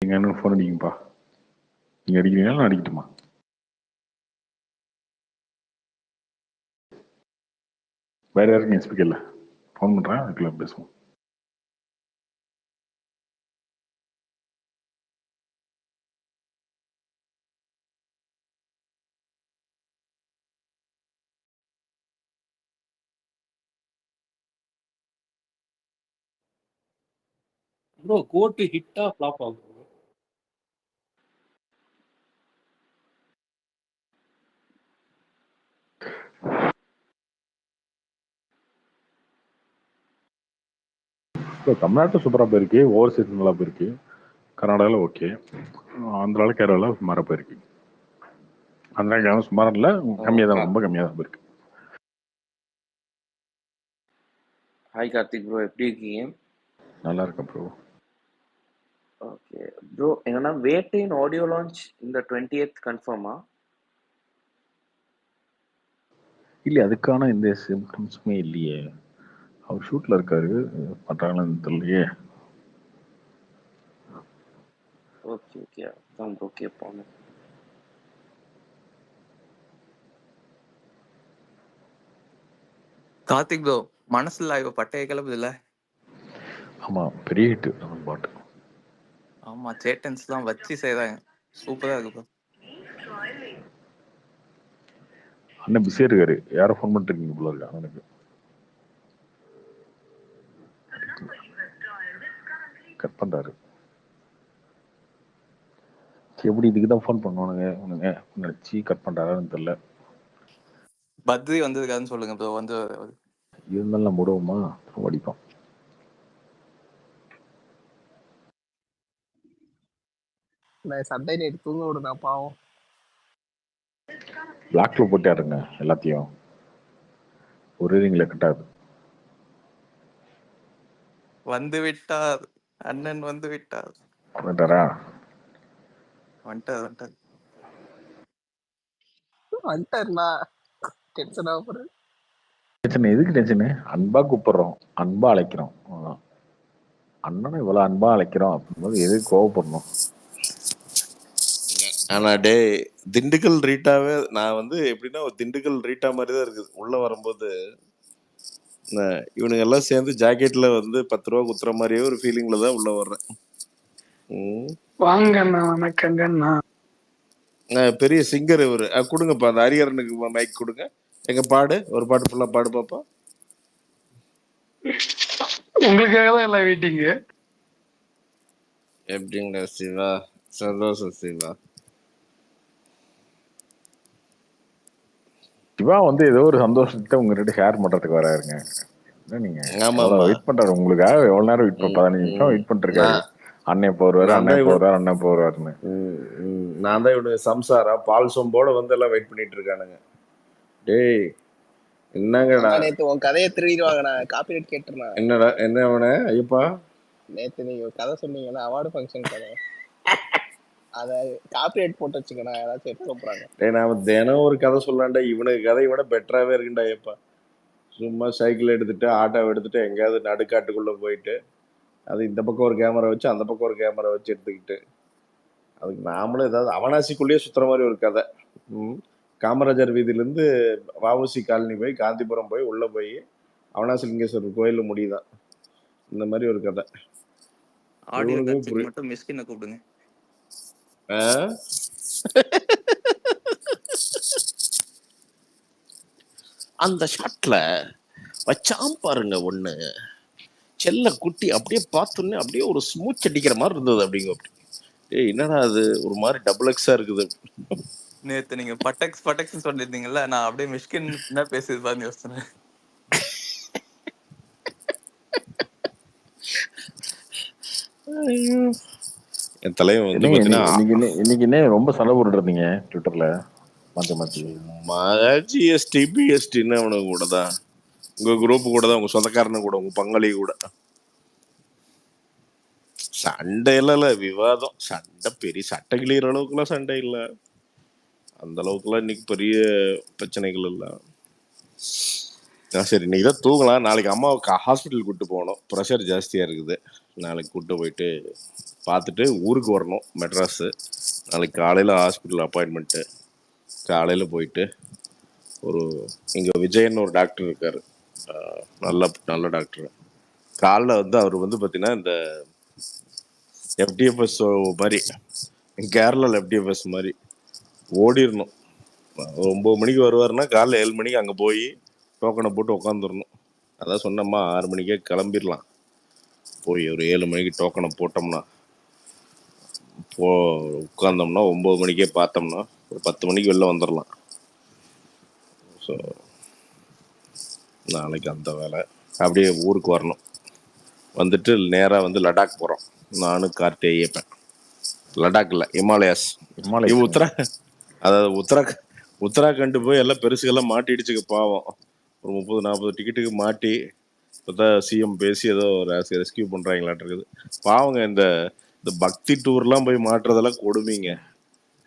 நீங்க என்ன ஃபோன் அடிக்கும்பா? நீங்க அடிக்கிறீங்களா நான் அடிக்கட்டுமா? வேற யாருக்கும் என் ஸ்பீக்கர்ல ஃபோன் பண்றேன், அதுக்குள்ள பேசுவோம். ப்ரோ கோட் ஹிட்டா ஃப்ளாப் ஆகும். இப்போ தமிழ்நாட்டில் சூப்பராக போயிருக்கு, ஓவர்சீஸ் நல்லா போயிருக்கு, கர்நாடகாவில் ஓகே, ஆந்திராவில் கேரளாவில் சுமாராக போயிருக்கு. ஆந்திரா சுமாரம் இல்லை, கம்மியாக தான், ரொம்ப கம்மியாக தான் போயிருக்கு. ஹாய் கார்த்திக் ப்ரோ, எப்படி இருக்கீங்க? நல்லா இருக்கேன் ப்ரோ. ஓகே ப்ரோ, என்னன்னா வேட்டையின் ஆடியோ லான்ச் இந்த 20th கன்ஃபார்மா? இல்லை, அதுக்கான எந்த சிம்டம்ஸுமே இல்லையே. அவர் ஷூட்டில் இருக்காரு, பண்ணுறாங்களான்னு தெரியலையே. ஓகே ஓகே, அதான் ப்ரோ கேட்பாங்க. கார்த்திக் ப்ரோ, மனசுல இவ பட்டைய கிளப்புது இல்ல? ஆமா, பெரிய ஹிட் அந்த பாட்டு. ஆமா, சேட்டன்ஸ்லாம் வச்சு செய்றாங்க, சூப்பரா இருக்கு ப்ரோ. அண்ணன் பிஸியாக இருக்காரு, யாரை ஃபோன் பண்ணிட்டு இருக்கீங்க போல இருக்கா அண்ணனுக்கு. கட் பண்ணுறாரு. எப்படி இதுக்கு தான் ஃபோன் பண்ணுவானுங்க உனங்க நினச்சி கட் பண்ணுறாருன்னு தெரியல. பத்ரி வந்திருக்காருன்னு சொல்லுங்க ப்ரோ. வந்து இருந்தாலும் நம்ம விடுவோமா, வடிப்போம். சண்டை நைட்டு தூங்க விடுதா பாவம். பிளாக்ல போட்டாருங்க எல்லாத்தையும், ஒரு ரிங்ல கட்டாது. வந்து விட்டார், அண்ணன் வந்து விட்டார். வந்துட்டாரா? வந்துட்டார் வந்துட்டார். வந்துட்டாருண்ணா, டென்ஷன் ஆகுது. டென்ஷன் எதுக்கு டென்ஷனு? அன்பா கூப்பிடுறோம், அன்பா அழைக்கிறோம். அண்ணனை இவ்வளவு அன்பா அழைக்கிறோம் அப்படின்போது எதுக்கு கோவப்படணும்? ஆனா டே திண்டுக்கல் ரீட்டாவே நான் வந்து எப்படின்னா ஒரு திண்டுக்கல் ரீட்டா மாதிரி தான் இருக்குது. உள்ள வரும்போது இவனுங்க எல்லாம் சேர்ந்து ஜாக்கெட்ல வந்து 10 ரூபா குத்துற மாதிரியே ஒரு ஃபீலிங்ல தான் உள்ள வர்றேன். வாங்கண்ணா, வணக்கங்கண்ணா. பெரிய சிங்கர் இவரு. கொடுங்கப்பா அந்த ஹரிஹரனுக்கு மைக் கொடுங்க. எங்க பாடு, ஒரு பாட்டு ஃபுல்லா பாடு பாப்பா. உங்களுக்காக தான் எல்லாம் வெயிட்டிங். எப்படிங்க சிவா? சந்தோஷம் சிவா. சிவா வந்து ஏதோ ஒரு சந்தோஷத்தை உங்ககிட்ட ஷேர் பண்றதுக்கு வராருங்க. நீங்க வெயிட் பண்றாரு, உங்களுக்காக எவ்வளவு நேரம் வெயிட் பண்ண 15 நிமிஷம் வெயிட் பண்ணிட்டு இருக்காரு. அண்ணன் போறாரு, அண்ணன் போறாரு, அண்ணன் போறாருன்னு. நான் தான் இவனுக்கு சம்சாரா பால் சொம்போட வந்து எல்லாம் வெயிட் பண்ணிட்டு இருக்கானுங்க. டேய் என்னங்கடா நேத்து உன் கதையை திருடிடுவாங்கண்ணா, காப்பிரைட் கேட்டுருந்தேன். என்னடா என்ன அவனே ஐயப்பா, நேத்து நீங்க ஒரு கதை சொன்னீங்கன்னா அவார்டு ஃபங்க்ஷன் கதை, அத காப்பிரைட் போட்டு வச்சுக்கண்ணா, யாராச்சும் எடுத்து போறாங்க. டேய் நான் தினம் ஒரு கதை சொல்லலாம்டா, இவனுக்கு கதை விட பெட்டராகவே இருக்குண்டா ஐயப்பா. சும்மா சைக்கிள் எடுத்துட்டு ஆட்டோ எடுத்துட்டு எங்கேயாவது நடுக்காட்டுக்குள்ளே போயிட்டு அது இந்த பக்கம் ஒரு கேமரா வச்சு அந்த பக்கம் ஒரு கேமரா வச்சு எடுத்துக்கிட்டு அதுக்கு நாமளும் ஏதாவது அவனாசிக்குள்ளேயே சுற்றுற மாதிரி ஒரு கதை. காமராஜர் வீதியிலேருந்து வஉசி காலனி போய் காந்திபுரம் போய் உள்ளே போய் அவனாசி லிங்கேஸ்வரர் கோயிலில் முடியுதான். இந்த மாதிரி ஒரு கதை. மட்டும் மிஸ்கின்ன கூப்பிடுங்க. அந்த ஷாட்ல வச்சாம் பாருங்க ஒண்ணு, செல்ல குட்டி அப்படியே பார்த்தோன்னே அப்படியே ஒரு ஸ்மூச் அடிக்கிற மாதிரி இருந்தது. அப்படிங்க அப்படி என்னடா அது ஒரு மாதிரி டபுள் எக்ஸா இருக்குது. நேத்து நீங்க பட்டெக்ஸ் பட்டெக்ஸ் சொல்லிருந்தீங்கல்ல, நான் அப்படியே மிஷ்கின் என்ன பேசுது பாருங்க யோசனை. என் தலைவன் வந்து இன்னைக்கு ரொம்ப சண்டை போட்டு இருந்தீங்க ட்விட்டர்ல மாத்தி மாத்தி. ஜிஎஸ்டி பிஎஸ்டின்னு அவனுக்கு கூட தான், உங்க குரூப் கூட தான், உங்க சொந்தக்காரனு கூட, உங்க பங்காளி கூட சண்டை இல்ல, விவாதம். சண்டை பெரிய சட்டை கிளியற அளவுக்குலாம் சண்டை இல்லை, அந்த அளவுக்குலாம் இன்னைக்கு பெரிய பிரச்சனைகள் இல்லை. சரி இன்னைக்கு தான் தூங்கலாம். நாளைக்கு அம்மாவுக்கு ஹாஸ்பிட்டல் கூப்பிட்டு போகணும், ப்ரெஷர் ஜாஸ்தியாக இருக்குது. நாளைக்கு கூப்பிட்டு போயிட்டு பார்த்துட்டு ஊருக்கு வரணும் மெட்ராஸு. நாளைக்கு காலையில் ஹாஸ்பிட்டல் அப்பாயின்மெண்ட்டு. காலையில் போயிட்டு ஒரு இங்கே விஜயன்னு ஒரு டாக்டர் இருக்கார், நல்ல டாக்டர். காலைல வந்து அவர் வந்து பார்த்தீங்கன்னா இந்த எஃப்டிஎஃப்எஸ் மாதிரி, கேரளாவில் எஃப்டிஎஃப்எஸ் மாதிரி ஓடிடணும். 9 மணிக்கு வருவாருன்னா காலைல 7 மணிக்கு அங்கே போய் டோக்கனை போட்டு உட்காந்துடணும். அதான் சொன்னம்மா 6 மணிக்கே கிளம்பிடலாம். போய் ஒரு 7 மணிக்கு டோக்கனை போட்டோம்னா உட்காந்தோம்னா 9 மணிக்கே பார்த்தோம்னா ஒரு 10 மணிக்கு வெளில வந்துடலாம். ஸோ நாளைக்கு அந்த வேலை. அப்படியே ஊருக்கு வரணும். வந்துட்டு நேராக வந்து லடாக் போகிறோம். நானும் கார்த்தி ஐயப்பேன். லடாக் இல்லை, ஹிமாலயாஸ். அதாவது உத்தராகண்ட் போய் எல்லாம் பெருசுக்கெல்லாம் மாட்டிடுச்சுக்கு பாவம். ஒரு 30-40 டிக்கெட்டுக்கு மாட்டி இப்போ தான் சிஎம் பேசி ஏதோ ரெஸ்கியூ பண்ணுறாங்களான் இருக்குது. பாவங்க. இந்த பக்தி டூர்லாம் போய் மாட்டுறதெல்லாம் கொடுமைங்க.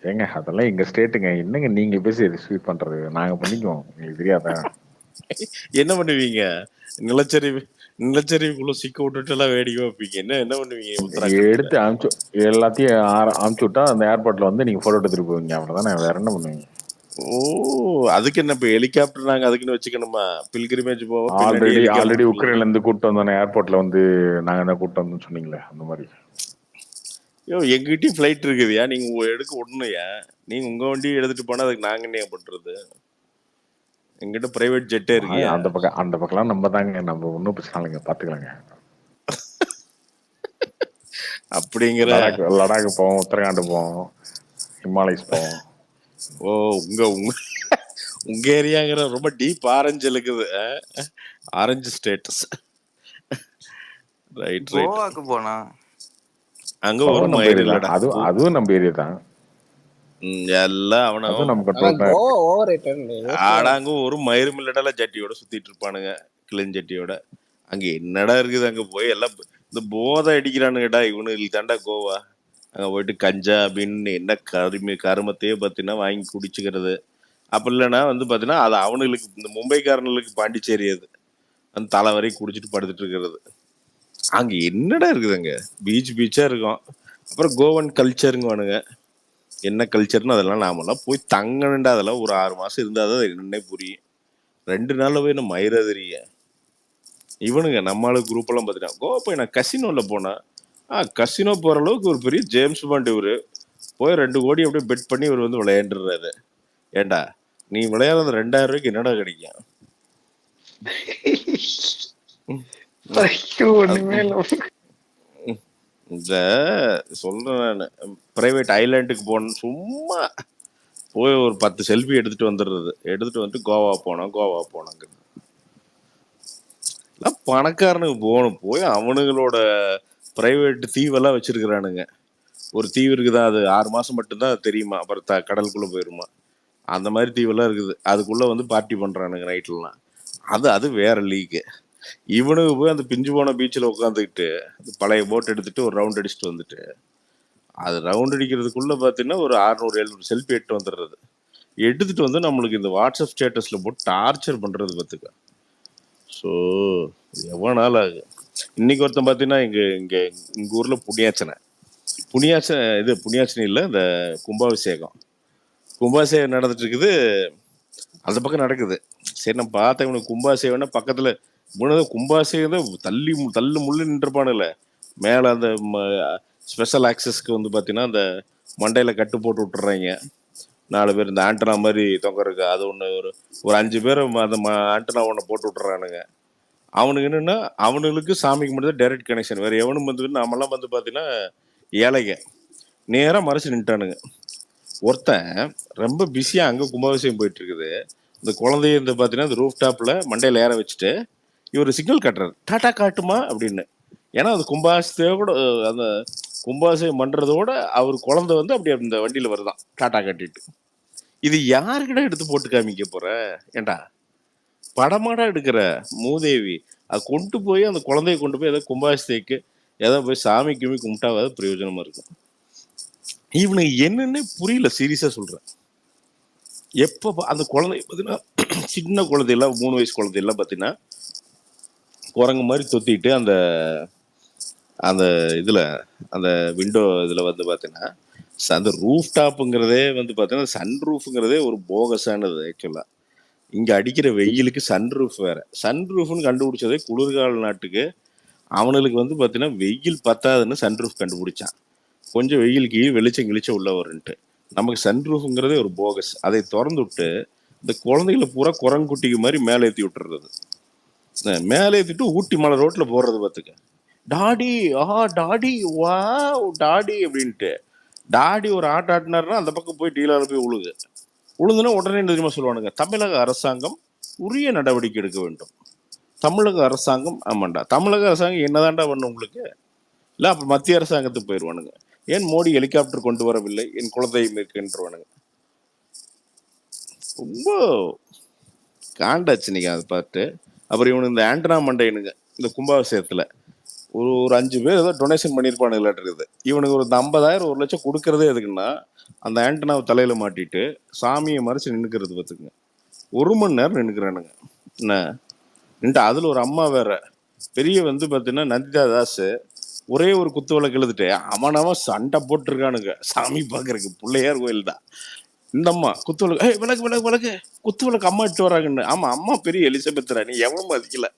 ஏங்க அதெல்லாம் எங்க ஸ்டேட்டுங்க. என்னங்க நீங்க பேசி ரெஸ்கியூ பண்றது? நாங்க பண்ணிக்குவோம், உங்களுக்கு தெரியாதா? என்ன பண்ணுவீங்க? நிலச்சரிவுக்குள்ள சிக்க விட்டுட்டு எல்லாம் வேடிக்கை வைப்பீங்க. என்ன பண்ணுவீங்க? எடுத்து அனுப்பிச்சு எல்லாத்தையும் அனுப்பிச்சு விட்டா அந்த ஏர்போர்ட்ல வந்து நீங்க போட்டோ எடுத்துட்டு போவீங்க, அவ்வளவுதானே. வேற என்ன பண்ணுவீங்க? ஓ, அதுக்கு என்ன இப்ப ஹெலிகாப்டர் நாங்க அதுக்குன்னு வச்சுக்கணுமா? பில்கிரிமேஜ் போவோம். ஆல்ரெடி உக்ரைன்ல இருந்து கூப்பிட்டு வந்தோம் ஏர்போர்ட்ல வந்து, நாங்க என்ன கூப்பிட்டு வந்தோம்னு சொன்னீங்களே அந்த மாதிரி. எங்கிட்டயும் ஃபிளைட் இருக்குதுயா, நீங்க எடுக்க விடணும்யா. நீங்க உங்க வண்டியை எடுத்துட்டு போனா அதுக்கு நாங்க என்ன பண்றது? எங்கிட்ட பிரைவேட் ஜெட்டே இருக்கு. அந்த பக்கம் நம்ம தாங்க, நம்ம ஒன்னும் பிரச்சனை இல்லைங்க, பாத்துக்கலாங்க. அப்படிங்கிற லடாக் போவோம், உத்தரகாண்ட் போவோம், ஹிமாலயஸ் போவோம். ஓ, உங்க ஏரியாங்கிற ரொம்ப டீப் ஆரஞ்சு இருக்குது. Orange status. ரைட். கோவாக்கு போனா அங்க ஒரு மயிர் இல்லடா. அதுவும் நம்ம ஏரியா தான். எல்லாம் அவனும் ஆடாங்க ஒரு மயிரும் இல்லடா, ஜட்டியோட சுத்திட்டு இருப்பானுங்க, கிளஞ்சட்டியோட. அங்க என்னடா இருக்குது? அங்க போய் எல்லாம் இந்த போதை அடிக்கிறானுங்கடா இவனுக்கு தாண்டா கோவா. அங்க போயிட்டு கஞ்சா அப்படின்னு என்ன கருமத்தையே பார்த்தீங்கன்னா வாங்கி குடிச்சுக்கிறது. அப்படி இல்லைன்னா வந்து பார்த்தீங்கன்னா அது அவனுங்களுக்கு, இந்த மும்பைக்காரனுக்கு பாண்டிச்சேரி அது அந்த தலை வரைக்கும் குடிச்சிட்டு படுத்துட்டு இருக்கிறது. அங்க என்னடா இருக்குது? அங்க பீச்சா இருக்கும். அப்புறம் கோவன் கல்ச்சருங்குவானுங்க. என்ன கல்ச்சர்னு அதெல்லாம் நாமெல்லாம் போய் தங்கணுண்டா. அதெல்லாம் ஒரு 6 மாசம் இருந்தாதான் அது என்னன்னே புரியும். 2 நாள்ல போய் நம்ம மயிரதிரிய இவனுங்க நம்மளால குரூப் எல்லாம் பார்த்தீங்கன்னா கோவா போய் நான் கசினோல போனா கசினோ போற அளவுக்கு ஒரு பெரிய ஜேம்ஸ் பாண்ட் இவரு போய் 2 கோடி அப்படியே பெட் பண்ணி இவர் வந்து விளையாண்டுறாரு. ஏண்டா நீ விளையாடுறது 2000 ரூபாய்க்கு என்னடா கிடைக்கும்? இந்த சொல்றேன் நானு, பிரைவேட் ஐலாண்டுக்கு போன சும்மா போய் ஒரு 10 செல்ஃபி எடுத்துட்டு வந்துட்டு கோவா போனோங்கிறது. பணக்காரனுக்கு போகணும். போய் அவனுங்களோட பிரைவேட் தீவெல்லாம் வச்சிருக்கிறானுங்க. ஒரு தீவு இருக்குதா, அது 6 மாசம் மட்டும்தான் தெரியுமா, அப்புறம் கடலுக்குள்ள போயிருமா. அந்த மாதிரி தீவெல்லாம் இருக்குது. அதுக்குள்ள வந்து பார்ட்டி பண்றானுங்க நைட்லாம். அது வேற லீக்கு. இவனுக்கு போய் அந்த பிஞ்சு போன பீச்சில் உட்காந்துக்கிட்டு பழைய போட் எடுத்துட்டு ஒரு ரவுண்ட் அடிச்சுட்டு வந்துட்டு, அது ரவுண்ட் அடிக்கிறதுக்குள்ள பார்த்தீங்கன்னா ஒரு 600-700 செல்ஃபி எடுத்து வந்துடுறது. எடுத்துட்டு வந்து நம்மளுக்கு இந்த வாட்ஸ்அப் ஸ்டேட்டஸ்ல போட்டு டார்ச்சர் பண்றது பார்த்துக்க. ஸோ எவ்வளோ நாள் ஆகுது. இன்னைக்கு ஒருத்தன் பார்த்தீங்கன்னா எங்க ஊர்ல புண்ணியாச்சனை இல்லை, இந்த கும்பாபிஷேகம் நடந்துட்டு இருக்குது. அந்த பக்கம் நடக்குது. சரி நம்ம பார்த்தேன், இவனுக்கு கும்பாபிஷேகம்னா பக்கத்துல கும்பாபிஷேகம் தள்ளு முள்ளு நின்றுப்பானுல மேல. அந்த ஸ்பெஷல் ஆக்சஸ்க்கு வந்து பார்த்தீங்கன்னா அந்த மண்டையில கட்டு போட்டு விட்டுறாங்க 4 பேர். இந்த ஆண்டனா மாதிரி தொங்க இருக்கு, அது ஒன்று ஒரு 5 பேர் அந்த ஆண்டனா ஒன்று போட்டு விட்டுறானுங்க. அவனுக்கு என்னன்னா அவனுங்களுக்கு சாமிக்கு மட்டும் தான் டைரக்ட் கனெக்ஷன். வேற எவனும் வந்து நம்மலாம் வந்து பார்த்தீங்கன்னா ஏழைங்க நேராக மறைச்சு நின்ட்டானுங்க. ஒருத்தன் ரொம்ப பிஸியாக அங்கே கும்பாபிஷேகம் போயிட்டு இருக்குது. இந்த குழந்தைய இந்த பார்த்தீங்கன்னா இந்த ரூஃப் டாப்பில் மண்டையில் ஏற வச்சுட்டு இவர் சிக்னல் காட்டுறாரு, டாட்டா காட்டுமா அப்படின்னு. ஏன்னா அது கும்பாபிஷேகத்தோட அந்த கும்பாபிஷேகம் பண்ணுறதோட அவர் குழந்தை வந்து அப்படி அந்த வண்டியில் வருதான் டாட்டா காட்டிட்டு. இது யாருக்கிட்ட எடுத்து போட்டு காமிக்க போற? ஏண்டா படமாடா எடுக்கிற மூதேவி. அது கொண்டு போய் அந்த குழந்தைய கொண்டு போய் ஏதோ கும்பாபிஷேகத்துக்கு ஏதோ போய் சாமி கும்பிட்டாவது பிரயோஜனமா இருக்கும். இவனுக்கு என்னன்னு புரியல, சீரியஸா சொல்றேன். எப்ப அந்த குழந்தை பார்த்தீங்கன்னா சின்ன குழந்தையெல்லாம் 3 வயசு குழந்தையெல்லாம் பார்த்தீங்கன்னா குரங்கு மாதிரி தொத்திட்டு அந்த இதுல அந்த விண்டோ இதுல வந்து பாத்தீங்கன்னா அந்த ரூஃப் டாப்புங்கிறதே வந்து பாத்தீங்கன்னா சன் ரூஃப்ங்கிறதே ஒரு போகஸானது ஆக்சுவலா. இங்க அடிக்கிற வெயிலுக்கு சன் ரூஃப் வேற. சன் ரூஃப்னு கண்டுபிடிச்சதே குளிர்கால நாட்டுக்கு. அவனுக்கு வந்து பாத்தீங்கன்னா வெயில் பத்தாதுன்னு சன் ரூஃப் கண்டுபிடிச்சான். கொஞ்சம் வெயிலுக்கு வெளிச்சம் கிழிச்சம் உள்ள வருன்ட்டு. நமக்கு சன் ரூஃப்ங்கிறதே ஒரு போகஸ். அதை திறந்து விட்டு இந்த குழந்தைகளை பூரா குரங்குட்டிக்கு மாதிரி மேலே ஏற்றி விட்டுறது. மேலே ஏற்றிட்டு ஊட்டி மலை ரோட்ல போடுறது பார்த்துக்க. டாடி டாடி வா டாடி அப்படின்ட்டு. டாடி ஒரு ஆட்டினாருன்னா அந்த பக்கம் போய் டீலால போய் உழுதுன்னா உடனே என்ன தெரியுமா சொல்லுவானுங்க, தமிழக அரசாங்கம் உரிய நடவடிக்கை எடுக்க வேண்டும். தமிழக அரசாங்கம் ஆமாண்டா, தமிழக அரசாங்கம் என்னதான்டா பண்ணும் உங்களுக்கு? இல்லை அப்போ மத்திய அரசாங்கத்துக்கு போயிடுவானுங்க. ஏன் மோடி ஹெலிகாப்டர் கொண்டு வரவில்லை, என் குலதெய்வம் இருக்குன்றவானுங்க. ரொம்ப காண்டாச்சு நீங்க அதை பார்த்து. அப்புறம் இவனு இந்த ஆண்டனா மண்டைனுங்க இந்த கும்பாபிஷேகத்துல ஒரு 5 பேர் ஏதோ டொனேஷன் பண்ணியிருப்பானுங்களாட்டு. இவனுக்கு ஒரு 50,000 1 லட்சம் கொடுக்கறதே எதுக்குன்னா அந்த ஆண்டனாவை தலையில மாட்டிட்டு சாமியை மறைச்சு நின்னுக்கிறது பார்த்துக்குங்க. 1 மணி நேரம் நின்னுக்கிறானுங்க. என்ன நின்று அதுல ஒரு அம்மா வேற பெரிய வந்து பார்த்தீங்கன்னா நந்திதா தாஸ் ஒரே ஒரு குத்து விளக்கு எழுதிட்டு அவன் சண்டை போட்டுருக்கானுங்க சாமி பார்க்கறதுக்கு. பிள்ளையார் கோயில் தான் இந்த அம்மா குத்து விளக்கு விளக்கு விளக்கு விளக்கு குத்து விளக்கு அம்மா இட்டு வராங்கன்னு. ஆமா அம்மா பெரிய எலிசபெத் ராணி, எவனும் மதிக்கல.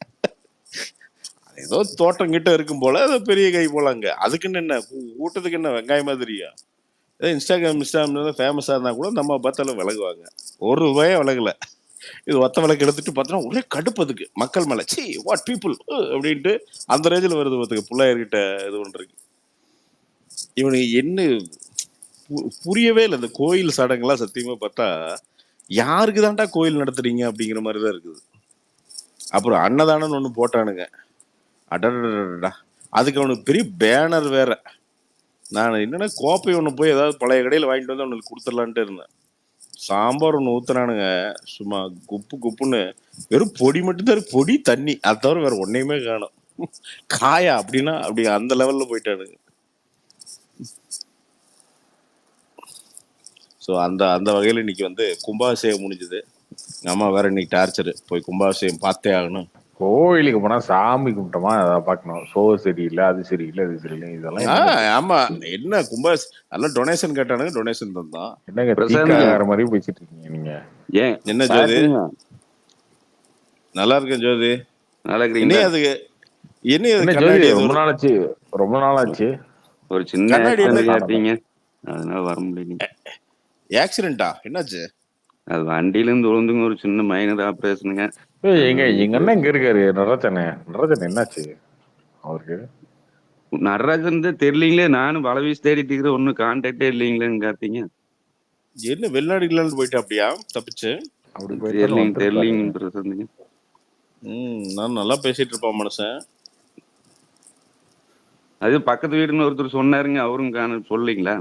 ஏதோ தோட்டம் கிட்ட இருக்கும் போல ஏதோ பெரிய கை போலாங்க. அதுக்குன்னு என்ன கூட்டத்துக்கு என்ன வெங்காயமா தெரியும்? ஏதோ இன்ஸ்டாகிராம் ஃபேமஸா இருந்தா கூட நம்ம பார்த்தாலும் விலகுவாங்க. ₹1 விலகல. இது ஒத்த விளக்கு எடுத்துட்டு பார்த்தோன்னா ஒரே கடுப்பு அதுக்கு மக்கள் மேல. சி வாட் பீப்புள் அப்படின்ட்டு அந்த ரேஞ்சில் வருது பார்த்துக்க பிள்ளையர்கிட்ட இது ஒன்றுருக்கு. இவனுக்கு என்ன புரியவே இல்லை. இந்த கோயில் சடங்குலாம் சத்தியமா பார்த்தா யாருக்கு தான்டா கோயில் நடத்துறீங்க அப்படிங்கிற மாதிரி தான் இருக்குது. அப்புறம் அன்னதானம்னு ஒன்று போட்டானுங்க. அடடா, அதுக்கு அவனுக்கு பெரிய பேனர் வேற. நான் என்னன்னா கோப்பை ஒன்று போய் ஏதாவது பழைய கடையில் வாங்கிட்டு வந்து அவனுக்கு கொடுத்துடலான்ட்டு இருந்தேன். சாம்பார் ஒன்று ஊத்துனானுங்க, சும்மா குப்பு குப்புன்னு. வெறும் பொடி மட்டும்தான் இருக்கு, பொடி தண்ணி, அது தவிர வேற ஒன்னையுமே காணும். காயா அப்படின்னா அப்படி அந்த லெவல்ல போயிட்டானுங்க. ஸோ அந்த அந்த வகையில் இன்னைக்கு வந்து கும்பாபிஷேகம் முடிஞ்சது. அம்மா வேற இன்னைக்கு டார்ச்சர், போய் கும்பாபிஷேகம் பார்த்தே ஆகணும். கோயிலுக்கு போனா சாமி கும்பிட்டோமா அதை பார்க்கணும். சரியில்லை, அது சரியில்லை, அது சரியில்லை, இதெல்லாம் ஆமா என்ன அதெல்லாம் டொனேஷன் கேட்டானுங்க, டொனேஷன் தந்தான். என்னங்க வேற மாதிரி பேசிட்டு இருக்கீங்க நீங்க? ஏன் என்ன ஜோதி? நல்லா இருக்கேன் ஜோதி. நல்லா இருக்கீங்க? அதுக்கு என்ன ஜோதி ரொம்ப நாளாச்சு ஒரு சின்ன ஆக்சிடென்ட், அதனால வர முடியல. ஆக்சிடென்ட்டா? என்னாச்சு? அது வண்டியில இருந்து விழுந்துங்க, ஒரு சின்ன மைனர் ஆபரேஷனுங்க. எங்க அண்ணன் இங்க இருக்காரு, நடராஜன் என்னாச்சு அவருக்கு? நடராஜன் தெரியலீங்களே, நானும் வலை வீசி தேடிட்டு இருக்கிறேன், ஒன்னும் கான்டாக்டே இல்லைங்களேன்னு காத்தீங்க. என்ன வெளிநாடு இல்லன்னு போயிட்டு அப்படியா தப்பிச்சு? அப்படி தெரியலீங்க சொன்னீங்க. நான் நல்லா பேசிட்டு இருப்பான் மனுஷன். அது பக்கத்து வீடுன்னு ஒருத்தர் சொன்னாருங்க, அவரும் சொல்லீங்களா?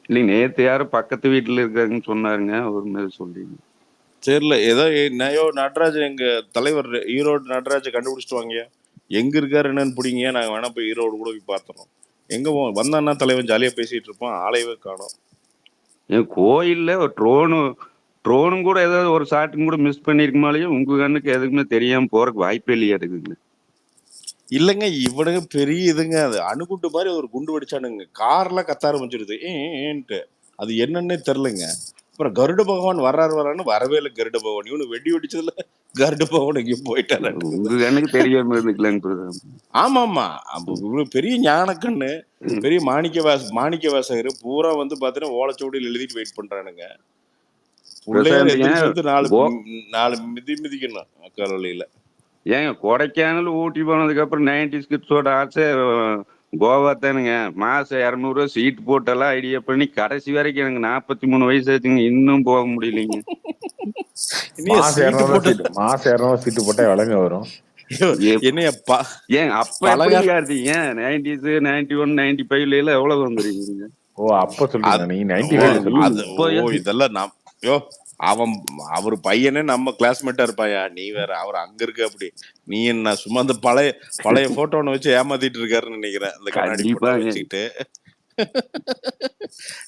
இல்லைங்க, நேத்து யாரும் பக்கத்து வீட்டுல இருக்காருன்னு சொன்னாருங்க, அவரு மாதிரி சொல்லிங்க. தெரியல, ஏதோ நடராஜன் எங்க தலைவர் ஈரோடு நடராஜ கண்டுபிடிச்சிட்டு வாங்க. எங்க இருக்காரு என்னன்னு பிடிங்க, நாங்க வேணா போய் ஈரோடு கூட போய் பாத்துறோம். எங்க வந்தான்னா தலைவன் ஜாலியா பேசிட்டு இருப்போம், ஆளையவே காணோம். என் கோயில்ல ஒரு ட்ரோனும் கூட ஏதாவது ஒரு ஷாட்டுங்க கூட மிஸ் பண்ணிருக்குமாலையும் உங்க கண்ணுக்கு எதுக்குமே தெரியாம போறதுக்கு வாய்ப்பே இல்லையா இருக்குங்க? இல்லைங்க, இவனுங்க பெரிய இதுங்க. அது அணுகுண்டு மாதிரி ஒரு குண்டு வெடிச்சானுங்க, கார்லாம் கத்த ஆரம்பிச்சிருது ஏன்ட்டு. அது என்னன்னே தெரிலங்க. அப்புறம் கருட பகவான் வர்றாருன்னு வரவே இல்லை. கருட பகவான் இவனு வெடி வெடிச்சதுல கருட பகவான் எங்கேயும் போயிட்டாரு. எனக்கு தெரியாம இருந்துக்கலாங்க. ஆமா ஆமா, பெரிய ஞானக்கண்ணு, பெரிய மாணிக்க வாசகர் பூரா வந்து பாத்தீங்கன்னா ஓலைச்சோடியில் எழுதிட்டு வெயிட் பண்றானுங்க. நாலு மிதிக்கணும் கரவழியில. ஏங்க கொடைக்கானல் ஊட்டி போனதுக்கு அப்புறம் 90s கிட்ஸோட ஆசை கோவா தானுங்க. மாசம் 200 சீட் போட்டெல்லாம் ஐடியா பண்ணி கடைசி வரைக்கும் எனக்கு 43 வயசு ஆச்சுங்க, இன்னும் போக முடியலைங்க. மாசம் 200 சீட்டு போட்டா விலங்க வரும். ஏன் அப்ப இருந்தீங்க 90s 91 95 எல்லாம் எவ்வளவு வந்துருக்கீங்க? ஓ அப்ப சொல்லுங்க நீ 90 இதெல்லாம் அவர் பையனே நம்ம கிளாஸ்மேட்டா இருப்பாயா, நீ வேற. அவர் அங்க இருக்கு அப்படி. நீ என்ன சும்மா அந்த பழைய போட்டோன்னு வச்சு ஏமாத்திட்டு இருக்காருன்னு நினைக்கிறேன், அந்த கண்ணாடி வச்சுக்கிட்டு.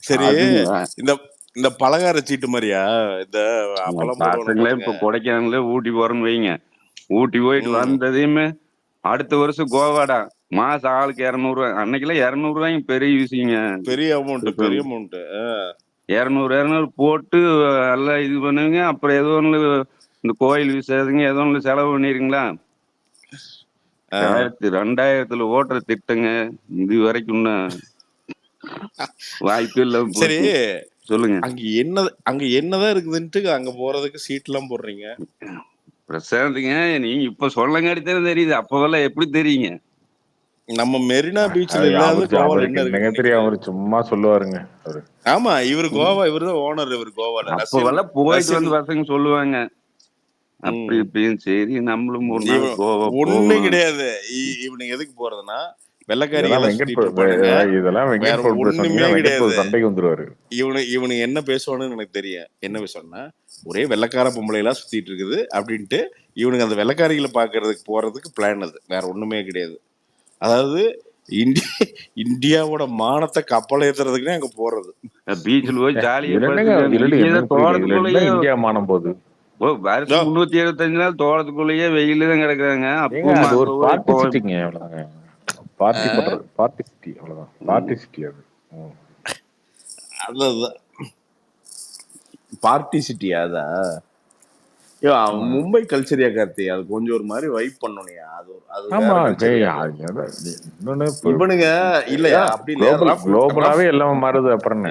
சரி, இந்த பலகார சீட்டு மாதிரியா இந்த இப்ப கொடைக்கானல ஊட்டி போறோம்னு வைங்க. ஊட்டி போயிட்டு வந்ததையுமே அடுத்த வருஷம் கோவாடா, மாசம் ஆளுக்கு 200 அன்னைக்கெல்லாம் 200 பெரிய விஷயங்க. பெரிய அமௌண்ட் 200 போட்டு எல்லாம் இது பண்ணுவீங்க. அப்புறம் ஏதோ ஒண்ணு இந்த கோயில் விசேஷங்க ஏதோ ஒண்ணு செலவு பண்ணிருக்கீங்களா? 2000 ஓட்டுற திட்டங்க இது வரைக்கும் இன்னும் வாய்ப்பு இல்ல. சரி, சொல்லுங்க. அங்க என்னதான் இருக்குதுன்ட்டு அங்க போறதுக்கு சீட் எல்லாம் போடுறீங்க? பிரசாந்துங்க, நீங்க இப்ப சொல்லங்காட்டி தானே தெரியுது. அப்பவெல்லாம் எப்படி தெரியுங்க? நம்ம மெரினா பீச்ல இல்லாத கோவால என்ன இருக்கு தெரியும்? அவரு சும்மா சொல்லுவாருங்க அவரு. ஆமா, இவரு தான் ஓனர். இவரு கோவால அப்பவெல்லாம் போயிட்டு வந்து பசங்க சொல்லுவாங்க அப்படி இப்படின்னு. சரி, நம்மளும் ஒரு நாள் கோவா ஒண்ணு கிடையாது. இவனுக்கு எதுக்கு போறதுன்னா இவனுக்கு என்ன பேசுவானு எனக்கு தெரியும். என்ன பேசுவான்னா, ஒரே வெள்ளக்கார பொம்பளை எல்லாம் சுத்திட்டு இருக்குது அப்படின்ட்டு இவனுக்கு அந்த வெள்ளக்காரிகளை பாக்குறதுக்கு போறதுக்கு பிளான். அது வேற ஒண்ணுமே கிடையாது. அதாவது இந்தியாவோட மானத்தை கப்பல் ஏத்துறதுக்குன்னே அங்க போறது. பீச்சில் போய் ஜாலியா இந்தியா மானம் போகுது. 375 நாள் தோட்டத்துக்குள்ளேயே வெயில தான் கிடக்குறாங்க. அப்போ ஒரு பார்ட்டி சிட்டிங்க, அவ்வளவுதாங்க. பார்ட்டி பண்றது பார்ட்டி சிட்டி, அவ்வளவுதான். பார்ட்டி சிட்டி அது. அதுதான் பார்ட்டி சிட்டி. அதான் மும்பை கல்ச்சரியா கார்த்தி. அது கொஞ்சம் ஒரு மாதிரி வைப் பண்ணணும்யா. இவனுங்க இல்லையா அப்படி இல்லையா, குளோபலாவே எல்லாம் மாறுது. அப்புறம்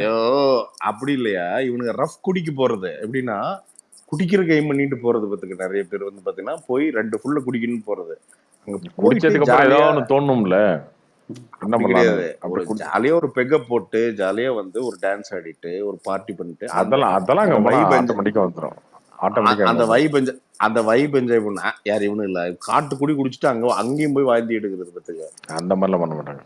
அப்படி இல்லையா, இவனுங்க ரஃப் குடிக்க போறது எப்படின்னா, குடிக்கிற கைம் பண்ணிட்டு போறது. பத்துக்கு நிறைய பேர் வந்து பாத்தீங்கன்னா போய் 2 ஃபுல்ல குடிக்கணும்னு போறது. அங்க குடிச்சதுக்கு அப்புறம் ஏதாவது தோணும்ல, என்ன பண்ணாது. ஜாலியா ஒரு பெக்க போட்டு ஜாலியா வந்து ஒரு டான்ஸ் ஆடிட்டு ஒரு பார்ட்டி பண்ணிட்டு அதெல்லாம் அங்க வைப் ஆட்டோமேட்டிக்கா வந்துரும். அந்த வைப் என்ஜாய் பண்ண யார் இவனு இல்ல. காட்டு குடி குடிச்சிட்டு அங்கேயும் போய் வாழ்ந்து எடுக்கிறது பத்துக்கு. அந்த மாதிரிலாம் பண்ண மாட்டாங்க.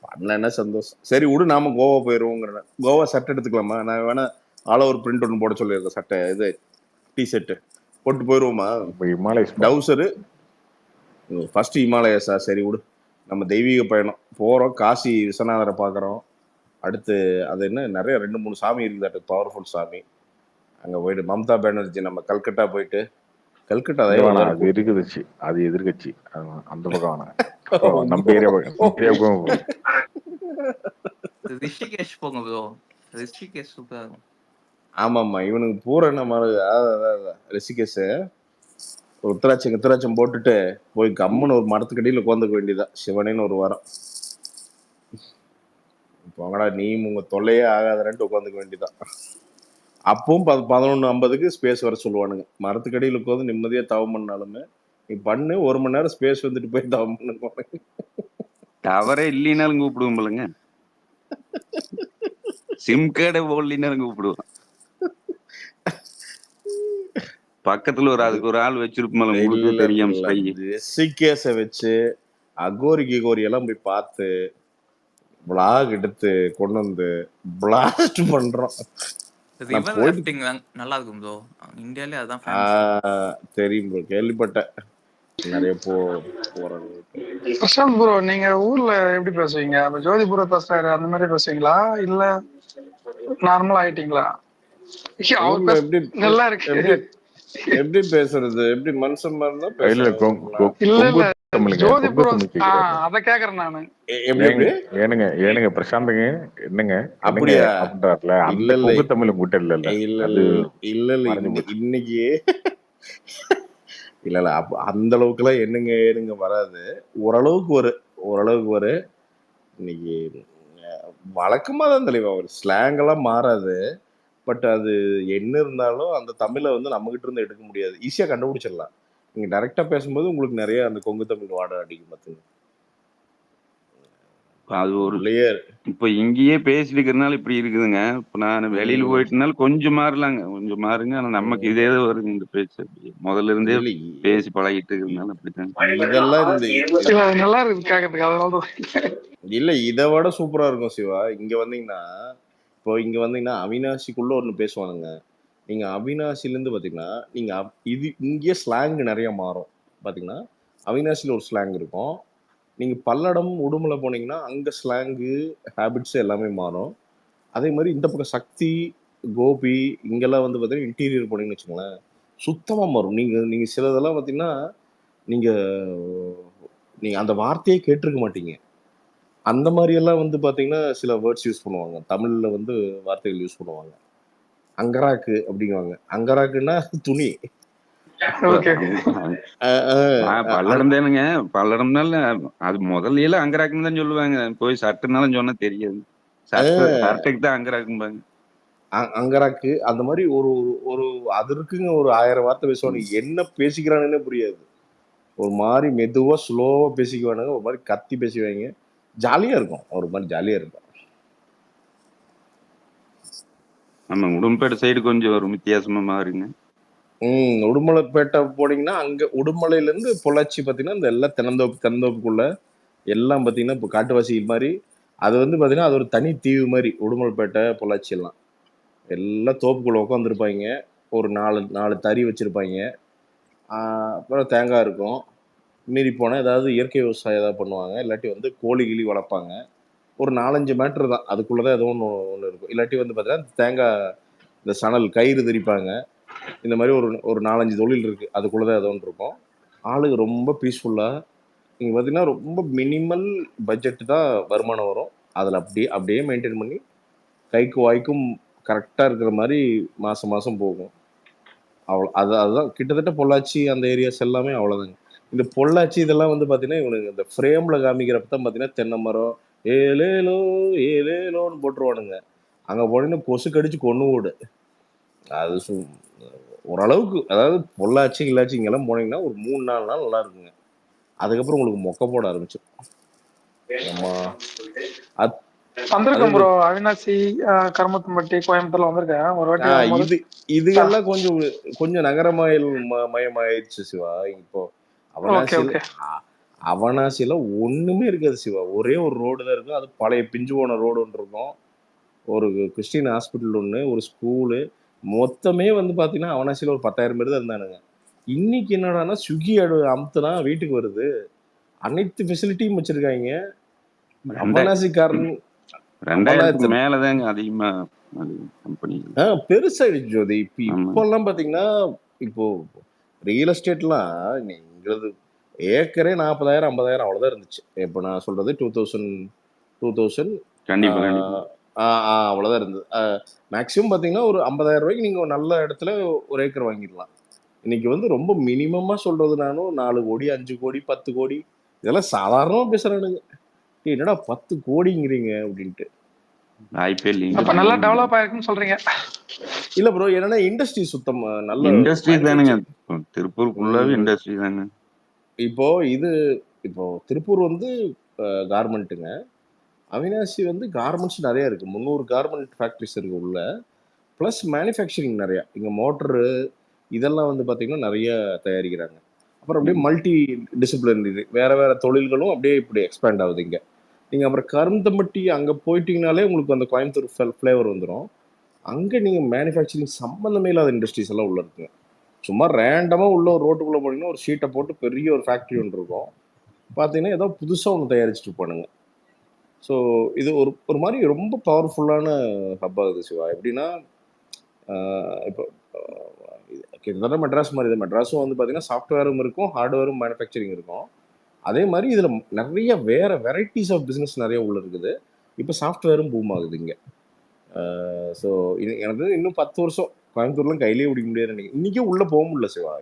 பண்ணல என்ன சந்தோஷம். சரி விடு, நாம கோவா போயிருவோங்கிற. கோவா சட்டை எடுத்துக்கலாமா? நான் வேணா ஒரு பிரிண்ட் ஒன்று போட சொல்லியிருக்கேன். சட்டை இது டிஷர்ட் போட்டு போயிருவோமா? டவுசரு ஃபர்ஸ்ட் ஹிமாலயஸா? சரி விடு, நம்ம தெய்வீக பயணம் போறோம். காசி விஸ்வநாதரை பாக்குறோம். அடுத்து அது என்ன, நிறைய 2-3 சாமி இருக்குது, பவர்ஃபுல் சாமி. அங்க போயிட்டு மம்தா பானர்ஜி நம்ம கல்கட்டா போயிட்டு, கல்கட்டா அது இருக்குதுச்சு, அது எதிர்கட்சி, அந்த பக்கம் நம்ம ஏரியா ரிஷிகேஷ் போங்க ப்ரோ. ரிஷிகேஷ் சூப்பர். ஆமாம்மா, இவனுக்கு பூரண மாதிரி ரிஷிகேஷ் உத்தராட்சம் போட்டுட்டு போய் கம்முன்னு ஒரு மரத்துக்கடியில் உட்காந்துக்க வேண்டியதான். சிவனேன்னு ஒரு வாரம் போங்கடா, நீ உங்க தொல்லையே ஆகாதன்ட்டு உட்காந்துக்க வேண்டியதான். அப்பவும் 11:50க்கு ஸ்பேஸ் வர சொல்லுவானுங்க. மரத்துக்கடியில் உட்காந்து நிம்மதியா தவம் பண்ணாலுமே நீ பண்ணு, 1 மணி நேரம் ஸ்பேஸ் வந்துட்டு போய் தவம் பண்ணுங்க. டவரே இல்லைனாலும் கூப்பிடுவோம் போலங்க. சிம் கார்டை போடலினாலும் கூப்பிடுவோம். பக்கத்துல அதுக்கு ஒரு ஆள் வச்சிருப்போம் தெரியும். ரிஷிகேஷை வச்சு அகோரி கிகோரி எல்லாம் போய் பார்த்து பிளாக் எடுத்து கொண்டு வந்து பிளாஸ்ட் பண்றோம். நல்லா இருக்கும் ப்ரோ. இந்தியால அதான் தெரியும் ப்ரோ, கேள்விப்பட்டேன் நிறைய போறாங்க. பிரசாந்த் ப்ரோ, நீங்க ஊர்ல எப்படி பேசுவீங்க? ஜோதிபுர பேசுறாரு அந்த மாதிரி பேசுவீங்களா, இல்ல நார்மலா ஆயிட்டீங்களா? நல்லா இருக்கு. எப்படி பேசுறது? எப்படி மனுஷன் மாதிரி அத கேக்குறேன் நானு. ஏனுங்க பிரசாந்துங்க, என்னங்க அப்படியா அப்படின்றாருல, அந்த பொங்கு தமிழ் உங்ககிட்ட இல்ல இன்னைக்கு இல்ல அந்த அளவுக்கு எல்லாம் என்னங்க வராது. ஓரளவுக்கு ஒரு இன்னைக்கு வழக்கமா தான் தெளிவா ஒரு ஸ்லாங் எல்லாம் மாறாது. பட் அது என்ன இருந்தாலும் அந்த தமிழை வந்து நம்ம கிட்ட இருந்து எடுக்க முடியாது, ஈஸியா கண்டுபிடிச்சிடலாம். நீங்க டைரக்டா பேசும்போது உங்களுக்கு நிறைய அந்த கொங்கு தமிழ் வாடை அடிக்கும் பார்த்துங்க. அது ஒரு லேயர். இப்ப இங்கேயே பேசிட்டு இருக்கிறதுனால இப்படி இருக்குதுங்க. இப்ப நான் வெளியில போயிட்டனால கொஞ்சம் மாறலாங்க, கொஞ்சம் மாறுங்க. ஆனா நமக்கு இதே வருங்க இந்த பேச்சு. முதல்ல இருந்தே பேசி பழகிட்டு இருக்கிறதுனால அப்படித்தான். இதெல்லாம் நல்லா இருக்கு கேட்கறதுக்கு, அதனால இல்ல இதை விட சூப்பரா இருக்கும் சிவா. இங்க வந்தீங்கன்னா அவினாசிக்குள்ள ஒண்ணு பேசுவானுங்க. நீங்க அவினாசில இருந்து பாத்தீங்கன்னா நீங்க இங்கே ஸ்லாங் நிறைய மாறும். பாத்தீங்கன்னா அவினாசில ஒரு ஸ்லாங் இருக்கும். நீங்க பல்லடம் உடுமலை போனீங்கன்னா அங்க ஸ்லாங்கு ஹேபிட்ஸ் எல்லாமே மாறும். அதே மாதிரி இந்த பக்கம் சக்தி கோபி இங்கெல்லாம் வந்து பாத்தீங்கன்னா இன்டீரியர் போனீங்கன்னு வச்சுக்கோங்களேன், சுத்தமா மாறும். நீங்க சிலதெல்லாம் பாத்தீங்கன்னா நீங்க நீங்க அந்த வார்த்தையே கேட்டிருக்க மாட்டீங்க. அந்த மாதிரி எல்லாம் வந்து பாத்தீங்கன்னா சில வேர்ட்ஸ் யூஸ் பண்ணுவாங்க. தமிழ்ல வந்து வார்த்தைகள் யூஸ் பண்ணுவாங்க. அங்கராக்கு அப்படிங்குவாங்க. அங்கராக்குன்னா துணி. ஓகே. பல்லடம் தானுங்க. பல்லடம்னால அது முதல்ல அங்கராக்குன்னு தான் சொல்லுவாங்க. போய் சட்டுனாலும் சொன்னா தெரியாது. சட்டைக்கு தான் அங்கராக்கும்பாங்க. அங்கராக்கு அந்த மாதிரி ஒரு ஒரு அது இருக்குங்க. ஒரு 1000 வார்த்தை பேசுவானு. என்ன பேசிக்கிறானுன்னே புரியாது. ஒரு மாதிரி மெதுவா ஸ்லோவா பேசிக்குவானுங்க. ஒரு மாதிரி கத்தி பேசுவாங்க. ஜாலியா இருக்கும். ஒரு மாதிரி ஜாலியா இருக்கும். ஆமா, உடும்பேட்டை சைடு கொஞ்சம் ஒரு வித்தியாசமா மாறுங்க. உடுமலைப்பேட்டை போனீங்கன்னா அங்க உடுமலையில இருந்து பொள்ளாச்சி பாத்தீங்கன்னா இந்த எல்லாம் தென்னந்தோப்புக்குள்ள எல்லாம் பாத்தீங்கன்னா இப்போ காட்டுவாசிகள் மாதிரி அது வந்து பாத்தீங்கன்னா அது ஒரு தனி தீவு மாதிரி. உடுமலைப்பேட்டை பொள்ளாச்சி எல்லாம் தோப்புக்குள்ள உட்காந்துருப்பாங்க. ஒரு 4 தறி வச்சிருப்பாங்க. அப்புறம் தேங்காய் இருக்கும். மீறி போனால் ஏதாவது இயற்கை விவசாயம் ஏதாவது பண்ணுவாங்க. இல்லாட்டி வந்து கோழி கிளி வளர்ப்பாங்க. ஒரு 4-5 மேட்ரு தான். அதுக்குள்ளதான் ஏதோ ஒன்று இருக்கும். இல்லாட்டி வந்து பார்த்தீங்கன்னா தேங்காய் இந்த சணல் கயிறு திரிப்பாங்க. இந்த மாதிரி ஒரு 4-5 தொழில் இருக்கு. அதுக்குள்ளதான் ஏதோ ஒன்று இருக்கும். ஆளுங்க ரொம்ப பீஸ்ஃபுல்லா. நீங்க பார்த்தீங்கன்னா ரொம்ப மினிமல் பட்ஜெட் தான் வருமானம் வரும். அதில் அப்படியே அப்படியே மெயின்டைன் பண்ணி கைக்கு வாய்க்கும் கரெக்டாக இருக்கிற மாதிரி மாசம் மாசம் போகும். அதுதான் கிட்டத்தட்ட பொள்ளாச்சி அந்த ஏரியாஸ் எல்லாமே அவ்வளோதாங்க. இந்த பொள்ளாச்சி இதெல்லாம் வந்து பார்த்தீங்கன்னா இவனுக்கு இந்த ஃப்ரேமில் காமிக்கிறப்ப தான் பார்த்தீங்கன்னா தென்னை மரம் ஏலேலோ ஏலேலோன்னு போட்டுருவானுங்க. அங்கே போனீங்கன்னா கொசு கடிச்சு கொண்டு ஓடு. அது ஓரளவுக்கு அதாவது பொள்ளாச்சி கிள்ளாச்சி இங்கெல்லாம் போனீங்கன்னா ஒரு 3-4 நாள் நல்லா இருக்குங்க. அதுக்கப்புறம் உங்களுக்கு மொக்க போட ஆரம்பிச்சிடும். வந்திருக்கேன் ப்ரோ. அவினாசி, கருமத்தம்பட்டி, கோயம்புத்தூர்ல வந்திருக்கேன் ஒரு வாட்டி. இதுகெல்லாம் கொஞ்சம் மயமாயிடுச்சு சிவா. இப்போ அவனாசியில ஒண்ணுமே இருக்காது சிவா. ஒரே ஒரு ரோடு தான் இருக்கும். அது பழைய பிஞ்சு போன ரோடு ஒன்று இருக்கும். ஒரு கிறிஸ்டின் ஹாஸ்பிட்டல் ஒன்று, ஒரு ஸ்கூலு. மொத்தமே வந்து பாத்தீங்கன்னா அவனாசியில ஒரு 10,000 பேர் தான் இருந்தானுங்க. இன்னைக்கு என்னடானா ஸ்விக்கி அமுத்துனா வீட்டுக்கு வருது. அனைத்து ஃபெசிலிட்டியும் வச்சிருக்காங்க. அவனாசிக்காரன் 2000 மேலதாங்க அதிகமா கம்பெனி பெருசாயிடுச்சு ஜோதி. இப்பெல்லாம் பாத்தீங்கன்னா இப்போ ரியல் எஸ்டேட்லாம் நீங்கிறது ஏக்கரே 40,000 50,000 அவ்வளவுதான் இருந்துச்சு. இப்போ நான் சொல்றது 2000 அவ்வளவுதான் இருந்தது. மேக்சிமம் பாத்தீங்கன்னா ஒரு 50,000 ரூபாய்க்கு நீங்க ஒரு நல்ல இடத்துல ஒரு ஏக்கர் வாங்கிடலாம். இன்னைக்கு வந்து ரொம்ப மினிமமா சொல்றது நானும் 4 கோடி 5 கோடி 10 கோடி இதெல்லாம் சாதாரணமா பேசுறானுங்க. என்னடா 10 கோடிங்கிறீங்க அப்படின்ட்டு. நல்லா டெவலப் ஆயிருக்குன்னு சொல்றீங்க. இல்ல ப்ரோ, என்னன்னா இண்டஸ்ட்ரி சுத்தம் நல்ல இண்டஸ்ட்ரி தானுங்க. திருப்பூர் ஃபுல்லாவே இண்டஸ்ட்ரி தானே. இப்போ திருப்பூர் வந்து கார்மெண்ட்டுங்க. அவினாசி வந்து கார்மெண்ட்ஸ் நிறைய இருக்கு. 300 கார்மெண்ட் ஃபேக்டரிஸ் இருக்கு உள்ள. பிளஸ் மேனுஃபேக்சரிங் நிறைய. இங்க மோட்டரு இதெல்லாம் வந்து பாத்தீங்கன்னா நிறைய தயாரிக்கிறாங்க. அப்புறம் அப்படியே மல்டி டிசிப்ளினரி வேற வேற தொழில்களும் அப்படியே இப்படி எக்ஸ்பேண்ட் ஆகுது இங்க. நீங்க அப்புறம் கருந்தம்பட்டி அங்க போயிட்டீங்கனாலே உங்களுக்கு அந்த கோயம்புத்தூர் ஃபிளேவர் வந்துடும். அங்க நீங்க மேனுஃபேக்சரிங் சம்பந்தமே இல்லாத இண்டஸ்ட்ரீஸ் எல்லாம் உள்ள இருக்குங்க. சும்மா ரேண்டமா உள்ள ஒரு ரோட்டுக்குள்ள போனீங்கன்னா ஒரு ஷீட்டை போட்டு பெரிய ஒரு ஃபேக்டரி ஒன்று இருக்கும். பார்த்தீங்கன்னா ஏதோ புதுசாக ஒன்று தயாரிச்சுட்டு இருப்பானுங்க. ஸோ இது ஒரு மாதிரி ரொம்ப பவர்ஃபுல்லான ஹப் ஆகுது சிவா. எப்படின்னா இப்போ கிட்டத்தட்ட மெட்ராஸ் மாதிரி தான். மெட்ராஸும் வந்து பார்த்தீங்கன்னா சாஃப்ட்வேரும் இருக்கும், ஹார்ட்வேரும் மேனுஃபேக்சரிங் இருக்கும். அதே மாதிரி இதில் நிறைய வேற வெரைட்டிஸ் ஆஃப் பிஸ்னஸ் நிறைய உள்ள இருக்குது. இப்போ சாஃப்ட்வேரும் பூம் ஆகுது இங்கே. ஸோ எனக்கு இன்னும் 10 வருஷம் கோயம்புத்தூர்லாம் கையிலேயே பிடிக்க முடியாது நினைக்கிறேன். இன்றைக்கே உள்ளே போக முடியல சிவா.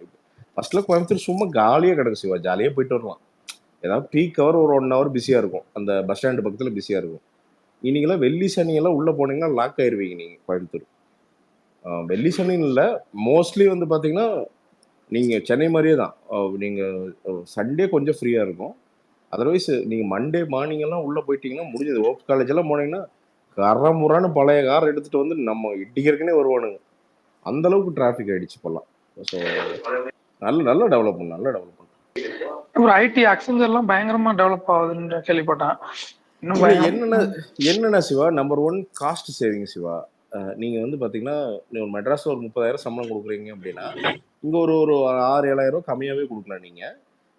ஃபர்ஸ்ட்ல கோயம்புத்தூர் சும்மா காலியாக கிடக்கு சிவா. ஜாலியாக போயிட்டு வரலாம். ஏதாவது பீக் ஹவர் ஒரு 1 ஹவர் பிஸியாக இருக்கும். அந்த பஸ் ஸ்டாண்டு பக்கத்தில் பிஸியாக இருக்கும். இன்னைக்கெல்லாம் வெள்ளி சனியெல்லாம் உள்ளே போனீங்கன்னா லாக் ஆயிடுவீங்க நீங்கள் கோயம்புத்தூர். வெள்ளி சனின்னு இல்லை, மோஸ்ட்லி வந்து பார்த்தீங்கன்னா நீங்கள் சென்னை மாதிரியே தான். நீங்கள் சண்டே கொஞ்சம் ஃப்ரீயாக இருக்கும். அதர்வைஸ் நீங்கள் மண்டே மார்னிங் எல்லாம் உள்ளே போயிட்டீங்கன்னா முடிஞ்சது. ஓப் காலேஜ் எல்லாம் போனீங்கன்னா கரமுறான்னு பழைய கார் எடுத்துகிட்டு வந்து நம்ம இடிக்கிறதுக்குனே வருவானுங்க. அந்த அளவுக்கு டிராஃபிக் ஆகிடுச்சு இப்போல்லாம். ஸோ நல்ல டெவலப்மெண்ட். ஐடி அக்சென்சர்லாம் பயங்கரமா டெவலப் ஆகுதுன்னு கேள்விப்பட்டேன். என்னன்னா Siva, number 1 cost saving Siva. நீங்க வந்து பாத்தீங்கன்னா ஒரு மெட்ராஸ்ல ஒரு 30,000 சம்பளம் கொடுக்குறீங்க அப்படின்னா இங்க ஒரு 6-7,000 ரூபாய் கம்மியாவே கொடுக்கலாம் நீங்க.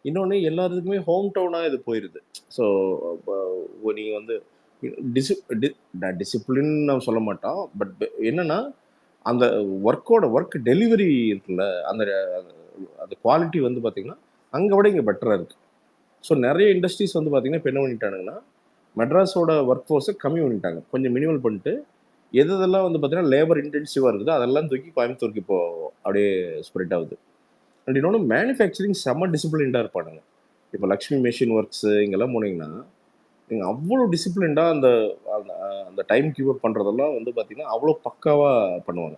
இன்னொன்னு எல்லாத்துக்குமே ஹோம் டவுனா இது போயிருது. ஸோ நீங்க வந்து டிசிப்ளின் நான் சொல்ல மாட்டோம். பட் என்னன்னா அந்த ஒர்க் டெலிவரி இருக்குல்ல, அந்த குவாலிட்டி வந்து பாத்தீங்கன்னா அங்கே விட இங்கே பெட்டராக இருக்குது. ஸோ நிறைய இண்டஸ்ட்ரீஸ் வந்து பார்த்தீங்கன்னா இப்போ என்ன பண்ணிட்டானுங்கன்னா மெட்ராஸோட ஒர்க் ஃபோர்ஸை கம்மி பண்ணிட்டாங்க, கொஞ்சம் மினிமல் பண்ணிட்டு எதெல்லாம் வந்து பார்த்தீங்கன்னா லேபர் இன்டென்சிவாக இருக்குது அதெல்லாம் தூக்கி கோயம்புத்தூருக்கு இப்போ அப்படியே ஸ்ப்ரெட் ஆகுது. அண்ட் இன்னொன்று மேனுஃபேக்சரிங் செம்ம டிசிப்ளின்டாக இருப்பானுங்க. இப்போ லக்ஷ்மி மெஷின் ஒர்க்ஸு இங்கெல்லாம் போனீங்கன்னா நீங்கள் அவ்வளோ டிசிப்ளின்டாக அந்த அந்த அந்த டைம் கீப் அப் பண்ணுறதெல்லாம் வந்து பார்த்தீங்கன்னா அவ்வளோ பக்காவாக பண்ணுவாங்க.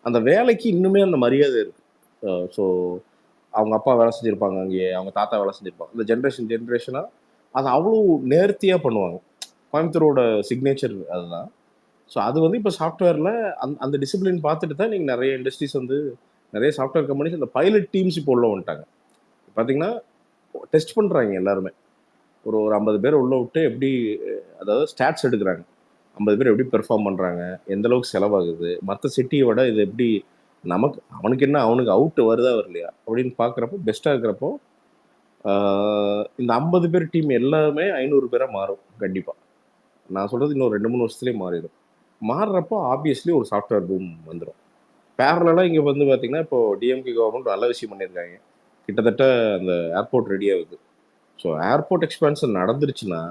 அந்த வேலைக்கு இன்னுமே அந்த மரியாதை இருக்குது. ஸோ அவங்க அப்பா வேலை செஞ்சுருப்பாங்க, அங்கேயே அவங்க தாத்தா வேலை செஞ்சுருப்பாங்க, இந்த ஜென்ரேஷனாக அதை அவ்வளோ நேர்த்தியாக பண்ணுவாங்க. கோயம்புத்தூரோட சிக்னேச்சர் அதுதான். ஸோ அது வந்து இப்போ சாஃப்ட்வேரில் அந்த டிசிப்ளின் பார்த்துட்டு தான் நீங்கள் நிறைய இண்டஸ்ட்ரீஸ் வந்து நிறைய சாஃப்ட்வேர் கம்பெனிஸ் இந்த பைலட் டீம்ஸ் இப்போ உள்ள வந்துட்டாங்க. பார்த்தீங்கன்னா டெஸ்ட் பண்ணுறாங்க எல்லாருமே. ஒரு 50 பேர் உள்ள விட்டு எப்படி, அதாவது ஸ்டாட்ஸ் எடுக்கிறாங்க, 50 பேர் எப்படி பெர்ஃபார்ம் பண்ணுறாங்க, எந்த அளவுக்கு செலவாகுது, மற்ற சிட்டியை விட இது எப்படி நமக்கு அவனுக்கு என்ன அவனுக்கு அவுட் வருதா வரலையா அப்படின்னு பார்க்குறப்போ பெஸ்ட்டாக இருக்கிறப்போ இந்த 50 பேர் டீம் எல்லாமே 500 பேராக மாறும் கண்டிப்பாக. நான் சொல்கிறது இன்னும் 2-3 வருஷத்துலேயே மாறிடும். மாறுறப்போ ஆப்வியஸ்லி ஒரு சாஃப்ட்வேர் பூம் வந்துடும். பேரலாக இங்கே வந்து பார்த்தீங்கன்னா இப்போ டிஎம்கே கவர்மெண்ட் நல்ல விஷயம் பண்ணியிருக்காங்க. கிட்டத்தட்ட அந்த ஏர்போர்ட் ரெடி ஆகுது. ஸோ ஏர்போர்ட் எக்ஸ்பான்ஷன் நடந்துருச்சுன்னா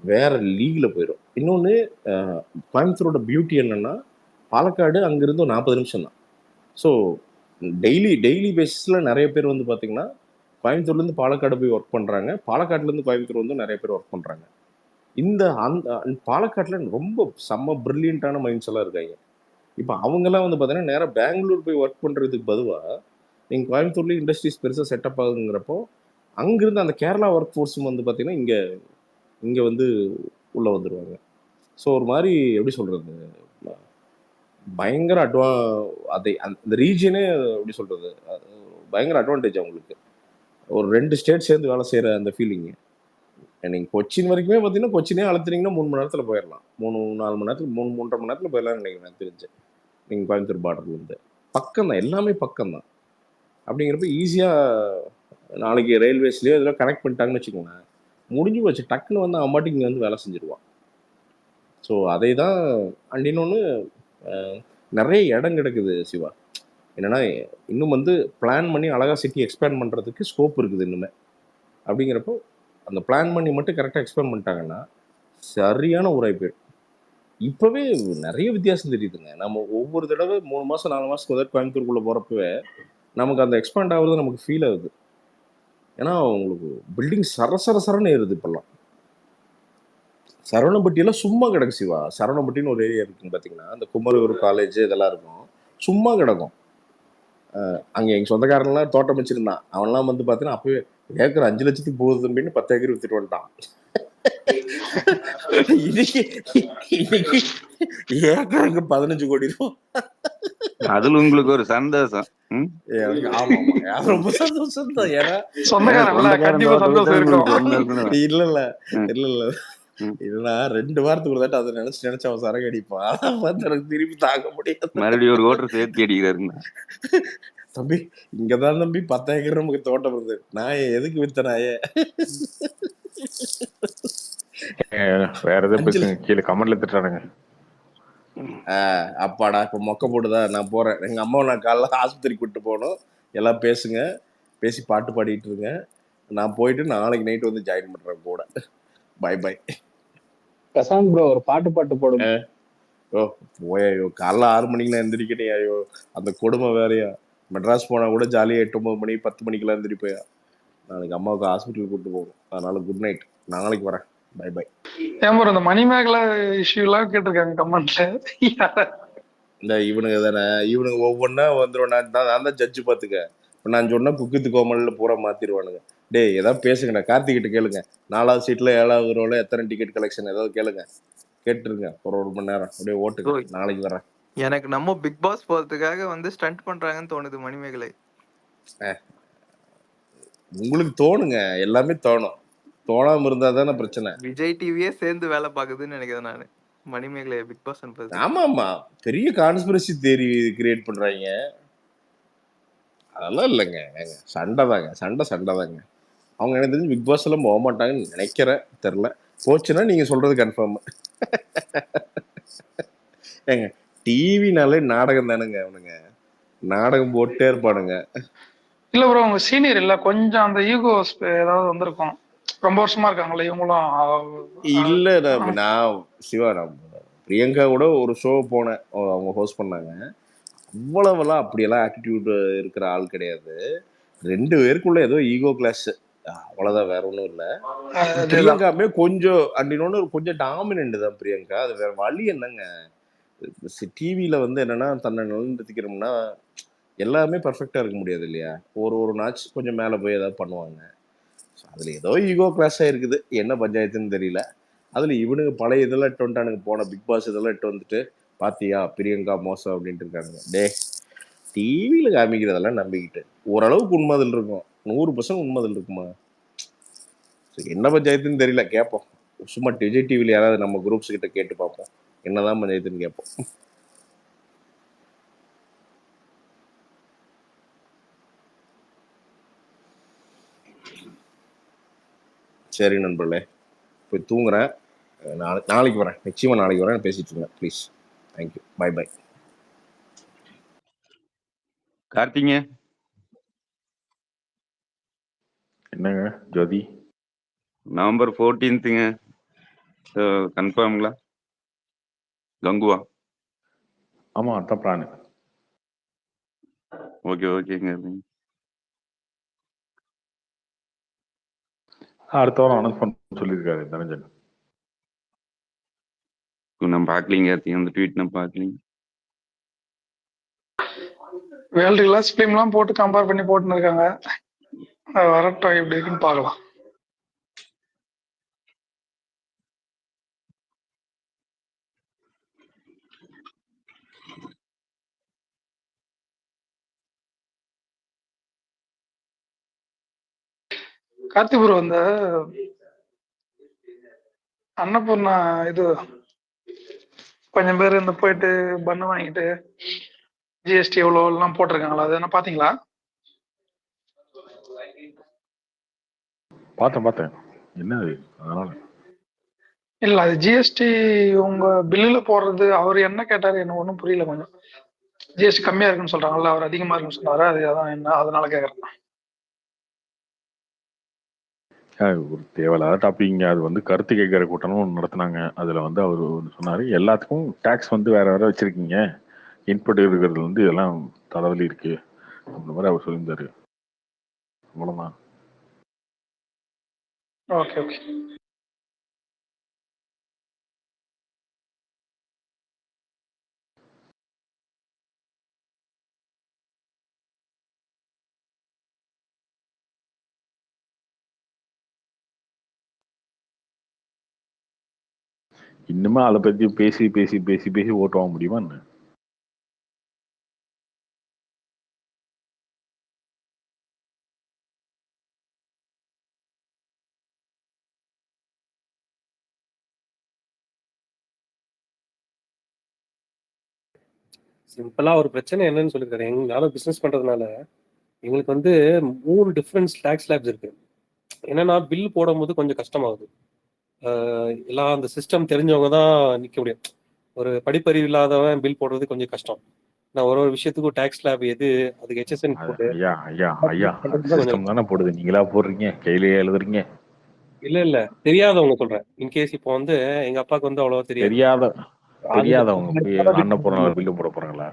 வேற லீகில் போயிடும். இன்னொன்று கோயம்புத்தூரோட பியூட்டி என்னென்னா பாலக்காடு அங்கேருந்து 40 நிமிஷம் தான். ஸோ டெய்லி பேசிஸில் நிறைய பேர் வந்து பார்த்தீங்கன்னா கோயம்புத்தூர்லேருந்து பாலக்காடு போய் ஒர்க் பண்ணுறாங்க, பாலக்காட்லேருந்து கோயம்புத்தூர் வந்து நிறைய பேர் ஒர்க் பண்ணுறாங்க. அந்த பாலக்காட்டில் ரொம்ப செம்ம ப்ரில்லியண்ட்டான மைண்ட்ஸ் எல்லாம் இருக்காங்க. இப்போ அவங்கெல்லாம் வந்து பார்த்தீங்கன்னா நேராக பெங்களூர் போய் ஒர்க் பண்ணுறதுக்கு பதுவாக நீங்கள் கோயம்புத்தூர்லேயும் இண்டஸ்ட்ரீஸ் பெருசாக செட்டப் ஆகுங்கிறப்போ அங்கேருந்து அந்த கேரளா ஒர்க் ஃபோர்ஸும் வந்து பார்த்தீங்கன்னா இங்கே வந்து உள்ளே வந்துடுவாங்க. ஸோ ஒரு மாதிரி எப்படி சொல்கிறது, பயங்கர அதை அந்த ரீஜனே எப்படி சொல்கிறது, பயங்கர அட்வான்டேஜ் அவங்களுக்கு. ஒரு 2 ஸ்டேட் சேர்ந்து வேலை செய்கிற அந்த ஃபீலிங்கு. நீங்கள் கொச்சின் வரைக்குமே பார்த்தீங்கன்னா கொச்சினே அழுத்துனீங்கன்னா 3 மணி நேரத்தில் போயிடலாம், 3-4 மணி நேரத்தில் 3-3.5 மணி நேரத்தில் போயிடலாம்னு நினைக்கிறேன் தெரிஞ்சு. நீங்கள் கோயம்புத்தூர் பார்டர்லேருந்து பக்கம் தான், எல்லாமே பக்கம் தான். அப்படிங்கிறப்ப ஈஸியாக நாளைக்கு ரயில்வேஸ்லேயோ இதெல்லாம் கனெக்ட் பண்ணிட்டாங்கன்னு வச்சுக்கோங்க, முடிஞ்சு போச்சு, டக்குன்னு வந்து அவன் பாட்டுக்கு இங்கே வந்து வேலை செஞ்சுருவான். ஸோ அதை தான். அண்ட் இன்னொன்று நிறைய இடம் கிடக்குது சிவா. என்னென்னா இன்னும் வந்து பிளான் பண்ணி அழகாக சிட்டி எக்ஸ்பேண்ட் பண்ணுறதுக்கு ஸ்கோப் இருக்குது இன்னுமே. அப்படிங்கிறப்போ அந்த பிளான் பண்ணி மட்டும் கரெக்டாக எக்ஸ்பேண்ட் பண்ணிட்டாங்கன்னா சரியான ஊராய் போயிடும். இப்போவே நிறைய வித்தியாசம் தெரியுதுங்க. நம்ம ஒவ்வொரு தடவை 3 மாதம் 4 மாதத்துக்கு உதவி கோயம்புத்தூருக்குள்ளே போகிறப்பவே நமக்கு அந்த எக்ஸ்பேண்ட் ஆகுறது நமக்கு ஃபீல் ஆகுது. ஏன்னா உங்களுக்கு பில்டிங் சரசரன்னு ஏறுது இப்போல்லாம். சரவணப்பட்டியெல்லாம் சும்மா கிடக்கு சிவா. சரவணப்பட்டின்னு ஒரு ஏரியா இருக்குன்னு பார்த்தீங்கன்னா அந்த குமரூர் காலேஜ் இதெல்லாம் இருக்கும், சும்மா கிடக்கும். அங்கே எங்கள் சொந்தக்காரன்லாம் தோட்டம் வச்சுருந்தான், அவன்லாம் வந்து பார்த்தீங்கன்னா அப்போவே ஏக்கர் 5 லட்சத்துக்கு போகுது அப்படின்னு 10 ஏக்கர் வித்துட்டு வந்துட்டான். இன்னைக்கு ஏக்கருக்கு 15 கோடி ரூபா. அதுல உங்களுக்கு ஒரு சந்தோஷம். ஆமா ரொம்ப சந்தோஷம் தான். ஏன்னா இல்ல இல்ல 2 வாரத்துக்கு ஒரு தாட்டி அதை நினைச்சு அவன் சரக்கு அடிப்பான். எனக்கு திருப்பி தாக்க முடியாது. மறுபடியும் ஒரு ஓட்டர் சேர்த்து அடிக்கிறாருங்க. தம்பி இங்கதான் தம்பி 10 ஏக்கர் நமக்கு தோட்டம் வருது, நான் எதுக்கு வித்த நாயே. வேற எதாவது கீழே கமெண்ட்ல திட்டுறானுங்க. அப்பாடா இப்ப மொக்க போடுதா, நான் போறேன். எங்க அம்மாவை நான் காலைல ஆஸ்பத்திரிக்கு கூப்பிட்டு போகணும். எல்லாம் பேசுங்க, பேசி பாட்டு பாடிட்டு இருங்க. நான் போயிட்டு நாளைக்கு நைட் வந்து ஜாயின் பண்றேன் கூட. By by. பிரசாந்த் ப்ரோ ஒரு பாட்டு போடுங்க. ஓ போயோ, காலைல 6 மணிக்கு நான் எந்திரிக்கணும். ஐயோ அந்த கொடுமை வேறையா. மெட்ராஸ் போனா கூட ஜாலியாக 8-9 மணி 10 மணிக்கெல்லாம் எந்திரிப்போயா. நாளைக்கு அம்மாவுக்கு ஹாஸ்பிட்டல் கூப்பிட்டு போகணும். அதனால குட் நைட், நாளைக்கு வரேன். By by. ஏன் ப்ரோ இந்த மணிமேகலை இஷ்யூலாம் கேட்டிருக்காங்க கமெண்ட்ல. இந்த இவனுங்க தானே, இவனுங்க ஒவ்வொன்றா வந்துடும். நான் தான் ஜட்ஜு பார்த்துக்க. இப்போ நான் சொன்னால் குக்கித்து கோமலில் பூரா மாற்றிடுவானுங்க. டேய் ஏதாவது பேசுங்கண்ணா, கார்த்திகிட்ட கேளுங்க. 4வது சீட்டில் 7வது ரோவில் எத்தனை டிக்கெட் கலெக்ஷன் ஏதாவது கேளுங்க, கேட்டுருங்க. ஒரு 1 மணி நேரம் அப்படியே ஓட்டுங்க. நாளைக்கு வரேன். எனக்கு நம்ம பிக் பாஸ் போறதுக்காக வந்து ஸ்டண்ட் பண்றாங்கன்னு தோணுது மணிமேகலை. உங்களுக்கு தோணுங்க, எல்லாமே தோணும். தோணாம இருந்தா தானே பிரச்சனை. விஜய் டிவியே சேர்ந்து வேலை பார்க்குதுன்னு நினைக்கிறேன் நானு மணிமேகலை பிக் பாஸ். ஆமா பெரிய கான்ஸ்பிரசி தியரி கிரியேட் பண்றாங்க. அதெல்லாம் இல்லைங்க, சண்டை தாங்க. அவங்க எனக்கு தெரிஞ்சு பிக் பாஸ் எல்லாம் போக மாட்டாங்கன்னு நினைக்கிறேன், தெரில. போச்சுன்னா நீங்க சொல்றது கன்ஃபார்ம். ஏங்க டிவினாலே நாடகம் தானுங்க, அவனுங்க நாடகம் போட்டே இருப்பானுங்க. இல்ல ப்ரோ உங்க சீனியர் இல்ல, கொஞ்சம் அந்த ஈகோ ஏதாவது வந்திருக்கும். ரொம்ப வருஷமா இருக்காங்களே இவங்களும். இல்ல நான் சிவா, நான் பிரியங்கா கூட ஒரு ஷோ போனேன், அவங்க ஹோஸ்ட் பண்ணாங்க. அவ்வளவெல்லாம் அப்படியெல்லாம் ஆட்டிடியூட் இருக்கிற ஆள் கிடையாது. 2 பேருக்குள்ள ஏதோ ஈகோ கிளாஸ், அவ்வளவுதான், வேற ஒன்றும் இல்லை. பிரியங்காமே கொஞ்சம் அப்படின்னோன்னு கொஞ்சம் டாமினன்ட் தான் பிரியங்கா. அது வேற வழி என்னங்க, டிவியில வந்து என்னன்னா தன்னை நிலைநிறுத்திக்கிறோம்னா எல்லாமே பர்ஃபெக்டா இருக்க முடியாது இல்லையா. ஒரு நாட்ச் கொஞ்சம் மேலே போய் ஏதாவது பண்ணுவாங்க. அதுல ஏதோ ஈகோ கிளாஸ் இருக்குது, என்ன பஞ்சாயத்துன்னு தெரியல. அதுல இவனுங்க பழைய இதெல்லாம் இட்டு வந்துட்டானுங்க, போன பிக் பாஸ் இதெல்லாம் இட்டு வந்துட்டு பாத்தியா பிரியங்கா மோசம் அப்படின்ட்டு இருக்காங்க. டே, டிவியில காமிக்கிறதெல்லாம் நம்பிக்கிட்டு ஓரளவுக்கு உண்மைதில் இருக்கும், 100% உண்மைதில் இருக்குமா? என்ன பஞ்சாயத்துன்னு தெரியல, கேட்போம். சும்மா விஜய் டிவியில் யாராவது நம்ம குரூப்ஸ் கிட்ட கேட்டு பார்ப்போம் என்னதான் பஞ்சாயத்துன்னு கேட்போம். சரி நண்பர்களே, போய் தூங்குறேன். நாளைக்கு வரேன், நிச்சயமா நாளைக்கு வரேன், பேசிட்டு இருக்கேன் ப்ளீஸ். Thank you, bye bye. கார்த்திங்க என்னங்க ஜோதி? நவம்பர் 14ங்க கன்ஃபார்ம்ங்களா? கங்குவா? ஆமா, அதான் பிளான். ஓகேங்க. அடுத்த வாரம் அனௌன்ஸ் பண்ண சொல்லியிருக்காரு தனஞ்சன். நான் பார்க்கலீங்க அந்த ட்வீட், நான் பார்க்கலீங்க. வேர்ல்டு கிளாஸ் ஃபிலிம்லாம் போட்டு கம்பேர் பண்ணி போட்டுன்னு இருக்காங்க. வரட்டும் எப்படி இருக்குன்னு பார்க்கலாம். கார்த்தி ப்ரோ, இந்த அன்னபூர்ணா இது கொஞ்சம் பேர் இந்த போயிட்டு பண்ணு வாங்கிட்டு ஜிஎஸ்டி எவ்வளோ எல்லாம் போட்டிருக்காங்களா, அது என்ன பாத்தீங்களா? பார்த்தேன். என்ன அதனால இல்ல, அது ஜிஎஸ்டி உங்க பில்லுல போடுறது. அவர் என்ன கேட்டாரு, என்ன ஒன்றும் புரியல. கொஞ்சம் ஜிஎஸ்டி கம்மியா இருக்குன்னு சொல்றாங்கல்ல, அவர் அதிகமா இருக்குன்னு சொன்னாரு. அது அதான் என்ன, அதனால கேக்குறேன். ஒரு தேவையில்லாத டாபிக். அது வந்து கருத்து கேட்கிற கூட்டம்னு ஒன்று நடத்தினாங்க. அதில் வந்து அவர் சொன்னார், எல்லாத்துக்கும் டேக்ஸ் வந்து வேற வேற வச்சிருக்கீங்க, இன்புட் இருக்கிறது வந்து இதெல்லாம் தலைவலி இருக்கு அந்த மாதிரி அவர் சொல்லியிருந்தாரு. அவ்வளோதான். ஓகே. இன்னுமே அதை பத்தி பேசி பேசி பேசி பேசி ஓட்டு வாங்க முடியுமா என்ன? சிம்பிளா ஒரு பிரச்சனை என்னன்னு சொல்லிருக்காரு. எங்களால பிசினஸ் பண்றதுனால எங்களுக்கு வந்து 3 டிஃபரன்ஸ் டாக்ஸ் லேப்ஸ் இருக்கு. என்னன்னா பில் போடும் போது கொஞ்சம் கஷ்டமாகுது. எல்லாம் அந்த சிஸ்டம் தெரிஞ்சவங்க தான் நிக்க முடியும். ஒரு படிப்பறிவு இல்லாதவன் பில் போடுறது கொஞ்சம் கஷ்டம். நான் ஒரு விஷயத்துக்கும் டாக்ஸ் லேப் எது, அதுக்கு ஹெச்எஸ்என் போட்டு ஐயா சிஸ்டம் தானே போடுது, நீங்களா போடுறீங்க, கையிலேயே எழுதுறீங்க. இல்ல தெரியாதவங்க சொல்றேன். இன்கேஸ் இப்போ வந்து எங்க அப்பாவுக்கு வந்து அவ்வளவா தெரியாதவங்க போய் அன்னபூர்ணா பில்லு போட போறாங்களா?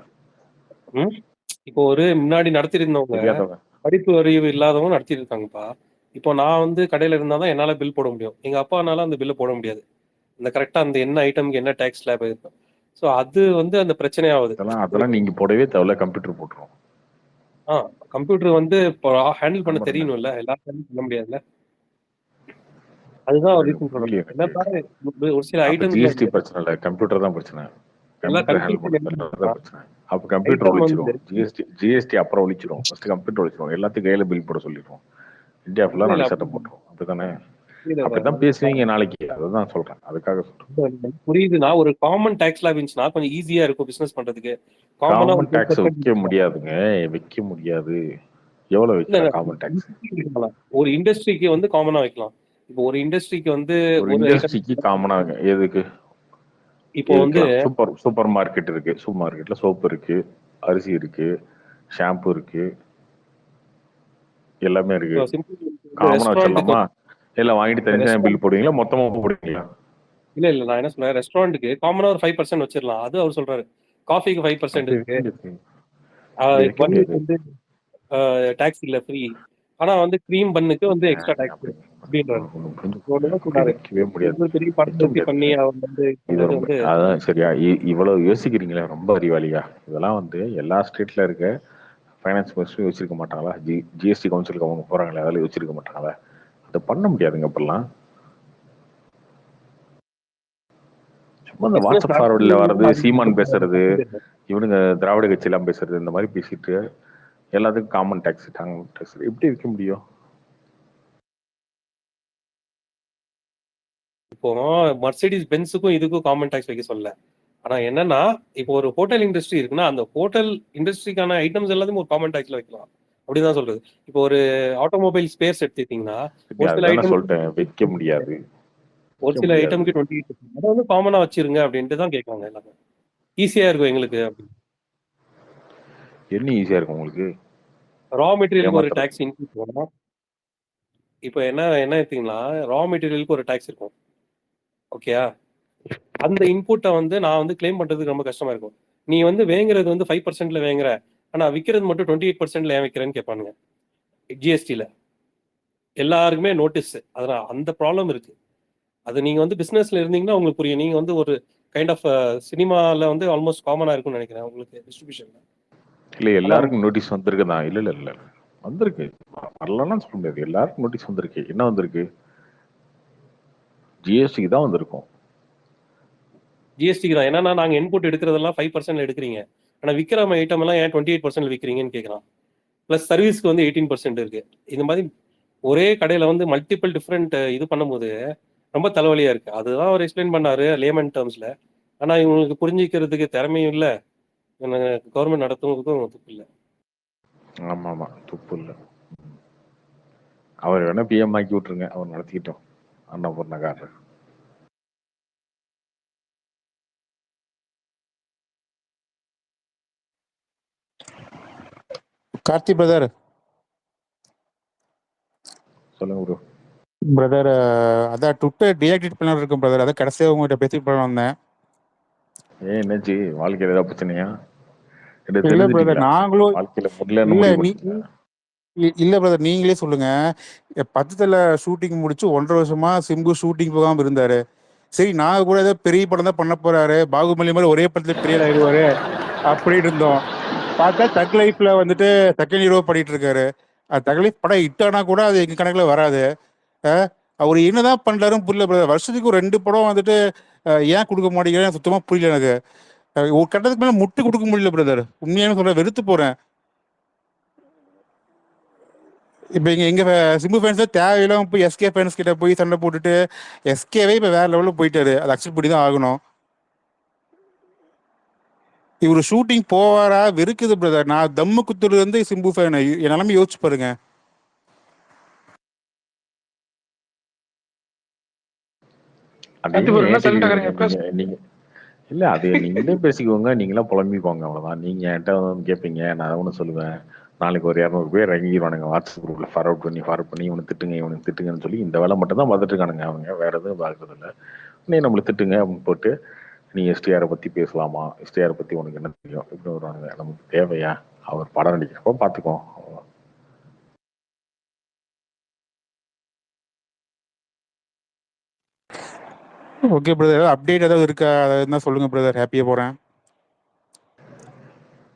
இப்போ ஒரு முன்னாடி நடத்திருந்தவங்க படிப்பு அறிவு இல்லாதவங்க நடத்திட்டு இருக்காங்கப்பா. இப்போ நான் வந்து கடையில இருந்தாதான் என்னால பில் போட முடியும். எங்க அப்பானால அந்த பில்ல போட முடியாது. அந்த கரெக்டா அந்த என்ன ஐட்டம்க்கு என்ன டாக்ஸ் ஸ்லாப் இருக்கும். சோ அது வந்து அந்த பிரச்சனையாவது. அதெல்லாம் நீங்க போடவே தேவையில்ல, கம்ப்யூட்டர் போட்டுரும். கம்ப்யூட்டர் வந்து இப்போ ஹேண்டில் பண்ண தெரியணும்ல, எல்லாரும் ஹேண்டில் பண்ண முடியாதுல்ல. அதுதான் ஒரு ரீசன் சொல்றேன். என்ன பாரு, ஒரு சில ஐட்டம் ஜிஎஸ்டி பிரச்சனை இல்ல, கம்ப்யூட்டர் தான் பிரச்சனை. கம்ப்யூட்டர் ஹேண்டில் பண்ண பிரச்சனை. அப்ப கம்ப்யூட்டர் ஒழிச்சிரும். ஜிஎஸ்டி அப்புறம் ஒழிச்சிரும். First computer ஒழிச்சிரும். எல்லாத்துக்கும் கையில பில் போட சொல்லிடுவோம். இந்தியா ஃபுல்லா நாளைக்கு சட்டம் போட்டுரும். அப்படித்தானே? அப்படிதான் பேசுவீங்க நாளைக்கு. அதுதான் சொல்றேன், அதுக்காக சொல்றேன். புரியுதுன்னா ஒரு காமன் டாக்ஸ் லாப் இருந்துச்சுன்னா கொஞ்சம் ஈஸியா இருக்கும் பிசினஸ் பண்றதுக்கு. காமன் டாக்ஸ் வைக்க முடியாதுங்க, வைக்க முடியாது. எவ்வளவு வைக்கலாம் காமன் டாக்ஸ்? ஒரு இண்டஸ்ட்ரிக்கு வந்து காமனா வைக்கலாம். இப்போ ஒரு இண்டஸ்ட்ரிக்கு வந்து ஒரு இண்டஸ்ட்ரிக்கு காமனா எதுக்கு? இப்போ வந்து சூப்பர் மார்க்கெட் இருக்கு, சூப்பர் மார்க்கெட்ல சோப்பு இருக்கு, அரிசி இருக்கு, ஷாம்பு இருக்கு, எல்லாமே இருக்கு. இப்போ சிம்பிள் காமனா ரெஸ்டாரண்ட்டுக்கு வச்சிடலாமா? இல்ல வாங்கிட்டு தனித்தனியா பில் போடுவீங்களா, மொத்தமா போடுவீங்களா? இல்ல நான் என்ன சொல்றேன், ரெஸ்டாரண்ட்டுக்கு காமனா ஒரு 5% வச்சிடலாம். அது அவர் சொல்றாரு. காஃபிக்கு 5% அப்படி இருக்கு, வைக்க முடியாது. அப்படி வைக்க பன்னுக்கு முடியாது. வந்து டாக்ஸ் இல்ல, ஃப்ரீ. ஆனா வந்து க்ரீம் பன்னுக்கு வந்து எக்ஸ்ட்ரா டாக்ஸ் அப்படி அப்படின்றாரு. ஒண்ணு புரிஞ்சு ஒண்ணுதான் அப்படி சொன்னாரு. வைக்கவே முடியாது. இவ்வளவு பெரிய வைக்க படம் வச்சு பண்ணி முடியாது. அவர் வந்து இது பண்றது ரொம்ப வந்து அதான் சரியா? இவ்வளவு யோசிக்கிறீங்களே, ரொம்ப அறிவாளியா. இதெல்லாம் வந்து எல்லா ஸ்டேட்ல இருக்க ஃபைனான்ஸ் மினிஸ்டரும் யோசிச்சிருக்க மாட்டாங்களா? ஜிஎஸ்டி கவுன்சிலுக்கு அவங்க போறாங்களே, அதெல்லாம் யோசிச்சிருக்க மாட்டாங்களா? அதை பண்ண முடியாதுங்க இப்பெல்லாம். சும்மா இந்த பிசினஸ் வாட்ஸ்அப் ஃபார்வர்டில் வர்றது, சீமான் பேசுறது, அதிகம். இவனுங்க திராவிட கட்சியெல்லாம் பேசுறது, இந்த மாதிரி பேசிட்டு எல்லாத்துக்கும் காமன் டாக்ஸ் எப்படி வைக்க முடியும்? இப்போ மர்சிடிஸ் பென்ஸுக்கும் இதுக்கும் காமன் டாக்ஸ் வைக்க சொல்லல. ஆனா என்னன்னா, இப்போ ஒரு ஹோட்டல் இண்டஸ்ட்ரி இருக்குன்னா அந்த ஹோட்டல் இண்டஸ்ட்ரிக்கான ஐட்டம்ஸ் எல்லாத்தையும் ஒரு காமன் டாக்ஸ்ல வைக்கலாம். அப்படிதான் சொல்றது. இப்போ ஒரு ஆட்டோமொபைல் ஸ்பேர்ஸ் எடுத்துக்கிட்டீங்கன்னா ஒரு சில அதுதானே ஐட்டம் சொல்லிட்டேன், வைக்க முடியாது. ஒரு சில ஐட்டம்க்கு 28% அதை வந்து காமனா வச்சிருங்க அப்படின்ட்டு தான் கேட்கறாங்க எல்லாமே. ஈஸியா இருக்கும் எங்களுக்கு அப்படின்னு. என்ன ஈஸியா இருக்கும் உங்களுக்கு? ரா மெட்டீரியலுக்கு ஒரு ஏமாத்துறது. டாக்ஸ் இன்க்ரீஸ் பண்ணலாம். இப்போ என்ன என்ன எடுத்தீங்கன்னா ரா மெட்டீரியலுக்கு ஒரு டாக்ஸ் இருக்கும். ஓகேயா? அந்த இன்புட்டை வந்து நான் வந்து கிளைம் பண்றதுக்கு ரொம்ப கஷ்டமா இருக்கும். நீ வந்து வேங்குறது வந்து 5%ல வேங்குற, ஆனா விற்கிறது மட்டும் 28%ல ஏன் விற்கிறேன்னு கேட்பானுங்க ஜிஎஸ்டில. எல்லாருக்குமே நோட்டீஸ். அதனால அந்த ப்ராப்ளம் இருக்கு. அது நீங்க வந்து பிசினஸ்ல இருந்தீங்கன்னா உங்களுக்கு புரியும். நீங்க வந்து ஒரு கைண்ட் ஆஃப் சினிமால வந்து ஆல்மோஸ்ட் காமனா இருக்கும்னு நினைக்கிறேன் உங்களுக்கு டிஸ்ட்ரிபியூஷன்ல. இல்ல எல்லாருக்கும் நோட்டீஸ் வந்திருக்குதான். இல்ல இல்ல இல்ல வந்திருக்கு. வரலன்னு சொல்ல முடியாது. எல்லாருக்கும் நோட்டீஸ் வந்திருக்கு. என்ன வந்திருக்கு? ஜிஎஸ்டிக்கு தான் வந்திருக்கும். ஜிஎஸ்டிக்கு தான். என்னன்னா நாங்க இன்புட் எடுக்கிறதெல்லாம் 5%ல எடுக்கிறீங்க, ஆனா விற்கிற ஐட்டம் எல்லாம் ஏன் 28%ல விற்கிறீங்கன்னு கேட்கறான். பிளஸ் சர்வீஸ்க்கு வந்து 18% இருக்கு. இந்த மாதிரி ஒரே கடையில வந்து மல்டிபிள் டிஃப்ரெண்ட் இது பண்ணும்போது ரொம்ப தலைவலியா இருக்கு. அதுதான் அவர் எக்ஸ்பிளைன் பண்ணாரு லேமன் டேர்ம்ஸ்ல. ஆனா இவங்களுக்கு புரிஞ்சிக்கிறதுக்கு திறமையும் இல்ல, கவர்மெண்ட் நடத்துவதுக்கும் துப்பு இல்ல. ஆமா ஆமா, துப்பு இல்ல. அவர் வேணா பிஎம் ஆக்கி விட்டுருங்க, அவர் நடத்திக்கிட்டோம். அன்னபூர்ணகாரர். கார்த்தி பிரதர், சொல்லுங்க ப்ரோ. பிரதர் அதான் ட்விட்டர் டீஆக்டிவேட் பண்ண இருக்கும் பிரதர். அதான் கடைசியாக உங்கள்கிட்ட பேசிட்டு பண்ண வந்தேன். என்னாச்சு? வாழ்க்கையில் ஏதாவது பிரச்சனையா? இல்ல பிரதர், நாங்களும் வாழ்க்கையில முடியலன்னு இல்ல முடிவு நீ பண்ணிட்டீங்களா? இல்ல பிரதர், நீங்களே சொல்லுங்க. 10த்துல ஷூட்டிங் முடிச்சு 1.5 வருஷமா சிம்பு ஷூட்டிங் போகாம இருந்தாரு. சரி, நான் கூட ஏதோ பெரிய படம் தான் பண்ண போறாரு, பாகுபலி மாதிரி ஒரே படத்துல பெரிய ஆயிடுவாரு அப்படின்னு இருந்தோம். பார்த்தா தக் லைஃப்ல வந்துட்டு செகண்ட் ஹீரோ பண்ணிட்டு இருக்காரு. தக் லைஃப் படம் ஹிட் ஆனா கூட அது எங்க கணக்குல வராது. அவர் என்னதான் பண்றாருன்னு புரியல பிரதர். வருஷத்துக்கு ஒரு 2 படம் வந்துட்டு ஏன் கொடுக்க மாட்டேங்கிறேன் சுத்தமா புரியல எனக்கு. ஒரு கட்டத்துக்கு மேல முட்டு கொடுக்க முடியல பிரதர். உண்மையான சொல்ற, வெறுத்து போறேன். இப்போ எங்க சிம்பு ஃபேன்ஸ் தேவையில்லாம போய் எஸ்கே ஃபேன்ஸ் கிட்ட போய் சண்டை போட்டுட்டு எஸ்கேவே இப்போ வேற லெவலில் போயிட்டாரு. அதை அக்செப்ட் பண்ணி தான் ஆகணும். இவர் ஷூட்டிங் போவாரா? வெறுக்குது பிரதர். நான் தம்மு குத்துறது வந்து சிம்பு ஃபேன். என் நிலைமை யோசிச்சு பாருங்க. நீங்க இல்ல, அது நீங்களே பேசிக்கோங்க, நீங்களா புலம்பிப்போங்க, அவ்வளவுதான். நீங்க என்கிட்ட வந்து கேட்பீங்க, நான் ஒண்ணு சொல்லுவேன். நாளைக்கு ஒரு 200 பேர் இறங்கிடுவானுங்க வாட்ஸ்அப் குரூப்ல, ஃபார்வர்ட் பண்ணி இவனை திட்டுங்க இவனுக்கு திட்டுங்கன்னு சொல்லி இந்த வேலை மட்டும் தான் பார்த்துட்டு இருக்கானுங்க அவங்க. வேற எதுவும் பார்க்கறது இல்லை. நீ நம்மளை திட்டுங்க அப்படின்னு போட்டு, நீ எஸ்டிஆரை பத்தி பேசலாமா, எஸ்டிஆரை பத்தி உனக்கு என்ன தெரியும் இப்படி வருவானுங்க. நமக்கு தேவையா? அவர் படம் நடிக்கிறப்போ பார்த்துக்கோ. ஓகே பிரதர், அப்டேட் ஏதாவது இருக்கா? என்ன சொல்லுங்க பிரதர், ஹாப்பியா போறேன்.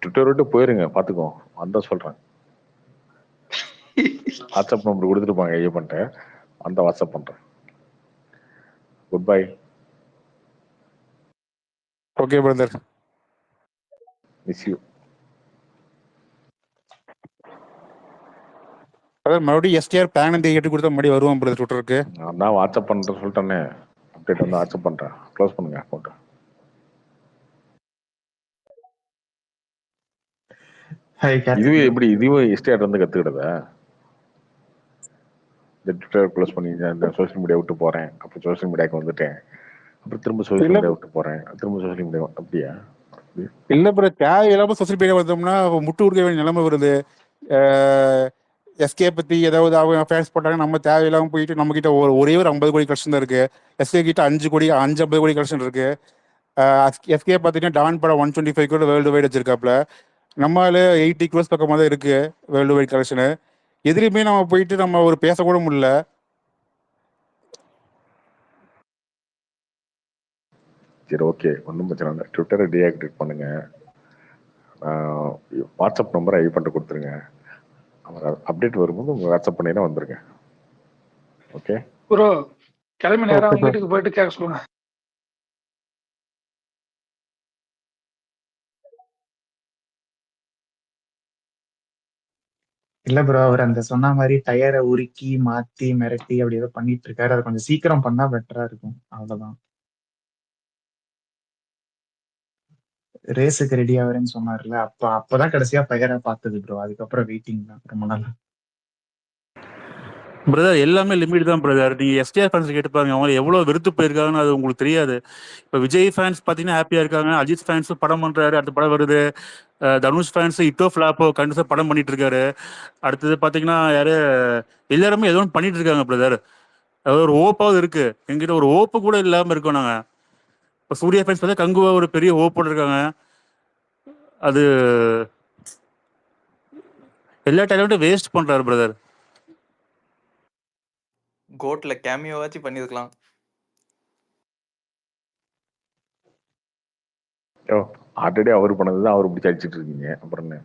ட்விட்டர் விட்டு போயிருங்க, பார்த்துக்கோ. வந்தா சொல்றேன். வாட்ஸ்அப் நம்பர் கொடுத்துருப்பாங்க, ஐயோ பண்ணிட்டேன். அந்த வாட்ஸ்அப் பண்றேன். Good bye. Okay brother, miss you. Brother மறுபடியும் எஸ்டிஆர் பேன் இந்த கேட்டு கொடுத்தா மறுபடியும் வருவான் பிரதர் ட்விட்டருக்கு. நான் தான் வாட்ஸ்அப் பண்ணுறேன் சொல்லிட்டேனே. அப்டேட் வந்து வாட்ஸ்அப் பண்ணுறேன். க்ளோஸ் பண்ணுங்க அக்கௌண்ட்டை. இதுவே எப்படி? இதுவே எஸ்டிஆர் வந்து கற்றுக்கிட்டதா? இந்த ட்விட்டர் க்ளோஸ் பண்ணி இந்த சோஷியல் மீடியா விட்டு போகிறேன், அப்புறம் சோஷியல் மீடியாவுக்கு வந்துட்டேன், அப்புறம் திரும்ப சோஷியல் மீடியா விட்டு போகிறேன், திரும்ப சோஷியல் மீடியா. அப்படியா? இல்ல பிரதர், தேவை இல்லாம சோசியல் மீடியா வந்தோம்னா முட்டு கொடுக்க வேண்டிய நிலைமை வருது. எஸ்கே பத்தி ஏதாவது அவங்க ஃபேன்ஸ் போட்டாங்க, நம்ம தேவையில்லாம போயிட்டு நம்ம கிட்ட ஒரே ஒரு 50 கோடி கலெக்ஷன் தான் இருக்கு. எஸ்கே கிட்ட 50 கோடி கலெக்ஷன் இருக்கு. எஸ்கே பார்த்தீங்கன்னா டான் படம் 125 கோடி வேர்ல்டு வைட் வச்சிருக்காப்ல. நம்மளால 80 crores பக்கமாக தான் இருக்கு வேர்ல்டு வைட் கலெக்ஷனு. எதிரியுமே நம்ம போயிட்டு நம்ம ஒரு பேசக்கூட முடியல. சரி, ஓகே, ஒன்றும் பிரச்சனை இல்லை. ட்விட்டரை டீஆக்டிவேட் பண்ணுங்க. வாட்ஸ்அப் நம்பரை ஐ பண்ணிட்டு கொடுத்துருங்க. அவர் அப்டேட் வரும்போது உங்கள் வாட்ஸ்அப் பண்ணினா வந்துருங்க. ஓகே ப்ரோ, கிளம்பி நேரம் அவங்க வீட்டுக்கு போயிட்டு கேட்க சொல்லுங்க. இல்ல ப்ரோ, அவர் அந்த சொன்ன மாதிரி டயரை உருக்கி மாத்தி மிரட்டி அப்படி ஏதோ பண்ணிட்டு இருக்காரு. அது கொஞ்சம் சீக்கிரம் பண்ணா பெட்டரா இருக்கும். அவ்வளவுதான். ரேஸுக்கு ரெடி ஆகுறேன்னு சொன்னார்ல, அப்பதான் கடைசியா டயரை பார்த்தது ப்ரோ. அதுக்கப்புறம் வெயிட்டிங் தான் ரொம்ப நாள். பிரதர் எல்லாமே லிமிட் தான் பிரதர். நீங்கள் எஸ்டிஆர் ஃபேன்ஸ் கேட்டு பாருங்க, அவங்க எவ்வளோ வெறுத்து போயிருக்காங்கன்னு அது உங்களுக்கு தெரியாது. இப்போ விஜய் ஃபேன்ஸ் பார்த்தீங்கன்னா ஹாப்பியாக இருக்காங்க. அஜித் ஃபேன்ஸும் படம் பண்ணுறாரு, அடுத்த படம் வருது. தனுஷ் ஃபேன்ஸு இட்டோ ஃப்ளாப்போ கண்டிப்பாக படம் பண்ணிட்டு இருக்காரு. அடுத்தது பார்த்தீங்கன்னா எல்லாருமே ஏதோ ஒன்று பண்ணிட்டு இருக்காங்க பிரதர். அது ஒரு ஓப்பாவது இருக்கு. எங்கிட்ட ஒரு ஓப்பு கூட இல்லாமல் இருக்கோம் நாங்கள். இப்போ சூர்யா ஃபேன்ஸ் பார்த்தா கங்குவா ஒரு பெரிய ஓப்போடு இருக்காங்க. அது எல்லா டேலண்ட்டும் வேஸ்ட் பண்ணுறாரு பிரதர். கோட்ல கேமியோவாச்சும் பண்ணிருக்கலாம். ஆல்ரெடி அவர் பண்ணதுதான் அவர் பிடிச்சி அடிச்சிட்டு இருக்கீங்க. அப்புறம் என்ன?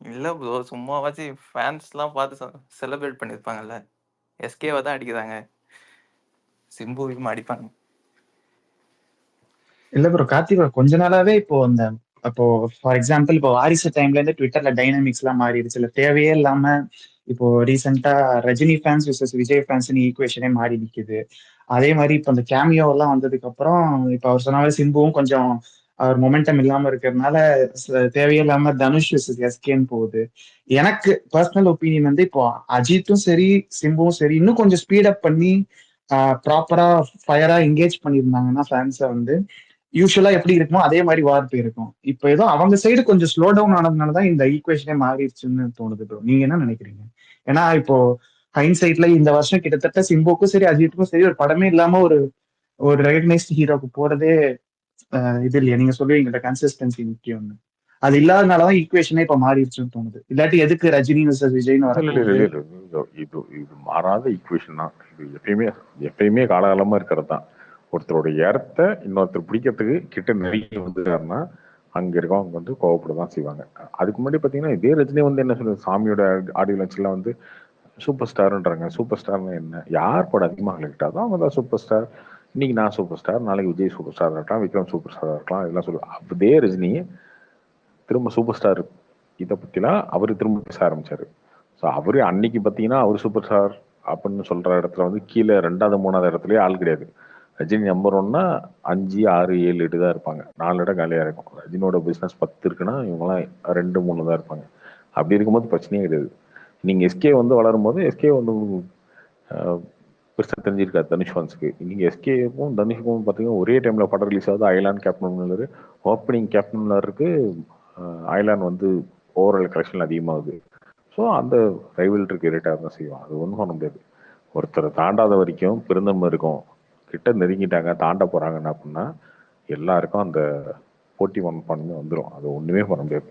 இல்ல ப்ரோ, சும்மாவாச்சும் ஃபேன்ஸ்லாம் பார்த்து செலிப்ரேட் பண்ணிருப்பாங்கல்ல. எஸ்கேவை தான் அடிக்கிறாங்க, சிம்புவையும் அடிப்பாங்க. இல்ல ப்ரோ, கார்த்திகா கொஞ்ச நாளாவே அப்போ ஃபார் எக்ஸாம்பிள் இப்போ வாரிசு டைம்ல இருந்து ட்விட்டர்ல டைனாமிக்ஸ் எல்லாம் மாறிடுச்சு. இல்ல தேவையே இல்லாம இப்போ ரீசெண்டா Rajini fans versus Vijay fans ஈக்குவேஷனே மாறி நிக்குது. அதே மாதிரி இப்போ அந்த கேமியோ எல்லாம் வந்ததுக்கு அப்புறம் இப்போ அவர் சொன்ன மாதிரி சிம்புவும் கொஞ்சம் அவர் மொமெண்டம் இல்லாம இருக்கிறதுனால தேவையே இல்லாம தனுஷ் விசஸ் எஸ்கேன்னு போகுது. எனக்கு பர்சனல் ஒப்பீனியன் வந்து இப்போ அஜித்தும் சரி சிம்புவும் சரி இன்னும் கொஞ்சம் ஸ்பீடப் பண்ணி ப்ராப்பரா ஃபயரா என்கேஜ் பண்ணியிருந்தாங்கன்னா ஃபேன்ஸை வந்து யூஸ்வலா எப்படி இருக்குமோ அதே மாதிரி வார் போயிருக்கும். இப்போ ஏதோ அவங்க சைடு கொஞ்சம் ஸ்லோ டவுன் ஆனதுனாலதான் இந்த ஈக்குவேஷனே மாறிடுச்சுன்னு தோணுது ப்ரோ. நீங்க என்ன நினைக்கிறீங்க? ஏன்னா இப்போ ஹைண்ட் சைட்ல இந்த வருஷம் கிட்டத்தட்ட சிம்புக்கும் சரி அஜித்துக்கும் சரி ஒரு படமே இல்லாம ஒரு ரெகக்னைஸ்ட் ஹீரோக்கு போறதே இது இல்லையா? நீங்க சொல்லுவீங்க கன்சிஸ்டன்சி முக்கியம்னு. அது இல்லாதனாலதான் ஈக்குவேஷனே இப்ப மாறிடுச்சுன்னு தோணுது. இல்லாட்டி எதுக்கு ரஜினி விசஸ் விஜய்னு வரப்போகுது? இது மாறாத ஈக்குவேஷன் தான். இது எப்பயுமே காலகாலமா இருக்கிறது தான். ஒருத்தரோட இடத்த இன்னொருத்தர் பிடிக்கிறதுக்கு கிட்ட நெருங்கி வந்துட்டாருன்னா அங்க இருக்கவங்க வந்து கோவப்பட செய்வாங்க. அதுக்கு முன்னாடி பாத்தீங்கன்னா இதே ரஜினி வந்து என்ன சொல்லுது, சாமியோட ஆடியோ லான்ச்லாம் வந்து சூப்பர் ஸ்டார்ன்றாங்க. சூப்பர் ஸ்டார்னு என்ன? யார் படம் அதிகமாக கலெக்டாதோ அவங்க தான் சூப்பர் ஸ்டார். இன்னைக்கு நான் சூப்பர் ஸ்டார், நாளைக்கு விஜய் சூப்பர் ஸ்டார் இருக்கலாம், விக்ரம் சூப்பர் ஸ்டார் இருக்கலாம், இதெல்லாம் சொல்லுவாங்க. அப்படியே ரஜினி திரும்ப சூப்பர் ஸ்டார் இதை பத்திலாம் அவரு திரும்ப பேச ஆரம்பிச்சாரு. ஸோ அவரு அன்னைக்கு பார்த்தீங்கன்னா அவர் சூப்பர் ஸ்டார் அப்படின்னு சொல்ற இடத்துல வந்து கீழே 2வது 3வது இடத்துலயே ஆள் கிடையாது. ரஜினி நம்பர் 1னா 5, 6, 7, 8 தான் இருப்பாங்க. 4 இடம் காலியா இருக்கும். ரஜினியோட பிசினஸ் 10 இருக்குன்னா இவங்கெல்லாம் 2, 3 தான் இருப்பாங்க. அப்படி இருக்கும்போது பிரச்சனையே கிடையாது. நீங்க எஸ்கே வந்து வளரும் போது எஸ்கே வந்து பெருசா தெரிஞ்சிருக்காரு தனுஷ் ஃபேன்ஸுக்கு. நீங்க எஸ்கேக்கும் தனுஷுக்கும் பார்த்தீங்கன்னா ஒரே டைம்ல படம் ரிலீஸ் ஆகுது. அயலான் கேப்டன் மில்லர் ஓப்பனிங் கேப்டன் மில்லருக்கு அயலான் வந்து ஓவரால் கலெக்ஷன் அதிகமாகுது. ஸோ அந்த ரைவல்ருக்கு ரேட்டாக தான் செய்வோம். அது ஒன்றும் பண்ண முடியாது. ஒருத்தரை தாண்டாத வரைக்கும் பெருந்தன்மை இருக்கும். கிட்ட நெருங்கிட்டாங்க தாண்ட போறாங்கன்னா அப்படின்னா எல்லாருக்கும் அந்த போட்டி மனப்பான்மை வந்துடும். அது ஒண்ணுமே பண்ண முடியாது.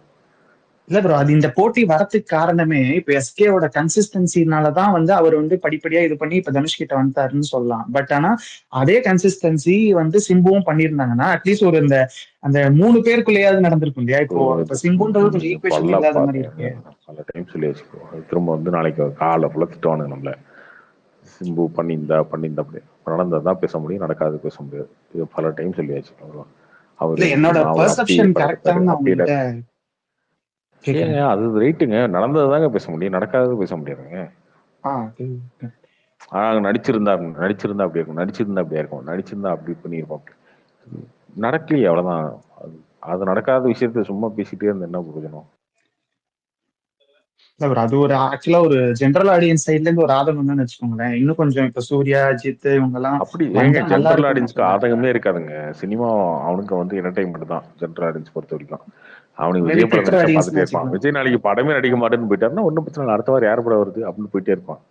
இல்ல ப்ரோ, அது இந்த போட்டி வரதுக்கு காரணமே இப்ப எஸ்கேவோட கன்சிஸ்டன்சினாலதான் வந்து அவர் வந்து படிப்படியா இது பண்ணி இப்ப தனுஷ் கிட்ட வந்துட்டாருன்னு சொல்லலாம். பட் ஆனா அதே கன்சிஸ்டன்சி வந்து சிம்புவும் பண்ணியிருந்தாங்கன்னா அட்லீஸ்ட் ஒரு அந்த 3 பேருக்குள்ளேயாவது நடந்திருக்கும் இல்லையா? இப்போ சிம்புன்றது கொஞ்சம் ஈக்குவேஷன் இல்லாத மாதிரி இருக்கு. பல டைம் சொல்லி வச்சுக்கோ. திரும்ப வந்து நாளைக்கு காலை ஃபுல்லா திட்டுவானுங்க நம்மள. சிம்பு பண்ணியிருந்தா அப்படி நடந்ததான் பேச முடியும், நடக்காது பேச முடியாது. இது பல டைம் சொல்லியாச்சு. அவரு என்னோட பெர்செப்ஷன் கரெக்டான அது ரைட்டுங்க. நடந்ததாங்க பேச முடியும், நடக்காதது பேச முடியாதுங்க. நடிச்சிருந்தா அப்படி இருக்கும், நடிச்சிருந்தா அப்படி பண்ணியிருப்போம். நடக்கலையே, அவ்வளவுதான். அது நடக்காத விஷயத்த சும்மா பேசிட்டே இருந்த என்ன பிரயோஜனம்? அது ஒரு ஆக்சுவலா ஒரு ஜெனரல் ஆடியன்ஸ் சைட்ல இருந்து ஒரு ஆதங்கம்னு வச்சுக்கோங்களேன். இன்னும் கொஞ்சம் இப்ப சூர்யா, அஜித் இவங்க எல்லாம் அப்படி ஜெனரல் ஆடியன்ஸ்க்கு ஆதங்கமே இருக்காதுங்க. சினிமா அவனுக்கு வந்து என்டர்டைன்மெண்ட் தான் ஜெனரல் ஆடியன்ஸ் பொறுத்த வரைக்கும். அவனுக்கு மேபி விஜய் படம் ட்விட்டர் நடிச்சா ஆடியன்ஸ்னு பார்த்துட்டே இருப்பான். வச்சுக்கலாம். விஜய் நாளைக்கு படமே நடிக்க மாட்டேன்னு போயிட்டாருன்னா ஒன்றும் பிரச்சனை இல்லை, அடுத்த வாரம் யார் படம் வருது அப்படின்னு போயிட்டே இருப்பான்.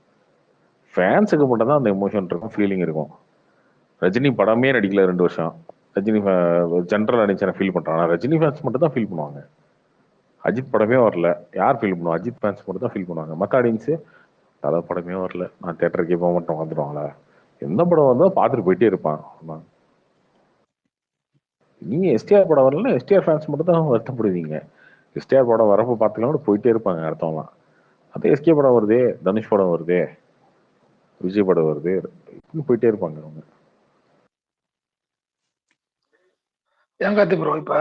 ஃபேன்ஸுக்கு மட்டும் தான் அந்த எமோஷன் இருக்கும், ஃபீலிங் இருக்கும். ரஜினி படமே நடிக்கல 2 வருஷம், ரஜினி ஜென்ரல் நடிச்சா ஃபீல் பண்றான். ஆனா ரஜினி ஃபேன்ஸ் மட்டும் தான் ஃபீல் பண்ணுவாங்க. அஜித் படமே வரல, யார் ஃபீல் பண்ணுவா? அஜித் ஃபேன்ஸ் மட்டும் தான் ஃபீல் பண்ணுவாங்க. மற்ற ஆடியன்ஸு கதை படமே வரல, நான் தேட்டருக்கே போக மாட்டோம், வந்துடுவாங்களா? எந்த படம் வந்தாலும் பார்த்துட்டு போயிட்டே இருப்பான். ஆமா, நீங்க எஸ்டிஆர் படம் வரலன்னா எஸ்டிஆர் ஃபேன்ஸ் மட்டும் தான் வருத்தப்படுவீங்க. எஸ்டிஆர் படம் வரப்போ பார்த்துக்கலாம் கூட போயிட்டே இருப்பாங்க அடுத்தவங்களாம். அதே எஸ்கே படம் வருதே, தனுஷ் படம் வருதே, விஜய் படம் வருது, இப்படின்னு போயிட்டே இருப்பாங்க அவங்க. ஏன் கார்த்தி ப்ரோ இப்ப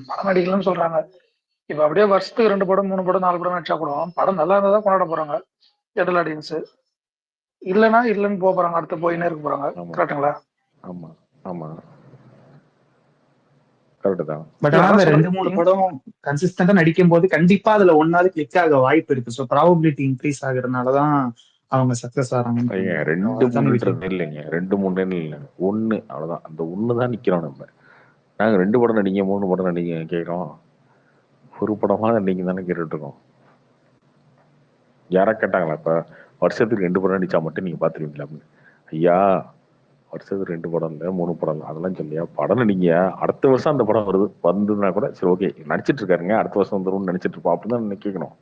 படம் நடிக்கலன்னு சொல்றாங்க, இப்ப அப்படியே வருஷத்துக்கு 2 படம் 3 படம் 4 படம் நடிச்சா கூட படம் நல்லா இருந்தா தான் கொண்டாட போறாங்க ஜெனரல் ஆடியன்ஸ். இல்லைன்னா இல்லைன்னு போக போறாங்க, அடுத்து போயினே இருக்க போறாங்க. ஆமா கரெக்டுங்களா? ஆமா ஆமா, கரெக்டு தான். பட் இல்ல ஆனா அதான் அந்த சொல்றேன். 2-3 படம் கன்சிஸ்டன்டா நடிக்கும் போது கண்டிப்பா அதுல ஒன்னாவது கிளிக் ஆக வாய்ப்பு இருக்கு. ஸோ ப்ராபபிலிட்டி இன்க்ரீஸ் ஆகுறதுனாலதான் அவங்க சக்சஸ் ஆறாங்கன்னு ஐயா, தோணுது. 2 அதுதானே விஷயம். 3 இல்லைங்க, 2 3 இல்லைங்க, 1 அவ்வளவுதான். அந்த 1 தான் நிக்கிறோம் நம்ம. நாங்க 2 படம் நடிங்க 3 படம் நடிங்க கேட்கிறோம், ஒரு படமா நடிங்க தானே கேட்டுட்டு இருக்கோம். யாரா கேட்டாங்களா இப்ப வருஷத்துக்கு 2 படம் நடிச்சா மட்டும் நீங்க பாத்துருவீங்களா அப்படின்னு? ஐயா, வருஷத்துக்கு 2 படம் இல்லை 3 படம் இல்லை அதெல்லாம் சொல்லியா, படம் நடிங்க, அடுத்த வருஷம் அந்த படம் வருது வந்துன்னா கூட சரி ஓகே நடிச்சிட்டு இருக்காருங்க, அடுத்த வருஷம் வந்துடும் நினைச்சிட்டு இருப்போம் அப்படின்னு தான் கேட்கணும்.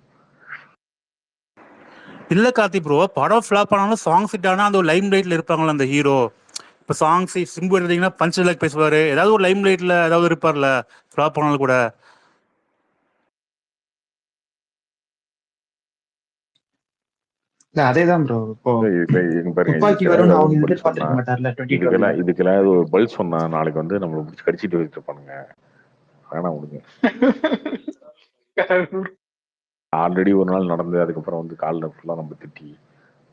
இல்ல கார்த்தி ப்ரோ, படம் ஃபிளாப் ஆனாலும் சாங்ஸ் ஹிட் ஆனா அந்த ஒரு லைம் லைட்ல இருப்பாங்களா அந்த ஹீரோ. இப்ப சாங்ஸ் சிம்பு எடுத்தீங்கன்னா பஞ்ச் டைலாக் பேசுவாரு, ஏதாவது ஒரு லைம் லைட்ல ஏதாவது இருப்பார்ல ஃபிளாப் ஆனாலும் கூட. இல்ல அதேதான் ப்ரோ. இப்போ எங்க பாருங்க, துப்பாக்கி இதுக்கெல்லாம் வரும்னு ஏதாவது அவங்க பதில் சொன்னா, எதிர்பார்த்திருக்க மாட்டார்ல 2012. இதுக்கெல்லாம் ஏதோ ஒரு பதில் சொன்னா நாளைக்கு வந்து நம்மளை பிடிச்சி கடிச்சிட்டு வச்சுட்டு இருப்பானுங்க. வேணாம் விடுங்க. ஆல்ரெடி ஒரு நாள் நடந்து அதுக்கப்புறம் வந்து காலில் ஃபுல்லாக நம்ம திட்டி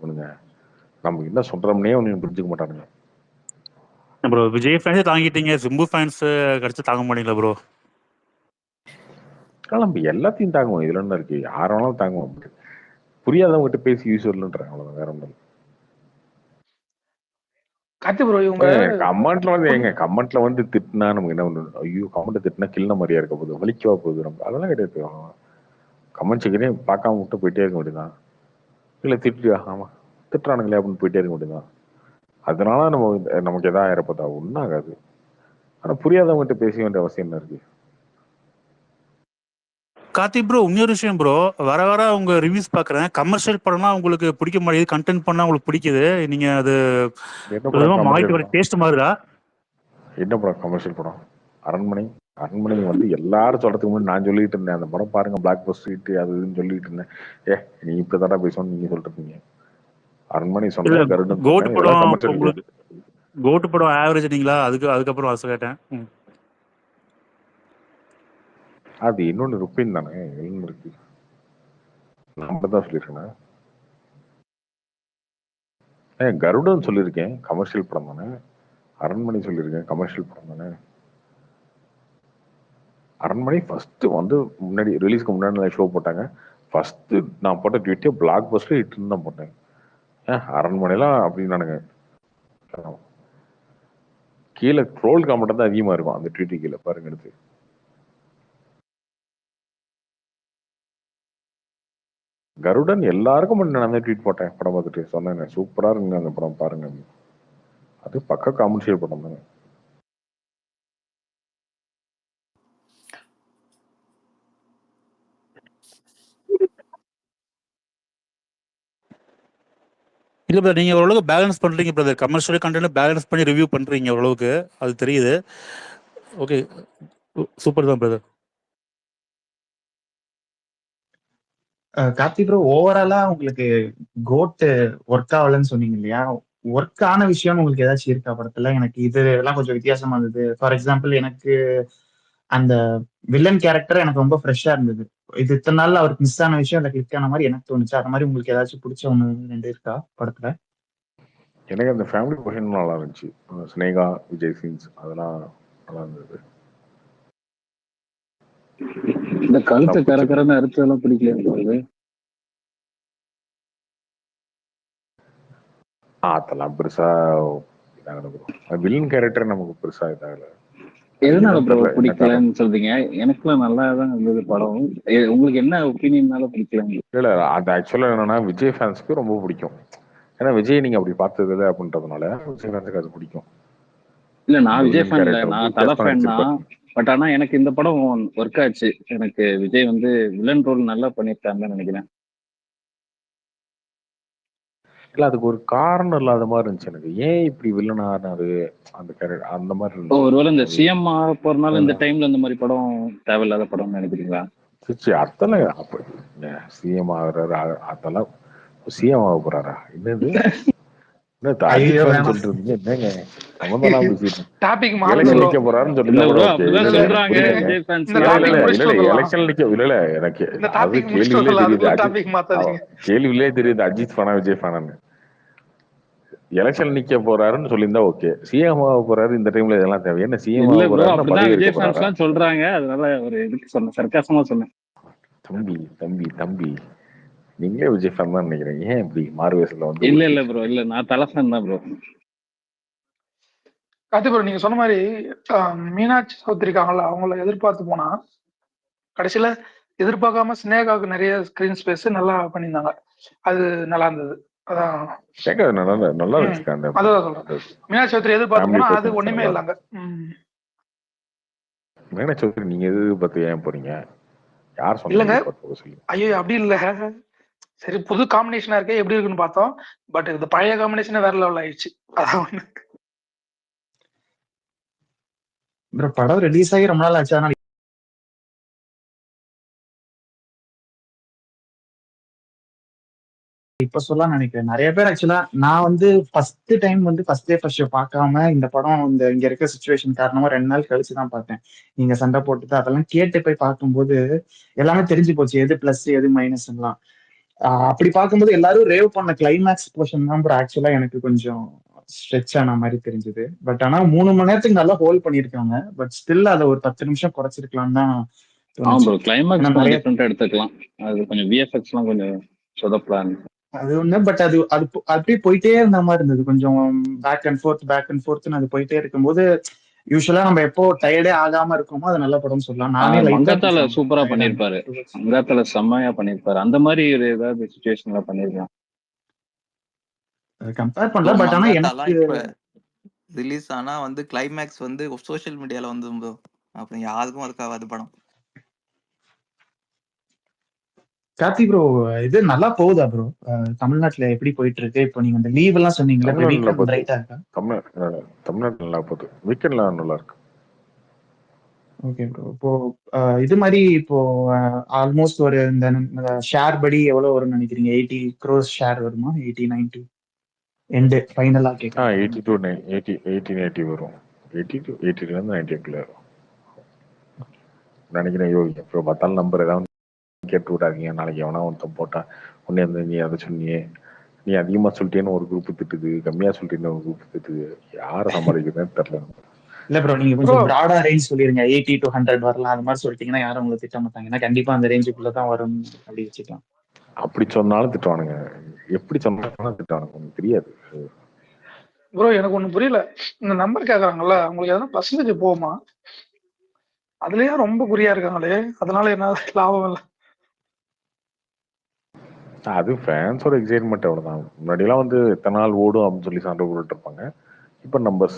விடுங்க, நம்ம என்ன சொல்றோம்னே ஒன்று புரிஞ்சுக்க மாட்டானுங்க. ப்ரோ விஜய் ஃபேன்ஸே தாங்கிட்டீங்க, சிம்பு ஃபேன்ஸ் கடிச்சு தாங்க மாட்டீங்களா ப்ரோ? நம்ம எல்லாத்தையும் தாங்குவோம், இதுல என்ன இருக்கு, யார் வேணாலும் தாங்குவோம். புரியாதவங்ககிட்ட பேசி யூஸ் வரலன்றாங்க, அவ்வளவுதான், வேற ஒன்றும். கார்த்தி ப்ரோ இவங்க கமெண்ட்ல வந்து எங்க கமெண்ட்ல வந்து திட்டினா நமக்கு என்ன பண்ணுறது? ஐயோ கமெண்ட் திட்டினா கில்ல மாதிரியா இருக்க போகுது, வலிக்கவா போகுது, நம்ம அதெல்லாம் கிடையாது. கமெண்ட் செக்கிறே பார்க்காம விட்டு போயிட்டே இருக்க வேண்டியதான். இல்லை திட்டியா, ஆமா திட்டுறானுங்களே அப்படின்னு போயிட்டே இருக்க வேண்டியதான். அதனால நமக்கு எதாவது ஆயிரப்பதா ஒன்றும் ஆகாது. ஆனா புரியாதவங்ககிட்ட பேச வேண்டிய அவசியம் என்ன இருக்கு? கார்த்தி ப்ரோ இன்னொரு விஷயம் ப்ரோ, வர வர உங்க ரிவ்யூஸ் பாக்குறேன், கமர்ஷியல் படம்லாம் உங்களுக்கு பிடிக்க மாட்டேங்குது, கண்டென்ட் பண்ணா உங்களுக்கு பிடிக்குது. நீங்க அது என்ன படம் கமர்ஷியல் மாறிட்டு வர படம்? டேஸ்ட் மாறுதா? என்ன படம் கமர்ஷியல் படம்? அரண்மனை. அரண்மனை வந்து எல்லாரும் சொல்றதுக்கு முன்னாடி நான் சொல்லிட்டு இருந்தேன், அந்த படம் பாருங்க பிளாக் பஸ்டர் அது இதுன்னு சொல்லிட்டு இருந்தேன். நீ இப்பதாடா பேசணும் நீங்க சொல்லிட்டு இருக்கீங்க. அரண்மனை இல்ல சொன்னேன், கருடன் கோட் சொன்னேன், இதெல்லாம் படம் கமர்ஷியல். உங்களுக்கு கோட் படம் ஆவரேஜ்ங்களா? அதுக்கப்புறம் ஆசை கேட்டேன். அது இன்னொன்னு ருப்பின் தானே, இன்னொன்னு இருக்கு, நம்ம தான் சொல்லியிருக்கேன். கருடன் சொல்லியிருக்கேன் கமர்ஷியல் படம் தானே, அரண்மனை சொல்லியிருக்கேன் கமர்ஷியல் படம் தானே. அரண்மனை ஃபர்ஸ்ட் வந்து முன்னாடி ரிலீஸ்க்கு முன்னாடி ஷோ போட்டாங்க, ஃபர்ஸ்ட் நான் போட்ட ட்வீட்டே பிளாக் பஸ்டர் ஹிட்னு தான் போட்டேன். அரண்மனைலாம் அப்படின்னானுங்க, கீழே ட்ரோல் காமெண்ட் தான் அதிகமா இருக்கும் அந்த ட்வீட்டு கீழே பாருங்க எடுத்து. கருடன் எல்லாருக்கும் நான் தான் ட்வீட் போட்டேன் படம் பார்த்துட்டு, சொன்னேன் சூப்பரா இருக்குங்க அந்த படம் பாருங்க. அது பக்க கமர்ஷியல் படம் தானே. இல்ல பிரதர், நீங்க ஓரளவுக்கு பேலன்ஸ் பண்றீங்க பிரதர், கமர்ஷியல் கண்டென்ட் பேலன்ஸ் பண்ணி ரிவ்யூ பண்றீங்க ஓரளவுக்கு, அது தெரியுது. ஓகே சூப்பர் தான் பிரதர். கார்த்தி ப்ரோ ஓவராலா உங்களுக்கு கோட் ஒர்க் ஆகலன்னு சொன்னீங்க இல்லையா? ஒர்க் ஆன விஷயம் உங்களுக்கு ஏதாச்சும் இருக்கா படத்துல? எனக்கு இதெல்லாம் கொஞ்சம் வித்தியாசமா இருந்தது. ஃபார் எக்ஸாம்பிள் எனக்கு அந்த வில்லன் கேரக்டர் எனக்கு ரொம்ப ஃப்ரெஷ்ஷா இருந்தது. இது இத்தனை நாள் அவருக்கு மிஸ் ஆன விஷயம் இல்லை கிளிக் ஆன மாதிரி எனக்கு தோணுச்சு. அது மாதிரி உங்களுக்கு ஏதாச்சும் பிடிச்ச 1-2 இருக்கா படத்துல? எனக்கு அந்த ஃபேமிலி பொசிஷன் நல்லா இருந்துச்சு, ஸ்னேகா விஜய் சீன்ஸ் அதெல்லாம் நல்லா இருந்தது. இந்த கழுத்தை கரகரன்னு அறுத்ததெல்லாம் பிடிக்கல. அதெல்லாம் பெருசா இதாகல, வில்லன் கேரக்டர் நமக்கு பெருசா இதாகல. எதனால ப்ரோ தெரியல என்ன காரணம். பிடிக்கலன்னு சொல்றீங்க? எனக்குலாம் நல்லா தான் இருந்தது படம். உங்களுக்கு என்ன ஒப்பீனியன்னால பிடிக்கல உங்களுக்கு? இல்ல அது ஆக்சுவலா என்னன்னா விஜய் ஃபேன்ஸ்க்கு ரொம்ப பிடிக்கும். ஏன்னா விஜய் நீங்க அப்படி பார்த்தது இல்லை அப்படின்றதுனால விஜய் ஃபேன்ஸுக்கு அது பிடிக்கும். இல்ல நான் அந்த விஜய் வில்லன் ஃபேன் இல்ல, கேரக்டர் வந்து நான் தலை வித்தியாசமா ஃபேன் தான். நடிச்சிருப்பாரு. பட் ஆனா எனக்கு இந்த படம் ஒர்க் ஆச்சு. எனக்கு விஜய் வந்து வில்லன் ரோல் நல்லா பண்ணியிருக்காருன்னு நினைக்கிறேன். இல்ல அதுக்கு ஒரு காரணம் இல்லாத மாதிரி இருந்துச்சு எனக்கு. ஏன் இப்படி வில்லன் ஆனாரு அந்த கேரக்டர் அந்த மாதிரி இருந்துச்சு. ஒருவேளை இந்த அது சிஎம் போறனால இந்த டைம்ல இந்த மாதிரி படம் தேவையில்லாத படம்னு நினைக்கிறீங்களா? சரி அதெல்லாம் அப்ப சிஎம் ஆகுறாரு அதெல்லாம் சிஎம் ஆக போறாரா? என்னது ஐயோ அஜித் வேணாம். சொல்லிட்டு இருந்தீங்க என்னங்க சம்பந்தம் பேசிட்டு டாபிக் மாறுது எலெக்ஷன் ப்ரோ. நிக்க போறாருன்னு இல்ல சொல்லிட்டா கூட ப்ரோ ஓகே. அப்படிதான் இல்ல சொல்றாங்க புரியலங்க. விஜய் ஃபேன்ஸ். இந்த இல்ல டாபிக் இல்ல முடிச்சுட்டு இல்ல வந்துடலாம். எலெக்ஷன் நிக்க இல்ல எனக்கு இந்த அது டாபிக் முடிச்சுட்டு கேள்வியிலே வந்துடலாம். தெரியுது அதுக்குள்ள அஜித் டாபிக் மாத்தாதீங்க. கேள்வியிலே தெரியுது அஜித் ஃபேனா விஜய் ஃபேனான்னு. எலெக்ஷன் நிக்க போறாருன்னு சொல்லியிருந்தா ஓகே. சிஎம் ஆக போறாரு இந்த டைம்ல இதெல்லாம் தேவை என்ன? சிஎம் இல்ல ஆக ப்ரோ போறாருன்னா அப்படிதான் பதவி இருக்க விஜய் ஃபேன்ஸ் போறாரா? எல்லாம் சொல்றாங்க. அதனால ஒரு இதுக்கு சொன்னேன், சர்க்காசமா சொன்னேன். தம்பி தம்பி தம்பி நீங்களே விஜய் ஃபேன் தான் நினைக்கிறேன். ஏன் இப்படி மாறு வேஷத்துல வந்து இல்ல இல்ல உருட்டிட்டு ப்ரோ, இருக்கீங்க? இல்ல நான் தலை ஃபேன் தான் ப்ரோ. கார்த்தி ப்ரோ நீங்க சொன்ன மாதிரி மீனாட்சி சௌத்ரி இருக்காங்கல்ல, அவங்கள எதிர்பார்த்து போனா கடைசியில எதிர்பார்க்காம ஸ்னேகாவுக்கு நிறைய ஸ்கிரீன் ஸ்பேஸ் நல்லா பண்ணியிருந்தாங்க. அது நல்லா இருந்தது. அதான் கேட்க நல்லா நல்லா ம் இருந்துச்சு அந்த அதான் சொல்றேன். மீனாட்சி சௌத்ரி எதிர்பார்த்து ஃபேமிலி போனா அது பர்சன்ஸ் ஒண்ணுமே நல்லா இல்லைங்க. இருக்கும். மீனாட்சி சௌத்ரி நீங்க எதிர்பார்த்து ஏன் போறீங்க? யார் சொன்னீங்க இல்லைங்க, எதிர்பார்த்து போக சொல்லி? ஐயோ அப்படி இல்ல. சரி புது காம்பினேஷனா இருக்கே எப்படி இருக்குன்னு பார்த்தோம். பட் இந்த பழைய காம்பினேஷனே வேற லெவல் ஆயிடுச்சு. அதான் ஒண்ணு. ப்ரோ படம் ரிலீஸ் ஆகி ரொம்ப நாள் ஆச்சு. அதனால இப்ப சொல்ல நினைக்கிறேன். நிறைய பேர் ஆக்சுவலா நான் வந்து ஃபர்ஸ்ட் டைம் வந்து ஃபர்ஸ்ட் டே ஃபர்ஸ்ட் ஷோ பார்க்காம இந்த படம் இங்க இருக்க சுச்சுவேஷன் காரணமா 2 நாள் கழிச்சு தான் பார்த்தேன். நீங்க சண்டை போட்டுட்டு அதெல்லாம் கேட்டு போய் பார்க்கும்போது எல்லாமே தெரிஞ்சு போச்சு, எது பிளஸ் எது மைனஸ் எல்லாம். அப்படி பார்க்கும்போது எல்லாரும் ரேவ் பண்ண கிளைமேக்ஸ் போர்ஷன் தான் ப்ரோ ஆக்சுவலா எனக்கு கொஞ்சம் ஸ்ட்ரெச் ஆன மாதிரி தெரிஞ்சது. பட் ஆனா 3 மணி நேரத்துக்கு நல்லா ஹோல்ட் பண்ணிருக்காங்க. பட் ஸ்டில் அதை ஒரு 10 நிமிஷம் குறைச்சிருக்கலாம் தான் தோணுச்சு. ப்ரோ கிளைமேக்ஸ் ஏன்னா கொஞ்சம் நிறைய டிஃப்ரெண்டா எடுத்துக்கலாம். அது கொஞ்சம் விஎஃப்எக்ஸ் எல்லாம் கொஞ்சம் சொதப்பலாம். அது ஒண்ணு. பட் அது அது அப்படியே போயிட்டே இருந்த மாதிரி இருந்தது. கொஞ்சம் பேக் அண்ட் ஃபோர்த்னு அது போயிட்டே இருக்கும்போது யூஸ்வலா நம்ம எப்போ டயர்டே ஆகாம இருக்கோமோ அது நல்ல படம் சொல்லலாம். நானே லைட்டா மங்காத்தால கொஞ்சம் சூப்பரா tired பண்ணிருப்பாரு. ஆனேன். மங்காத்தால செம்மையா பண்ணிருப்பாரு. அந்த மாதிரி ஒரு ஏதாவது சுச்சுவேஷன்ல பண்ணிருக்கலாம். கம்பேர் ப்ரோ பண்ணல. பட் ஆனா மங்காத்தாலாம் எனக்கு இப்ப ரிலீஸ் ஆனா வந்து கிளைமேக்ஸ் வந்து சோஷியல் மீடியால வந்து ப்ரோ அப்புறம் யாருக்கும் இருக்காது படம். கார்த்தி ப்ரோ இது நல்லா போகுதா ப்ரோ? தமிழ்நாட்டுல எப்படி போயிட்டு இருக்கு? இப்போ நீங்க இந்த லீவ் எல்லாம் சொன்னீங்களா, இப்ப தமிழ்நாட்டுல வீக்கெண்ட் பார்த்து ரைட்டா இருக்கா? தமிழ்நாட்டுல நல்லா போகுது. வீக்கெண்ட்ல நல்லா இருக்கு. Okay bro. இப்போ இது மாதிரி இப்போ ஆல்மோஸ்ட் ஒரு இந்த ஷேர் படி எவ்வளவு வரும்னு நினைக்கிறீங்க? 80 crores ஷேர் வருமா? 80 90 எண்டு ஃபைனலா கேட்கறேன். 80 to 80 வரும். 80 to 80ல இருந்து 90க்குள்ள வரும் நினைக்கிறேன். யோகி இப்போ பார்த்தாலும் நம்பர் ஏதாவது கேட்டு விடாதீங்க. நாளைக்கு எவனா ஒருத்தன் போட்டா உடனே வந்து நீ அதை சொன்னியே, நீ அதிகமா சொல்லிட்டேன்னு ஒரு குரூப் திட்டுது, கம்மியா சொல்லிட்டேன்னு ஒரு குரூப் திட்டுது. யாரை சமாளிக்கிறதுன்னு தெரியல. இல்ல ப்ரோ நீங்க கொஞ்சம் பிராடா ரேஞ்ச் சொல்லிருங்க. 80 to 100 வரலாம் அது மாதிரி சொல்லிட்டீங்கன்னா யாரும் உங்களை திட்ட மாட்டாங்க. ஏன்னா கண்டிப்பா அந்த ரேஞ்சுக்குள்ளதான் வரும் அப்படி வச்சுக்கலாம். அப்படி சொன்னாலும் திட்டுவானுங்க, எப்படி சொன்னாலும் திட்டுவானுங்க. உங்களுக்கு தெரியாது ப்ரோ. எனக்கு ஒண்ணு புரியல. இந்த நம்பர் கேக்குறாங்கல்ல, உங்களுக்கு எதனா பர்சன்டேஜ் போகுமா? அதுலயே ரொம்ப குறியா இருக்காங்களே, அதனால என்ன லாபம் இல்லை? அது ஃபேன்ஸோட எக்ஸைட்மெண்ட் அவ்வளவுதான். முன்னாடியெல்லாம் வந்து எத்தனை நாள் ஓடும் அப்படின்னு சொல்லி சண்டை போட்டுட்டு இருப்பாங்க. இப்போ நம்பர்ஸ்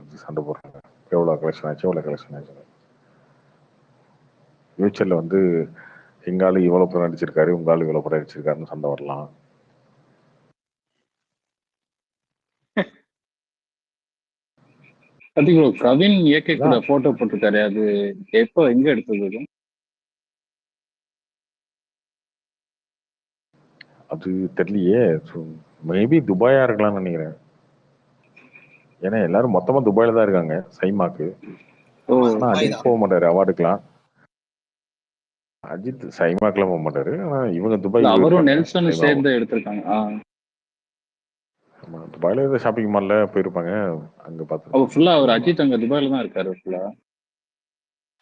வச்சு சண்டை போடுறாங்க. எவ்வளோ கலெக்ஷன் ஆச்சு. ஃபியூச்சர்ல வந்து எங்காலும் இவ்வளோ படம் நடிச்சிருக்காரு, உங்காலும் இவ்வளோ படம் நடிச்சிருக்காருன்னு சண்டை வரலாம். அது ப்ரோ கவின் ஏகே கூட போட்டோ போட்டிருக்காரு. அது எப்போ எங்க எடுத்தது? அது தெரியலையே. மேபி துபாயா இருக்கலாம்னு நினைக்கிறேன். ஏன்னா எல்லாரும் மொத்தமா துபாயில தான் இருக்காங்க சைமாக்கு. ஆனா அஜித் போக மாட்டாரு அவார்டுக்கெல்லாம். அஜித் சைமாக்கெல்லாம் போக மாட்டாரு. ஆனா இவங்க துபாய் அவரும் நெல்சன் சேர்ந்து எடுத்திருக்காங்க. துபாயில இருக்க ஷாப்பிங் மால்ல போயிருப்பாங்க. அங்க பார்த்து ஃபுல்லா அவர் அஜித் அங்க துபாயில தான் இருக்காரு ஃபுல்லா.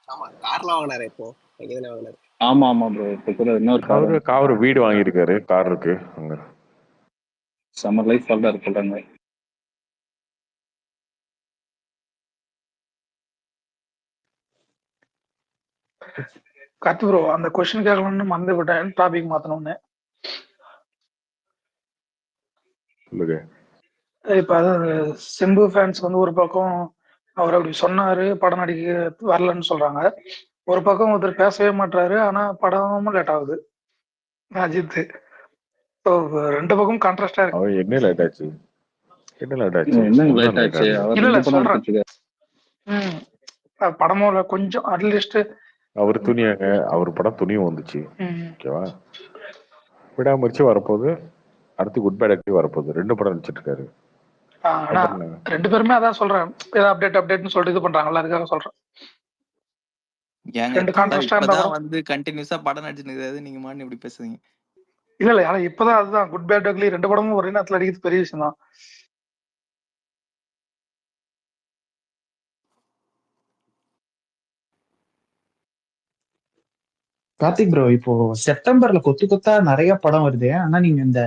ஆமா கார்லாம் வாங்கினாரு இப்போ. எங்கதானே வாங்கினாரு? ஆமா ப்ரோ. இப்போ கூட இன்னொரு கார் வீடு வாங்கியிருக்காரு. கார் இருக்கு அங்க. சம்மர் லைஃப் சொல்றாங்க. கார்த்தி ப்ரோ அந்த கொஸ்டின் கேட்கணும்னு மறந்து விட்டேன், டாபிக் மாத்தணும்னு. சொல்லுங்க. இப்ப அதாவது சிம்பு ஃபேன்ஸ் வந்து ஒரு பக்கம் அவர் அப்படி சொன்னாரு, படம் நடிக்க வரலன்னு சொல்றாங்க. ஒரு பக்கம் ஒருத்தர் பேசவே மாட்டாரு, ஆனா படமும் லேட் ஆகுது அஜித். ஸோ ரெண்டு பக்கம் கான்ட்ராஸ்டா இருக்கு. அவன் என்ன லேட் ஆச்சு? என்ன லேட் ஆச்சு? என்ன ஒன்றும் லேட் லேட் ஆச்சு? ஆகல. அவர் இல்ல இல்ல 2 படம் சொல்றேன். எடுத்துருக்காரு. படமும் இல்ல, கொஞ்சம் அட்லீஸ்ட். அவர் துணியாங்க, அவர் படம் துணியும் வந்துச்சு. ஓகேவா? விடாமுயற்சி வரப்போகுது, அடுத்து குட் பேட் ஆக்டிவ் வரப்போகுது. 2 படம் நடிச்சிட்டு இருக்காரு. ஆனா அப்புறம் என்ன? 2 பேருமே அதான் சொல்றேன், ஏதாவது அப்டேட்னு சொல்லிட்டு இது பண்றாங்கல்ல, அதுக்காக சொல்றேன். ஏங்க 2 தல கான்ட்ராஸ்டா இருந்தா இப்பதான் கூட வந்து கண்டினியூஸா படம் நடிச்சுட்டு இருக்காரு, நீங்க மாட்டு இப்படி பேசுறீங்க. இல்ல ஆனா இப்பதான் அதுதான் குட் பேட் அக்லி 2 படமும் ஒரே நேரத்துல அடிக்கிறது பெரிய விஷயம் தான். கார்த்திக் ப்ரோ, இப்போ செப்டம்பர்ல கொத்து கொத்தா நிறைய படம் வருது. ஆனா நீங்க இந்த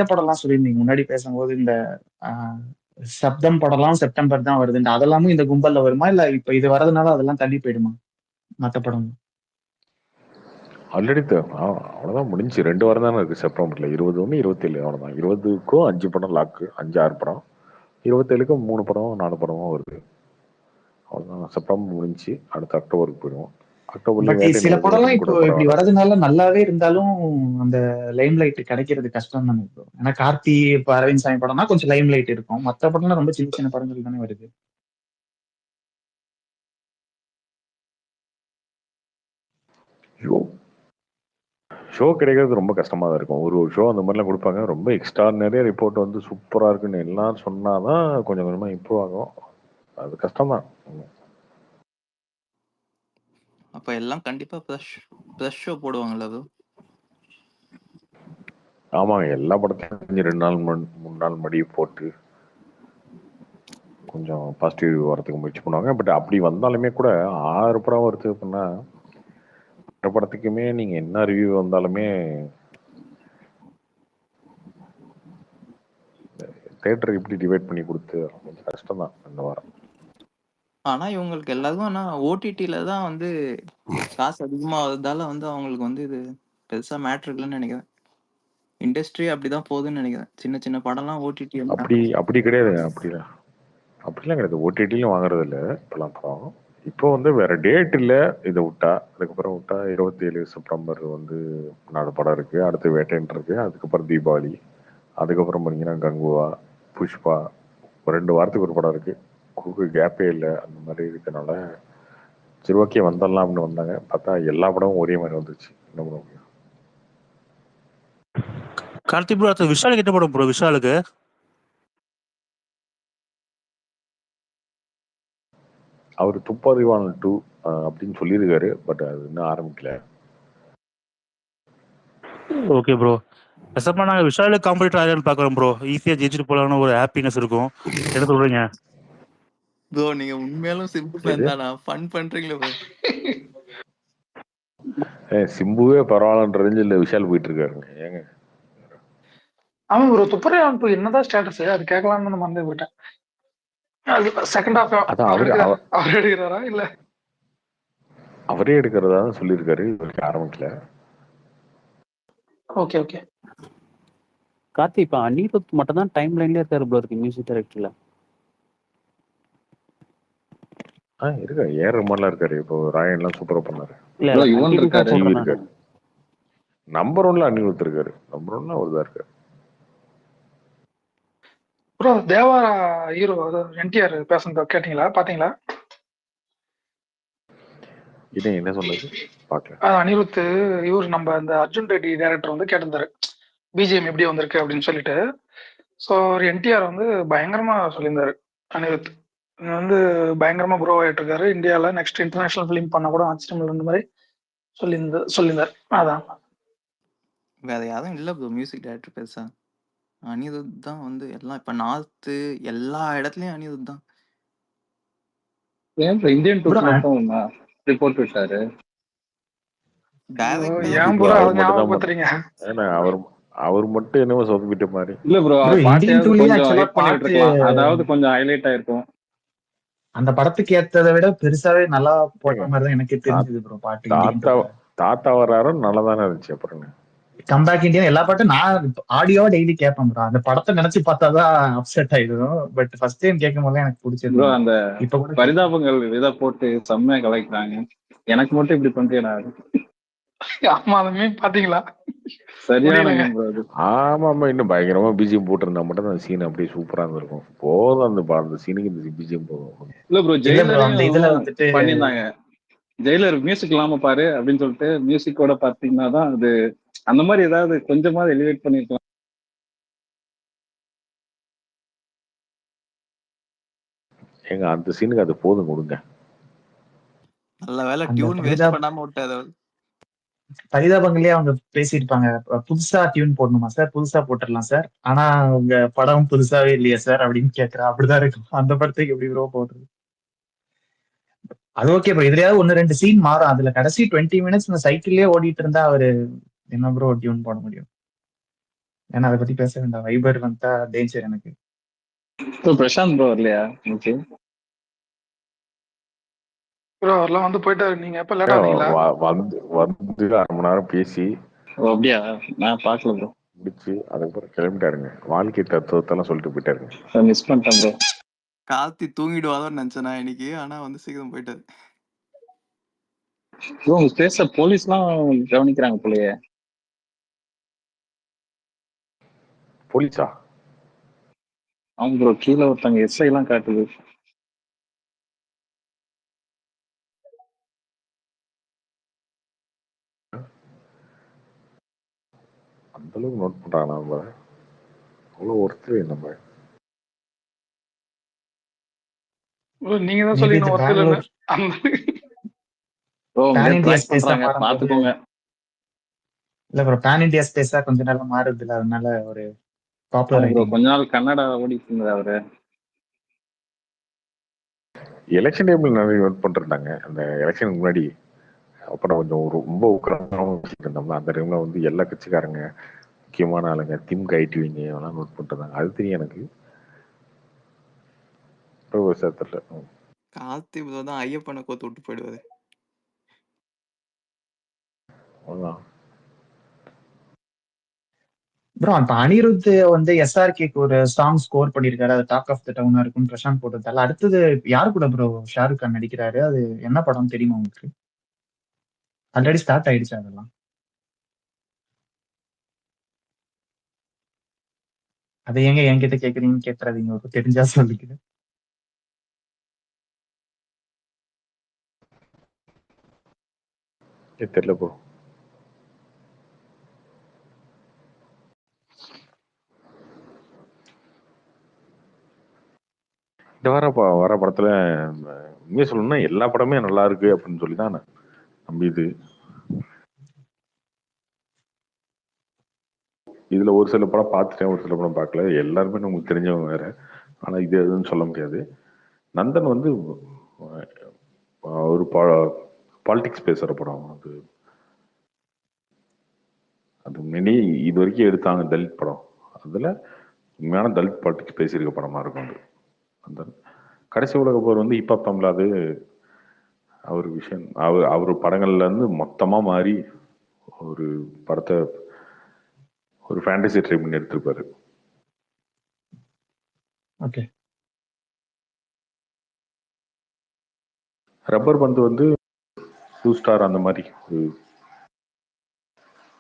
படம் எல்லாம் சொல்லியிருந்தீங்க முன்னாடி பேசும்போது, இந்த ஆஹ், சப்தம் படம்லாம் செப்டம்பர் தான் வருது. அதெல்லாமும் இந்த கும்பல்ல வருமா, இல்ல இப்ப இது வரதுனால அதெல்லாம் தள்ளி போயிடுமா மத்த படம்? ஆல்ரெடி அவ்வளோதான் முடிஞ்சு. 2 வாரம் தானே இருக்கு செப்டம்பர்ல. 21, 27 அவ்வளோதான். 20க்கும் 5 படம் லாக்கு, 5, 6 படம். 27க்கும் 3 படம் 4 படமும் வருது. அவ்வளோதான். செப்டம்பர் முடிஞ்சு அடுத்து அக்டோபருக்கு போயிடுவோம். அக்டோபர்லேயும் பட் வேட்டையின் சில வருது, படம்லாம் அதுவும் இப்போ கூட இப்படி பரவாயில்ல. வரதுனால நல்லாவே இருந்தாலும் அந்த லைம் லைட் கிடைக்கிறது கஷ்டம் தானே இப்போ. ஏன்னா கார்த்தி, இப்போ அரவிந்த் சாமி படம்னா கொஞ்சம் லைம் லைட் இருக்கும். மத்த படம்லாம் ரொம்ப சின்ன சின்ன படங்கள் தானே வருது. ஷோ ஷோ கிடைக்கிறது ரொம்ப கஷ்டமா தான் இருக்கும். ஒரு ஷோ அந்த மாதிரிலாம் கொடுப்பாங்க. ரொம்ப எக்ஸ்ட்ரானரியா ரிப்போர்ட் வந்து சூப்பரா இருக்குன்னு எல்லாம் சொன்னாதான் கொஞ்சம் கொஞ்சமா இம்ப்ரூவ் ஆகும். அது கஷ்டம்தான். அப்ப எல்லாம் கண்டிப்பா ப்ளஸ் ஷோ போடுவாங்கல்ல அது. ஆமாங்க, எல்லா படத்தையும் கொஞ்சம் 2 நாள் 3 நாள் மடி போட்டு கொஞ்சம் பாசிட்டிவ் வரதுக்கு முயற்சி பண்ணுவாங்க. பட் அப்படி வந்தாலுமே கூட 6 படம் வருது அப்படின்னா 6 படத்துக்குமே நீங்க என்ன ரிவ்யூ வந்தாலுமே தேட்டர் எப்படி டிவைட் பண்ணி கொடுத்து கொஞ்சம் கஷ்டம் தான் இந்த வாரம். ஆனா இவங்களுக்கு எல்லாருக்கும் ஆனா ஓடிடில தான் வந்து காசு அதிகமாகிறதால வந்து அவங்களுக்கு வந்து இது பெருசா மேட்ரு இல்லைன்னு நினைக்கிறேன். இண்டஸ்ட்ரி அப்படிதான் போகுதுன்னு நினைக்கிறேன். சின்ன சின்ன படம்லாம் ஓடிடி அப்படி கிடையாது. அப்படிலாம் கிடையாது. ஓடிடிலையும் வாங்குறது இல்லை இப்பெல்லாம் படம். இப்போ வந்து வேற டேட் இல்லை. இதை விட்டா அதுக்கப்புறம் விட்டா 27 செப்டம்பர் வந்து 4 படம் இருக்கு. அடுத்து வேட்டைன் இருக்கு. அதுக்கப்புறம் தீபாவளி. அதுக்கப்புறம் பார்த்தீங்கன்னா கங்குவா, புஷ்பா. 2 வாரத்துக்கு ஒரு படம் இருக்கு. கேப்பே இல்லை. அந்த மாதிரி இருக்கனால சரி ஓகே வந்துடலாம் அப்படின்னு வந்தாங்க. பார்த்தா எல்லா படமும் ஒரே மாதிரி வந்துருச்சு. என்ன பண்ண முடியும்? கார்த்தி ப்ரோ, அடுத்த விஷாலுக்கு என்ன படம் ப்ரோ? விஷாலுக்கு அவர் துப்பாரிவான் 2 அப்படின்னு சொல்லியிருக்காரு. பட் அது இன்னும் ஆரம்பிக்கல. Okay bro. பேசாம நாங்கள் விஷாலுக்கு காம்படிட்டர் ஆகலான்னு பார்க்குறோம் ப்ரோ. ஈஸியாக ஜெயிச்சுட்டு போகலான்னு ஒரு ஹாப்பினஸ் இருக்கும். என்ன சொல்றீங்க ப்ரோ? நீங்க உண்மையாலும் சிம்பு ஃபேன் தானா? ஃபன் பண்றீங்களா ப்ரோ? சிம்புவே பரவாயில்லன்ற ரேஞ்சில் விஷால் போயிட்டு இருக்காருங்க. ஏங்க அவன் ஒரு துப்பரையான் இப்போ என்னதான் ஸ்டேட்டஸ், அது கேட்கலாம்னு மறந்து போயிட்டேன். அது செகண்ட் ஹாஃப் அதான் அவர் எடுக்கிறாரா இல்ல அவரே எடுக்கிறதா தான் சொல்லியிருக்காரு. இவருக்கு ஆரம்பிக்கல. Okay okay. கார்த்தி, இப்ப அனிருத் மட்டும் தான் டைம் லைன்லயே இருக்காரு ப்ரோ, இருக்கு மியூசிக் டைரக்டர்ல. இருக்காரு. ஏஆர் ரஹ்மான்லாம் இருக்காரு. இப்போ ராயன்லாம் சூப்பரா பண்ணாரு. இல்ல யுவன் இருக்காரு. இருக்காரு. நம்பர் 1ல அனிருத் இருக்காரு. நம்பர் 1ல அவர் தான் இருக்காரு. ப்ரோ தேவாரா ஹீரோ என்டிஆர் பேசுனத கேட்டீங்களா, பாத்தீங்களா? என்ன சொன்னது பாக்கல. அனிருத் இவர் நம்ம இந்த அர்ஜுன் ரெட்டி டைரக்டர் வந்து கேட்டிருந்தாரு பிஜிஎம் எப்படி வந்திருக்கு அப்படின்னு சொல்லிட்டு. ஸோ ஒரு என்டிஆர் வந்து பயங்கரமா சொல்லியிருந்தாரு. அனிருத் வந்து பயங்கரமா க்ரோ ஆகிட்டு இருக்காரு இந்தியாவில், நெக்ஸ்ட் இன்டர்நேஷனல் ஃபிலிம் பண்ண கூட ஆச்சரியம் இல்லைன்ற மாதிரி சொல்லியிருந்தார். அதான் வேற யாரும் இல்ல ப்ரோ மியூசிக் டைரக்டர் பெருசா. அனிருத் தான் வந்து எல்லாம். இப்ப நார்த்து எல்லா இடத்துலயும் அனிருத் தான். ஏன் ப்ரோ இந்தியன் டூ மட்டும் ரிப்போர்ட் விட்டாரு? ஏன் ப்ரோ அதை ஞாபகப்படுத்துறீங்க? அவர் மட்டும் என்னமோ சொதப்பிட்ட மாதிரி. இல்ல ப்ரோ, பாட்டையாவது கொஞ்சம் ஹைட் பண்ணி விட்டுருக்கலாம். அதாவது கொஞ்சம் ஹைலைட் ஆயிருக்கும். அந்த படத்துக்கு ஏத்ததை விட பெருசாவே நல்லா போட்ட ஏங்க மாதிரி தான் எனக்கு தா- தெரிஞ்சது ப்ரோ பாட்டு தாத்தா இண்டியன்ல. தாத்தா வர்றாரும் நல்லா தானே இருந்துச்சு. அப்புறம் என்ன? கம்பேக் இந்தியா எல்லா பாட்டும் நான் ஆடியோவா டெய்லி கேட்பேன் ப்ரோ. அந்த படத்தை நினைச்சு பார்த்தாதான் அப்செட் ஆயிடும். பட் ஃபர்ஸ்ட் டைம் கேட்கும் போது எனக்கு ப்ரோ பிடிச்சிருந்தது. அந்த இப்ப கூட கேட்பேன். பரிதாபங்கள் இதை போட்டு செம்மையா கலாய்க்கிறாங்க. எனக்கு மட்டும் இப்படி பண்றேன். ஆமா அந்த மீன் பாத்தீங்களா? சரியான முடியலங்க. மீன் ப்ரோ அது. ஆமா ஆமா, இன்னும் பயங்கரமா பிஜிஎம் போட்டிருந்தா மட்டும் அந்த சீன் அப்படியே சூப்பரா இருந்திருக்கும். போதும் அந்த சீனுக்கு இந்த பிஜிஎம் போதும். இல்ல ப்ரோ இல்ல ப்ரோ அந்த இதுல ஜெயிலரையும் வந்துட்டு பண்ணியிருந்தாங்க. ஜெயிலர் மியூசிக் இல்லாம பாரு அப்படின்னு சொல்லிட்டு மியூசிக்கோட பார்த்தீங்கன்னா தான் அது அந்த மாதிரி ஏதாவது கொஞ்சமாவது எலிவேட் பண்ணிருக்கலாம். ஏங்க அந்த சீனுக்கு அது போதும் கொடுங்க. நல்ல வேலை அந்த டியூன் வேஸ்ட் பண்ணாம விட்டாது. பரிதாபங்களே அவங்க பேசியிருப்பாங்க, புதுசா டியூன் போடணுமா சார், புதுசா போட்டுடலாம் சார், ஆனா உங்க படம் புதுசாவே இல்லையா சார் அப்படின்னு கேட்கறா. அப்படிதான் இருக்கும் அந்த படத்துக்கு எப்படி ப்ரோ போடுறது. அது ஓகே ப்ரோ, இதுலயாவது ஒன்னு ரெண்டு சீன் மாறும். அதுல கடைசி 20 மினிட்ஸ் இந்த சைக்கிள்லயே ஓடிட்டு இருந்தா அவரு என்ன ப்ரோ டியூன் போட முடியும்? ஏன்னா அதை பத்தி பேச வேண்டாம். வைபர் வந்தா டேஞ்சர் எனக்கு. பிரசாந்த் ப்ரோ இல்லையா? ஓகே ப்ரோ அவர்லாம் வந்து போயிட்டாரு. நீங்க எப்ப லேட்டா வந்தீங்களா? வந்து 1/2 மணி நேரம் பேசி அப்படியா? நான் பார்க்கல ப்ரோ. முடிச்சு அதுக்கப்புறம் கிளம்பிட்டாருங்க. வாழ்க்கை தத்துவத்தெல்லாம் சொல்லிட்டு போயிட்டாருங்க. மிஸ் பண்ணிட்டேன் ப்ரோ. கார்த்தி தூங்கிடுவாதோன்னு நினைச்சேன் நான் இன்னைக்கு. ஆனா வந்து சீக்கிரம் போயிட்டாரு. ப்ரோ உங்க ஸ்பேஸ போலீஸ்லாம் கவனிக்கிறாங்க போலயே. போலீஸா? அவங்க ப்ரோ கீழே ஒருத்தங்க எஸ்ஐ எல்லாம் காட்டுது. அந்த அளவுக்கு நோட் பண்றாங்க. நம்ம அவ்வளவு ஒருத்தர் நம்ம ப்ரோ நீங்க தான் மேபி இது சொல்லிக்கணும் ஒருத்தர் இல்ல. பெங்களூர் ப்ரோ பேன் உங்க இந்தியா ட்ராக் ஸ்பேஸா பண்றாங்க மாறும்போது பாத்துக்கோங்க. இல்ல ப்ரோ, பேன் இந்தியா ஸ்பேஸா கொஞ்ச நாள் மாறுது இல்ல, அதனால ஒரு பாப்புலர் ஆமா ப்ரோ ஆயிட்டீங்க. கொஞ்ச நாள் கன்னடா ஓடிட்டு இருந்தாரு அவரு. எலெக்ஷன் டைம்ல நிறைய நோட் பண்ணிருந்தாங்க. அந்த எலெக்ஷனுக்கு முன்னாடி அப்புறம் கொஞ்சம் ரொம்ப உக்கிரமாவும் வச்சுட்டு இருந்தோம்னா அந்த டைம்ல வந்து எல்லா கட்சிக்காரங்க முக்கியமான ஆளுங்க திமுக ஐடிவிங்க எல்லாம் நோட் பண்ணிருந்தாங்க. அது தெரியும் எனக்கு. விவசாயத்துல கார்த்தி தான் ஐயப்பனை கோத்து விட்டு போயிடுவாரு. அவ்வளவுதான். ப்ரோ இப்ப அனிருத் வந்து எஸ்ஆர்கேக்கு ஒரு சாங் ஸ்கோர் பண்ணிருக்காரு, அது டாக் ஆஃப் த டவுனா இருக்கும் பிரசாந்த் போட்டதால. அடுத்தது யாரு கூட ப்ரோ ஷாருக் கான் நடிக்கிறாரு? அது என்ன படம் தெரியுமா உங்களுக்கு? ஆல்ரெடி ஸ்டார்ட் ஆயிடுச்சு அதெல்லாம். அதை ஏங்க என்கிட்ட கேக்குறீங்கன்னு கேட்டுறாதீங்க, ஒரு தெரிஞ்சா சொல்லிக்கிறேன். தெரியல ப்ரோ. இந்த வர படத்துல உண்மையை சொல்லணும்னா எல்லா படமே நல்லா இருக்கு அப்படின்னு சொல்லிதான் நம்பிது. இதுல ஒரு சில படம் பார்த்துட்டேன், ஒரு சில படம் பார்க்கல. எல்லாருமே நமக்கு தெரிஞ்சவங்க வேற. ஆனா இது எதுன்னு சொல்ல முடியாது. நந்தன் வந்து ஒரு பாலிடிக்ஸ் பேசுற படம். அது முன்னாடி இது வரைக்கும் எடுத்தாங்க தலித் படம். அதுல உண்மையான தலித் பாலிடிக்ஸ் பேசியிருக்க படமா இருக்கும் அது. அந்த கடைசி உலக போர் வந்து இப்ப தமிழ் அது அவர் விஷயம். அவர் படங்கள்ல இருந்து மொத்தமா மாறி ஒரு படத்தை ஒரு ஃபேண்டசி ட்ரை பண்ணி எடுத்திருப்பாரு. ஓகே. ரப்பர் பந்து வந்து 2 ஸ்டார் அந்த மாதிரி ஒரு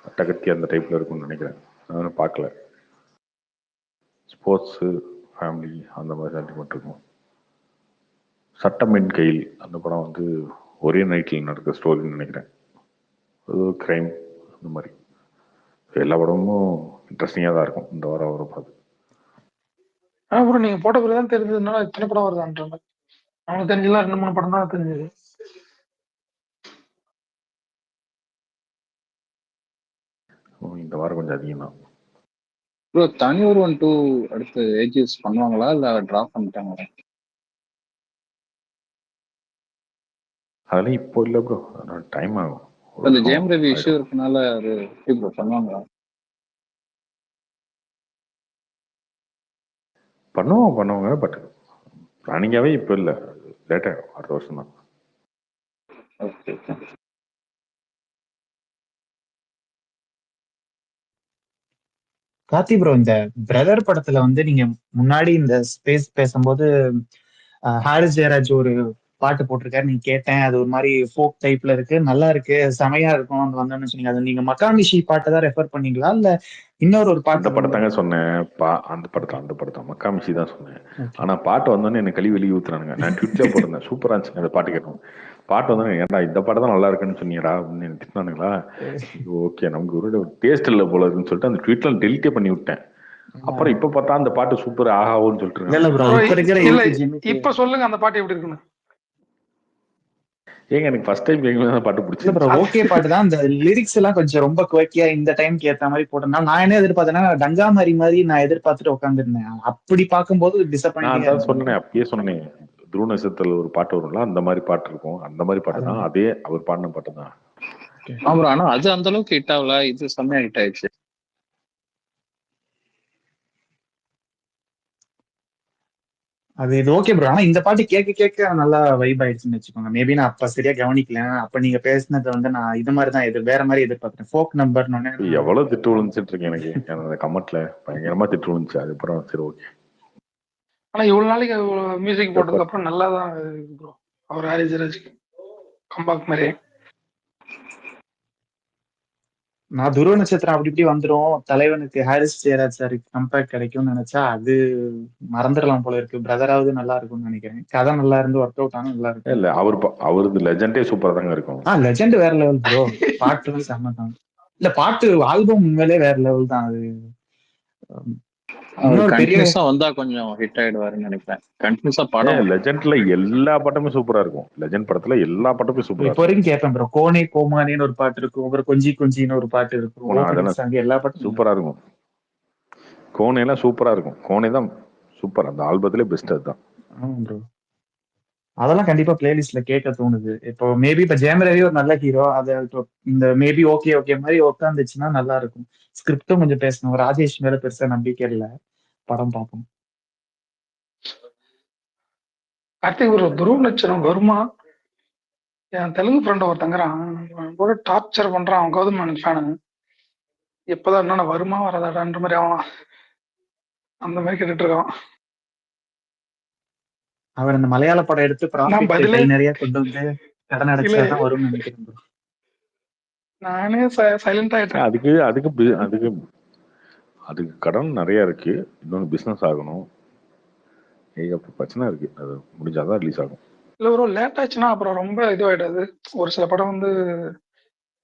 அட்டகத்தி அந்த டைப்ல இருக்கும்னு நினைக்கிறேன். நான் பார்க்கல. ஸ்போர்ட்ஸு ஃபேமிலி அந்த மாதிரி சென்டிமெண்ட் இருக்கும். சட்டமின் கையில் அந்த படம் வந்து ஒரே நைட்டில் நடக்கிற ஸ்டோரின்னு நினைக்கிறேன். அது கிரைம் அந்த மாதிரி எல்லா படமும் இன்ட்ரெஸ்டிங்காக தான் இருக்கும். இந்த வாரம் வர பார்த்து ப்ரோ நீங்க போட்ட பிறகு தான் தெரிஞ்சதுனால இத்தனை படம் வருதான்ற மாதிரி. அவனுக்கு தெரிஞ்சலாம் 2-3 படம் தான் தெரிஞ்சது. இந்த வாரம் கொஞ்சம் அதிகம் தான். ப்ரோ தனி ஒருவன் 2 அடுத்து ஏஜிஎஸ் பண்ணுவாங்களா இல்ல டிராப் பண்ணிட்டாங்களா? அதெல்லாம் இப்போ இல்லை ப்ரோ, அதனால டைம் ஆகும். அந்த ஜெயம் ரவி இஷ்யூ இருக்கனால அது எப்படி ப்ரோ பண்ணுவாங்களா? பண்ணுவாங்க பட் பிளானிங்காகவே இப்போ இல்லை. லேட் ஆகும், அடுத்த வருஷம் தான். ஓகே. கார்த்தி ப்ரோ, இந்த பிரதர் படத்துல வந்து நீங்க முன்னாடி இந்த ஸ்பேஸ் பேசும்போது ஹாரிஸ் ஜெயராஜ் ஒரு பாட்டு போட்டிருக்காரு, நீங்க கேட்டேன், அது ஒரு மாதிரி ஃபோக் டைப்ல இருக்கு, நல்லா இருக்கு, செமையா இருக்கும் அது வந்தோம்னு சொன்னீங்க. அது நீங்க மக்காமிஷி பாட்டை தான் ரெஃபர் பண்ணீங்களா இல்ல இன்னொரு ஒரு அந்த பாட்டு? படத்தாங்க சொன்னேன். அந்த படத்தான் மக்காமிச்சி தான் சொன்னேன். Okay. ஆனா பாட்டு வந்தோடனே எனக்கு கழுவி வெளியே ஊத்துறானுங்க. நான் ட்விட்டர் போட்டிருந்தேன், சூப்பரா இருந்துச்சு அந்த பாட்டு கேட்டோம். பாட்டு வந்தோடனே ஏன்டா இந்த பாட்டு தான் நல்லா இருக்குன்னு சொன்னீங்கடா அப்படின்னு எனக்கு திட்டினானுங்களா. ஓகே, நமக்கு ஒரு டேஸ்ட் இல்லை போல இருக்குன்னு சொல்லிட்டு அந்த ட்வீட்ல டெலிட்டே பண்ணி விட்டேன். அப்புறம் இப்ப பார்த்தா அந்த பாட்டு சூப்பர் ஆகாவோன்னு சொல்லிட்டு இல்ல ப்ரோ, ப்ரோ இப்ப இருக்கிற இல்ல ஜிம்மிக்கு இப்ப சொல்லுங்க அந்த பாட்டு எப்படி இருக்குன்னு. ஏங்க எனக்கு ஃபர்ஸ்ட் டைம் கேட்கும்போது பாட்டு இல்ல ப்ரோ, பிடிச்சிருந்துச்சு. ஓகே பாட்டு தான். அந்த லிரிக்ஸ் எல்லாம் கொஞ்சம் ரொம்ப குவக்கியா இந்த டைம்க்கு ஏத்த மாதிரி போட்டோம்னா, நான் என்ன எதிர்பார்த்தேன்னா டங்கா மாதிரி நான் எதிர்பார்த்துட்டு உட்காந்துருந்தேன். அப்படி பார்க்கும்போது நான் டிசப்பாயிண்டிங்கா தான் இருந்தது. சொன்னேன், அப்பயே சொன்னேன், துருவ நட்சத்திரத்துல ஒரு பாட்டு வரும்ல, அந்த மாதிரி பாட்டு இருக்கும். அந்த மாதிரி பாட்டு தான், அதே அவர் பாடின பாட்டு தான். ஆமா, ஆனா அது அந்த அளவுக்கு ஹிட் ஆகல, இது செம்மையா ஹிட் ஆயிடுச்சு. அது இது ஓகே ப்ரோ. ஆனா இந்த பாட்டு கேட்க கேட்க நல்லா வைப் ஆயிடுச்சுன்னு வச்சுக்கோங்க. மேபி நான் அப்ப சரியா கவனிக்கல. அப்ப நீங்க பேசுனது வந்து நான் இது மாதிரி தான் வேற மாதிரி எதிர்பார்த்தேன். ஃபோக் நம்பர்னு எவ்வளவு திட்டு விழுந்துச்சுட்டு இருக்கு எனக்கு அந்த கமெண்ட்ல, பயங்கரமா திட்டு விழுந்துச்சு. அதுக்கப்புறம் சரி ஓகே. ஆனா இவ்வளவு நாளைக்கு மியூசிக் போட்டதுக்கு அப்புறம் நல்லா தான் இருக்கு ப்ரோ. அவர் ஹாரிஸ் ஜெயராஜ் கம்பேக் மாதிரி. நான் துருவ நட்சத்திரம் அப்படி இப்படி வந்துரும், தலைவனுக்கு ஹாரிஸ் ஜெயராஜ் சார் கம்பேக் கிடைக்கும்னு நினைச்சா அது மறந்துடலாம் போல இருக்கு. பிரதராவது நல்லா இருக்கும்னு நினைக்கிறேன். கதை நல்லா இருந்து ஒர்க் அவுட் ஆனா நல்லா இருக்கும். இல்ல அவரது லெஜெண்டே சூப்பரா தாங்க இருக்கும். லெஜெண்ட் வேற லெவல் ப்ரோ. பாட்டு செம்ம தான். இல்ல பாட்டு ஆல்பம் உண்மையிலே வேற லெவல் தான். அது கண்டினியூஸா வந்தா கொஞ்சம் ஹிட் ஆயிடுவாருன்னு நினைக்கிறேன். கண்டினியூஸா படம் லெஜெண்ட்ல எல்லா பாட்டுமே சூப்பரா இருக்கும். லெஜெண்ட் படத்துல எல்லா பாட்டுமே சூப்பரா இப்போ வரைக்கும் கேட்பேன் ப்ரோ. கோனே கோமானின்னு ஒரு பாட்டு இருக்கும், அப்புறம் கொஞ்சி கொஞ்சின்னு ஒரு பாட்டு இருக்கும், ஓப்பனிங் சாங் எல்லா பாட்டும் சூப்பரா இருக்கும். கோனே எல்லாம் சூப்பரா இருக்கும். கோனே தான் சூப்பர், அந்த ஆல்பத்திலே பெஸ்ட் அதுதான். ஆமா ப்ரோ, அதெல்லாம் கண்டிப்பா பிளேலிஸ்ட்ல கேட்க தோணுது. இப்போ மேபி இப்ப ஜெயம் ரவி ஒரு நல்ல ஹீரோ, அது இந்த மேபி ஓகே மாதிரி உட்காந்துச்சுன்னா நல்லா இருக்கும். ஸ்கிரிப்டும் கொஞ்சம் பேசணும். ராஜேஷ் மேல பெருசா நம்பிக்கை இல்ல, படம் பார்ப்போம். கார்த்திக் ப்ரோ, துருவ நட்சத்திரம் வருமா? என் தெலுங்கு ஃப்ரெண்ட் ஒருத்தங்கிறான், கூட டார்ச்சர் பண்றான். அவன் கௌதம் மேனன் ஃபேனு. எப்பதான் என்னன்னா வருமா வராதான்ற மாதிரி அவன் அந்த மாதிரி கேட்டுட்டு இருக்கான். அவர் அந்த மலையாள படம் எடுத்து ப்ராஃபிட் கை நிறைய கொண்டு வந்து கடன் அடைச்சாதான் வரும்னு நினைக்கிறேன் ப்ரோ. நானே சைலண்ட் ஆயிட்டேன். அதுக்கு கடன் நிறைய இருக்கு. இன்னொன்று பிசினஸ் ஆகணும், பிரச்சனை இருக்கு. அது முடிஞ்சாதான் ரிலீஸ் ஆகும். இல்ல ப்ரோ, லேட் ஆச்சுன்னா அப்புறம் ரொம்ப இதுவாயிடாது. ஒரு சில படம் வந்து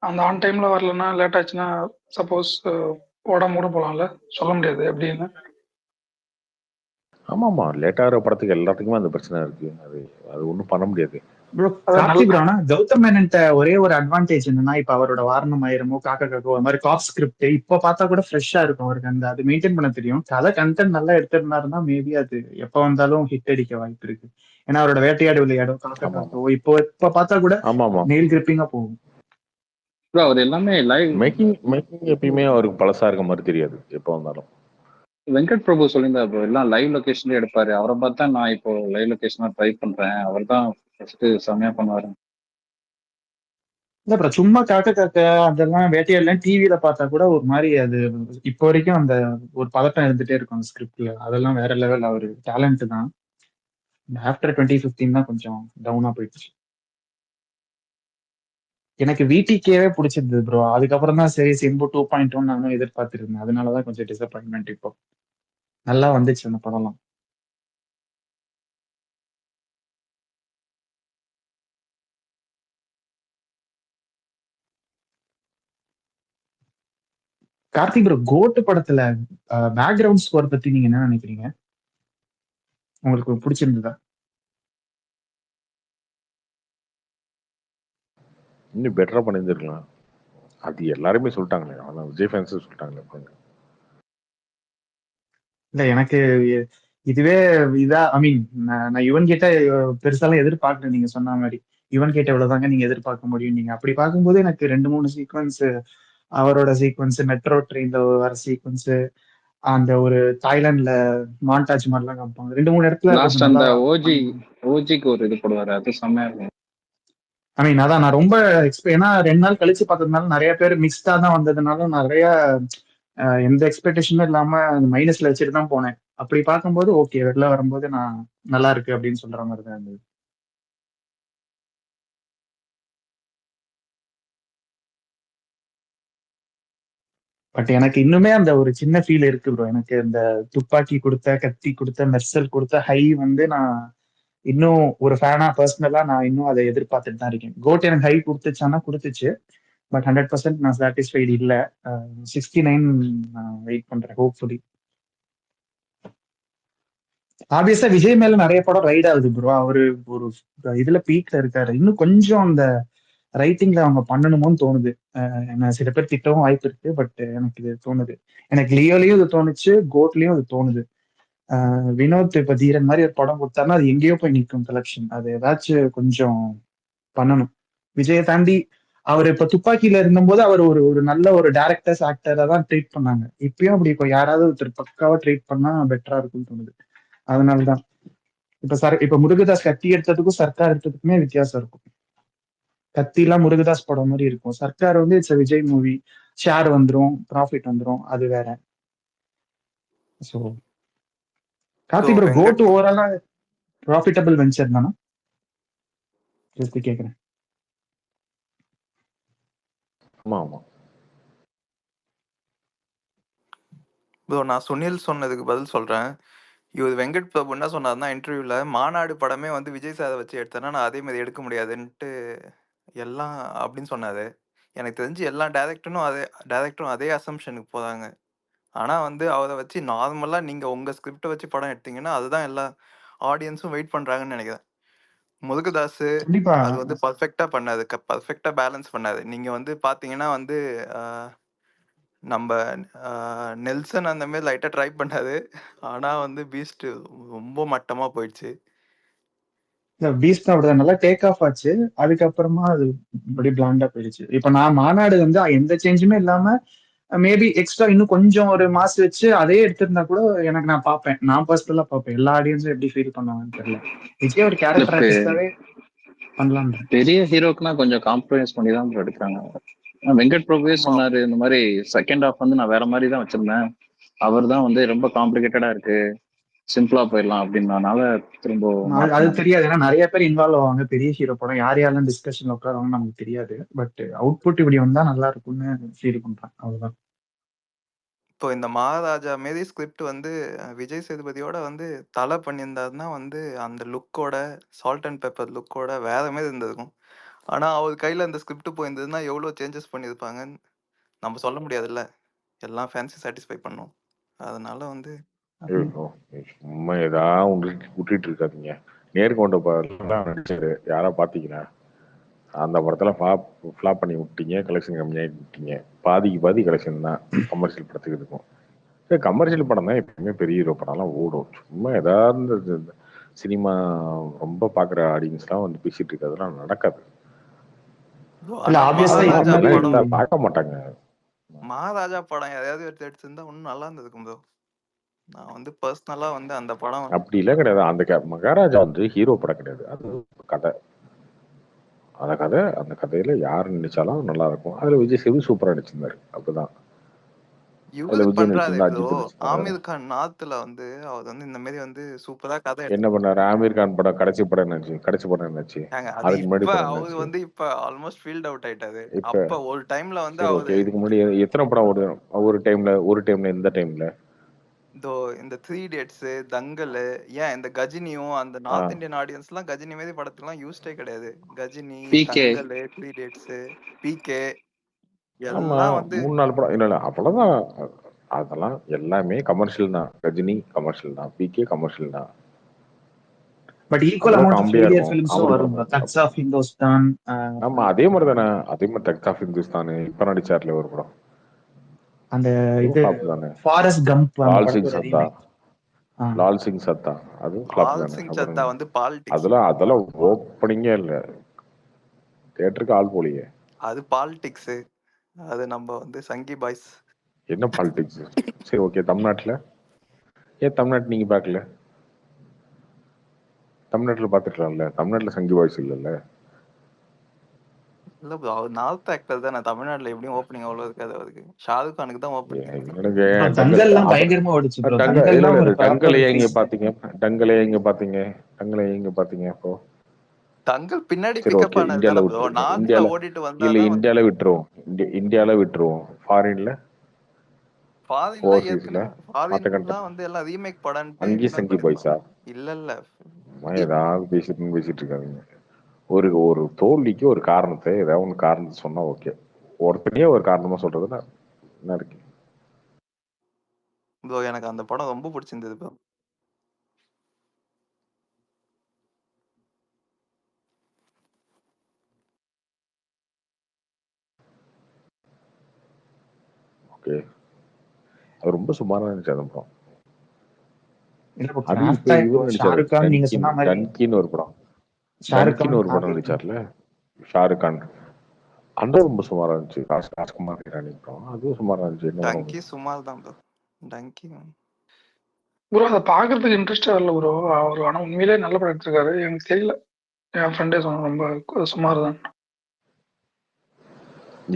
அந்த ஆன் டைம்ல வரலன்னா, லேட் ஆச்சுன்னா சப்போஸ் உடம்பு கூட போலாம்ல, சொல்ல முடியாது அப்படின்னு. ஆமா, லேட் ஆகிற படத்துக்கு எல்லாத்துக்குமே அந்த பிரச்சனை இருக்கு. அது ஒன்றும் பண்ண முடியாது. ப்ரோ கார்த்தி ப்ரோ, ஆனா கௌதம் மேனன்ட்ட ஒரே ஒரு அட்வான்டேஜ் என்னன்னா, இப்ப அவரோட வாரணம் ஆயிரமோ காக்கா காக்கோ அது மாதிரி காப் ஸ்கிரிப்ட் இப்ப பார்த்தா கூட ஃப்ரெஷ்ஷா இருக்கும். அவருக்கு அது மெயின்டைன் பண்ண தெரியும். கதை கண்டென்ட் நல்லா எடுத்திருந்தாருன்னா மேபி அது எப்ப வந்தாலும் ஹிட் அடிக்க வாய்ப்பு இருக்கு. ஏன்னா அவரோட வேட்டையாடு விளையாடும், காக்கா காக்கோ இப்ப பார்த்தா கூட நெயில் கிரிப்பிங்கா போகும். அவர் எல்லாமே லைவ் மேக்கிங் எப்பயுமே அவருக்கு பழசா இருக்க மாதிரி தெரியாது எப்ப வந்தாலும். வெங்கட் பிரபு சொல்லியிருந்தார் ப்ரோ, எல்லாம் லைவ் லொகேஷன்ல எடுப்பாரு. அவரை பார்த்தா நான் இப்போ லைவ் லொகேஷனா ட்ரை பண்றேன். அவர் தான் ஃபர்ஸ்ட் செம்மையா பண்ணுவாரு. இல்ல அப்புறம் சும்மா காக்க அதெல்லாம் வேட்டையாடலாம் டிவியில பார்த்தா கூட ஒரு மாதிரி அது இப்போ வரைக்கும் அந்த ஒரு பதட்டம் இருந்துட்டே இருக்கும் அந்த ஸ்கிரிப்ட்ல. அதெல்லாம் வேற லெவல். அவரு டேலண்ட் தான். ஆஃப்டர் 2015 தான் கொஞ்சம் டவுனா போயிடுச்சு. எனக்கு VTKவே பிடிச்சிருந்தது ப்ரோ. அதுக்கப்புறம் தான் சரி சிம்பு 2.1 நானும் எதிர்பார்த்திருந்தேன். அதனாலதான் கொஞ்சம் டிசப்பாயின்மெண்ட். இப்போ நல்லா வந்துச்சு அந்த படம்லாம். கார்த்திக் ப்ரோ, கோட்டு படத்துல பேக்ரவுண்ட் ஸ்கோர் பத்தி நீங்க என்ன நினைக்கிறீங்க? உங்களுக்கு பிடிச்சிருந்ததா? இன்னும் பெட்டரா பண்ணியிருந்திருக்கலாம். அது எல்லாருமே சொல்லிட்டாங்களே, அதான் விஜய் ஃபேன்ஸ் சொல்லிட்டாங்களே. இல்ல எனக்கு இதுவே இதா ஐ மீன் நான் யுவன் கிட்ட பெருசாலாம் எதிர்பார்க்கல. நீங்க சொன்ன மாதிரி யுவன் கிட்ட இவ்வளவுதாங்க நீங்க எதிர்பார்க்க முடியும். நீங்க அப்படி பார்க்கும்போது எனக்கு 2-3 சீக்வன்ஸ், அவரோட சீக்வன்ஸ், மெட்ரோ ட்ரெயின்ல வர சீக்வன்ஸ், அந்த ஒரு தாய்லாந்துல மாண்டாஜ் மாதிரிலாம் காமிப்பாங்க 2-3 இடத்துல. லாஸ்ட் அந்த ஓஜிக்கு ஒரு இது போடுவாரு, அது செம்மையா இருக்கும். ஐ மீன் அதான் நான் ரொம்ப ஏன்னா 2 நாள் கழிச்சு பார்த்ததுனால நிறைய பேர் மிக்ஸ்டா தான் வந்ததுனால நிறைய எந்த எக்ஸ்பெக்டேஷனும் இல்லாம மைனஸ்ல வச்சுட்டு தான் போனேன். அப்படி பார்க்கும்போது ஓகே, வெளில வரும்போது நான் நல்லா இருக்கு அப்படின்னு சொல்ற மாதிரி தான் இருந்தது. பட் எனக்கு இன்னுமே அந்த ஒரு சின்ன ஃபீல் இருக்கு ப்ரோ. எனக்கு இந்த துப்பாக்கி கொடுத்த, கத்தி கொடுத்த, மெர்சல் கொடுத்த ஹை வந்து நான் இன்னும் ஒரு ஃபேனா பர்சனலா நான் இன்னும் அதை எதிர்பார்த்துட்டு தான் இருக்கேன். கோட் எனக்கு ஹை கொடுத்துச்சானா கொடுத்துச்சு, பட் 100% நான் சாட்டிஸ்ஃபைடு இல்ல. 69 நான் வெயிட் பண்றேன், ஹோப்ஃபுல்லி. ஆப்வியஸா விஜய் மேல நிறைய படம் ரைட் ஆகுது ப்ரோ. அவரு ஒரு இதுல பீக்ல இருக்காரு. இன்னும் கொஞ்சம் அந்த ரைட்டிங்ல அவங்க பண்ணணுமோன்னு தோணுது. என்ன சில பேர் திட்டவும் வாய்ப்பு இருக்கு, பட் எனக்கு இது தோணுது. எனக்கு லியோலயும் இது தோணுச்சு, கோட்லயும் இது தோணுது. வினோத் இப்ப தீரன் மாதிரி ஒரு படம் கொடுத்தாருன்னா அது எங்கேயோ போய் நிற்கும் கலெக்ஷன். அது ஏதாச்சும் கொஞ்சம் பண்ணணும். விஜயை தாண்டி அவர் இப்ப துப்பாக்கியில இருந்தபோது அவர் ஒரு ஒரு நல்ல ஒரு டேரக்டர்ஸ் ஆக்டரா தான் ட்ரீட் பண்ணாங்க. இப்பயும் அப்படி இப்போ யாராவது ஒருத்தர் பக்காவா ட்ரீட் பண்ணா பெட்டரா இருக்கும்னு தோணுது. அதனாலதான் இப்ப முருகதாஸ் கத்தி எடுத்ததுக்கும் சர்க்கார் எடுத்ததுக்குமே வித்தியாசம் இருக்கும். கத்தி எல்லாம் முருகதாஸ் படம் மாதிரி இருக்கும். சர்க்கார் வந்து இட்ஸ் விஜய் மூவி, ஷேர் வந்துரும், ப்ராஃபிட் வந்துரும், அது வேற. ஸோ கார்த்தி ப்ரோ, கோட் ஓவராலா ப்ராஃபிட்டபிள் வெஞ்சர் தானா? ஜஸ்ட் கேக்குறேன். ஆமா ஆமா ப்ரோ, நான் சுனில் சொன்னதுக்கு பதில் சொல்றேன். இவர் வெங்கட் பிரபு என்ன சொன்னார்னா இன்டர்வியூல, மாநாடு படமே வந்து விஜய் சாரை வச்சு எடுத்தேன்னா நான் அதே மாதிரி எடுக்க முடியாதுன்ட்டு எல்லாம் அப்படின்னு சொன்னாரு. எனக்கு தெரிஞ்சு எல்லா டேரக்டரும் அதே அசம்ஷனுக்கு போறாங்க. ஆனா வந்து அவரை வச்சு நார்மலா நீங்க உங்க ஸ்கிரிப்டை வச்சு படம் எடுத்தீங்கன்னா அதுதான் எல்லா ஆடியன்ஸும் வெயிட் பண்றாங்கன்னு நினைக்கிறேன். முருகதாஸ் கண்டிப்பா அது வந்து பர்ஃபெக்டா பண்ணாரு, பர்ஃபெக்டா பேலன்ஸ் பண்ணாரு. நீங்க வந்து பாத்தீங்கன்னா வந்து நம்ம நெல்சன் அந்த மாதிரி லைட்டா ட்ரை பண்ணாரு. ஆனா வந்து பீஸ்ட் ரொம்ப மட்டமா போயிடுச்சு. பீஸ்ட் அப்படிதான் நல்லா டேக் ஆஃப் ஆச்சு. அதுக்கப்புறமா அது அப்படி பிளாண்டா போயிடுச்சு. இப்ப நான் மாநாடு வந்து எந்த சேஞ்சுமே இல்லாம மேபி எக்ஸ்ட்ரா இன்னும் கொஞ்சம் ஒரு மாஸ் வச்சு அதே எடுத்திருந்தா கூட எனக்கு நான் பார்ப்பேன். நான் பர்சனலா பார்ப்பேன். எல்லா ஆடியன்ஸும் எப்படி ஃபீல் பண்ணுவாங்கன்னு தெரியல. விஜய் ஒரு கேரக்டர் ஆர்டிஸ்டாவே பண்ணலாம். பெரிய ஹீரோக்குனா கொஞ்சம் காம்ப்ரமைஸ் பண்ணி தான் எடுக்கிறாங்க. வெங்கட் பிரபுவே சொன்னாரு, இந்த மாதிரி செகண்ட் ஹாஃப் வந்து நான் வேற மாதிரி தான் வச்சிருந்தேன், அவர் தான் வந்து ரொம்ப காம்ப்ளிகேட்டடா இருக்கு, சிம்பிளா போயிடலாம் அப்படின்னால திரும்ப அது தெரியாது. ஏன்னா நிறைய பேர் இன்வால்வ் ஆவாங்க பெரிய ஹீரோ படம். யார் யாரெல்லாம் டிஸ்கஷன்ல உட்காருவாங்க நமக்கு தெரியாது. பட் அவுட்புட் இப்படி வந்தா நல்லா இருக்கும்னு ஃபீல் பண்றேன், அவ்வளவுதான். இப்போ இந்த மகாராஜா மாரி ஸ்கிரிப்ட் வந்து விஜய் சேதுபதியோட வந்து தலை பண்ணியிருந்தாருன்னா வந்து அந்த லுக்கோட, சால்ட் அண்ட் பெப்பர் லுக்கோட வேற மாதிரி இருந்திருக்கும். ஆனா அவர் கையில அந்த ஸ்கிரிப்ட் போயிருந்ததுன்னா எவ்வளோ சேஞ்சஸ் பண்ணியிருப்பாங்கன்னு நம்ம சொல்ல முடியாதுல்ல. எல்லாம் ஃபேன்சி சாட்டிஸ்ஃபை பண்ணும். அதனால வந்து சும்மா ஏதாவது விட்டுட்டு இருக்காதீங்க. நேர்கொண்ட பார்வைலாம் நடிச்சாரு, யாரா பாத்தீங்களா? அந்த படத்துல ஃபிளாப் பண்ணி விட்டீங்க, கலெக்ஷன் கம்மியாகி விட்டீங்க. பாதி கலெக்ஷன் தான் கமர்ஷியல் படத்துக்கு இருக்கும். கமர்ஷியல் படம் தான் எப்பயுமே பெரிய ஹீரோ படம்லாம் ஓடும். சும்மா ஏதாவது சினிமா ரொம்ப பாக்குற ஆடியன்ஸ்லாம் வந்து பேசிட்டு இருக்கிறதுலாம் நடக்காது. பார்க்க மாட்டாங்க. மகாராஜா படம் எதையாவது எடுத்திருந்தா இன்னும் நல்லா இருந்திருக்கும் ப்ரோ. நான் வந்து பர்சனலா வந்து அந்த படம் அப்படி இல்லை கிடையாது. அந்த மகாராஜா வந்து ஹீரோ படம் கிடையாது, அது கதை. அந்த கதையில யாரு நினைச்சாலும் நல்லா இருக்கும். அதுல விஜய் சேது சூப்பரா நடிச்சிருந்தாரு. அப்படிதான். ஆமீர் கான் நார்த்ல வந்து அவர் வந்து இந்த மாதிரி வந்து சூப்பரா கதை என்ன பண்ணாரு? ஆமீர் கான் படம் கடைசி படம் என்னாச்சு? அதுக்கு முன்னாடி அவர் வந்து இப்ப ஆல்மோஸ்ட் ஃபீல்ட் அவுட் ஆயிட்டாரு. அப்ப ஒரு டைம்ல வந்து அவர் இதுக்கு முன்னாடி எத்தனை படம் ஓடுது? ஒரு டைம்ல இந்த டைம்ல இந்த 3 Idiots, தங்கல், ஏன் இந்த கஜினியும் அந்த நார்த் இந்தியன் ஆடியன்ஸ் எல்லாம் கஜினி மாதிரி படத்துலாம் யூஸ்டே கிடையாது. கஜினி, தங்கல், 3 Idiots, பிகே எல்லாம் வந்து 3-4 படம் இல்ல அவ்வளவுதான். அதெல்லாம் எல்லாமே கமர்ஷியல் தான். கஜினி கமர்ஷியல் தான், பிகே கமர்ஷியல் தான். But equal amount of media ஃபிலிம்ஸும் வரும். Thugs of Hindustan. ஆமா, அதே மாதிரி தானே. தக்ஸ் ஆஃப் ஹிந்துஸ்தான் இப்ப நடிச்சார்ல ஒரு படம், அந்த இது ஃபாரஸ்ட் கம்ப், லால் சிங் சத்தா, அது ஃப்ளாப் தானே. வந்து பாலிடிக்ஸ். அதெல்லாம் ஓப்பனிங்கே இல்ல, தியேட்டருக்கு ஆள் போலியே. அது பாலிடிக்ஸ். அது நம்ம வந்து சங்கி பாய்ஸ். என்ன பாலிடிக்ஸ்? சரி ஓகே. தமிழ்நாட்டுல ஏன் தமிழ்நாட்டு நீங்க பார்க்கல? தமிழ்நாட்டுல பாத்துக்கலாம்ல. தமிழ்நாட்டுல சங்கி வாய்ஸ் இல்லல்ல. இல்ல ப்ரோ, அவர் நார்த் ஆக்டர் தானே. தமிழ்நாட்டுல எப்படியும் ஓப்பனிங் அவ்வளவு இருக்காது அவருக்கு. ஷாருக் கானுக்கு தான் ஓப்பனிங் இருக்கும். எனக்கு ப்ரோ டங்கல் தங்கல்லாம் பயங்கரமா ஓடிச்சு ப்ரோ. டங்கல் இல்ல தங்கல்லாம் இல்ல ஒரு டங்கலையே ப்ராப்பர் எங்க ஃபீஸ். பாத்தீங்க? டங்கலையே எங்க பாத்தீங்க? டங்கலையே எங்க பாத்தீங்க அப்போ? தங்கல் பின்னாடி சரி பிக்கப் ஓகே, ஆனது இந்தியால தானே ப்ரோ. விட்டுருங்க. நார்த்ல இந்தியால ஓடிட்டு இல்ல, வந்தாதான் வந்து இந்தியால விட்டுருவோம். இந்தியால விட்டுருவோம். ஃபாரின்ல ஃபாரின்லாம் ஓவர்சீஸ்ல ஏற்கனவே மத்த கண்ட்ரி ஃபாரின்லாம் வந்து எல்லாம் ரீமேக் படம்ட்டு அங்கேயும் இக்னோர் சங்கி பண்ணிருப்பாங்க. பாய்ஸா? இல்ல இல்ல ஏதாவது பேசிட்டு இருக்காங்க. ஒரு ஒரு தோல்விக்கு ஒரு காரணத்தை ஏதாவது ஒன்று காரணத்தை சொன்னா ஓகே. ஒருத்தனையே ஒரு காரணமா சொல்றதுன்னா என்ன இருக்கு? ப்ரோ எனக்கு அந்த படம் ரொம்ப பிடிச்சிருந்தது ப்ரோ. ஓகே, அது ரொம்ப சுமாரா இருந்துச்சு அந்த படம். இல்ல ப்ரோ அது இப்ப கிராஃப்டா இப்போ இவர் நடிச்சாரு, ஷாருக் கான் நீங்க சொன்ன மாதிரி டன்கின்னு ஒரு படம். ஷாருக் டன்கின்னு கான் ஒரு படம் நடிச்சார்ல ஷாருக் கான். அந்த ரொம்ப சுமாரா இருந்துச்சு. ராஜ்குமார் ஹிரானி படம், அதுவும் சுமாரா இருந்துச்சு. என்ன படம்? டங்கி சுமார் தான் ப்ரோ. டங்கி ப்ரோ அதை பாக்குறதுக்கு இன்ட்ரெஸ்டா இல்லை ப்ரோ. அவர் ஆனா உண்மையிலே நல்ல படம் எடுத்திருக்காரு. எனக்கு தெரியல, என் ஃப்ரெண்டே சொன்ன ரொம்ப சுமார் தான்.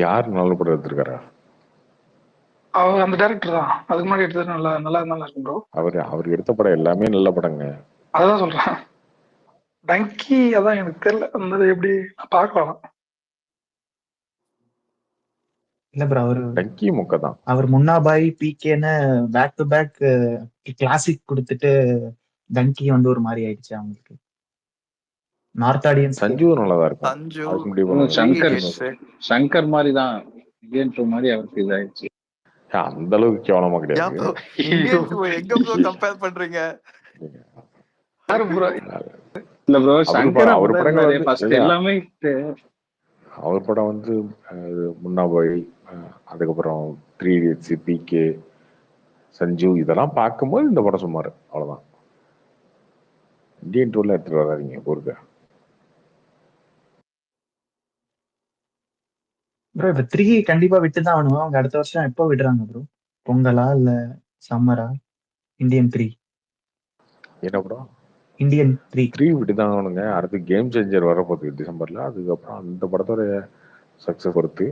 யார் நல்ல படம் எடுத்திருக்காரா? அவர் அந்த டைரக்டர் தான். அதுக்கு முன்னாடி எடுத்தது நல்லா நல்லா இருக்கும் ப்ரோ. அவர் எடுத்த படம் எல்லாமே நல்ல படங்க. அதான் சொல்றேன். டங்கி அதான் எனக்கு தெரியல அந்த எப்படி பார்க்கலாம். இல்ல ப்ரோ அவரு டங்கி முக்க தான். அவர் Munnabhai பிகேன்னு back to back classic கொடுத்துட்டு டங்கி வந்து ஒரு மாதிரி ஆயிடுச்சு அவங்களுக்கு. நார்த் ஆடியன்ஸ் சஞ்சு நல்லாதான் இருக்கும். சஞ்சு அதுக்கு முன்னாடி படம் த்ரீ சங்கர் இடியட்ஸ் சங்கர் மாதிரி தான் இந்தியன் டூ மாதிரி அவருக்கு இதாயிடுச்சு. அந்த அளவுக்கு கேவலமா யா கிடையாது. ப்ரோ, இந்தியன் டூ எங்க ப்ரோ கம்பேர் பண்றீங்க? யாரு ப்ரோ? இல்ல ப்ரோ, அவர் சங்கர் அவர் அப்படிதான் படங்கள் இருந்தாரு வந்து ஃபர்ஸ்ட். இல்ல, எல்லாமே அவர் படம் வந்து முன்னாபாய், அதுக்கப்புறம் 3 Idiots, பிகே, சஞ்சு, இதெல்லாம் பார்க்கும்போது இந்த படம் சுமார் அவ்வளவுதான். இந்தியன் டூர்ல எடுத்துட்டு வராதீங்க பொறுக்க. ப்ரோ இப்ப 3 கண்டிப்பா விட்டுதான் ஆகணும். அவங்க அடுத்த வருஷம் எப்போ விடுறாங்க ப்ரோ? பொங்கலா இல்ல சம்மரா? இந்தியன் 3 என்ன படம்? இந்தியன் 3 3 விட்டுதான் ஆகணுங்க. அடுத்து கேம் சேஞ்சர் வரப்போகுது டிசம்பர்ல. அதுக்கப்புறம் அந்த படத்தோட சக்சஸ் பொறுத்து,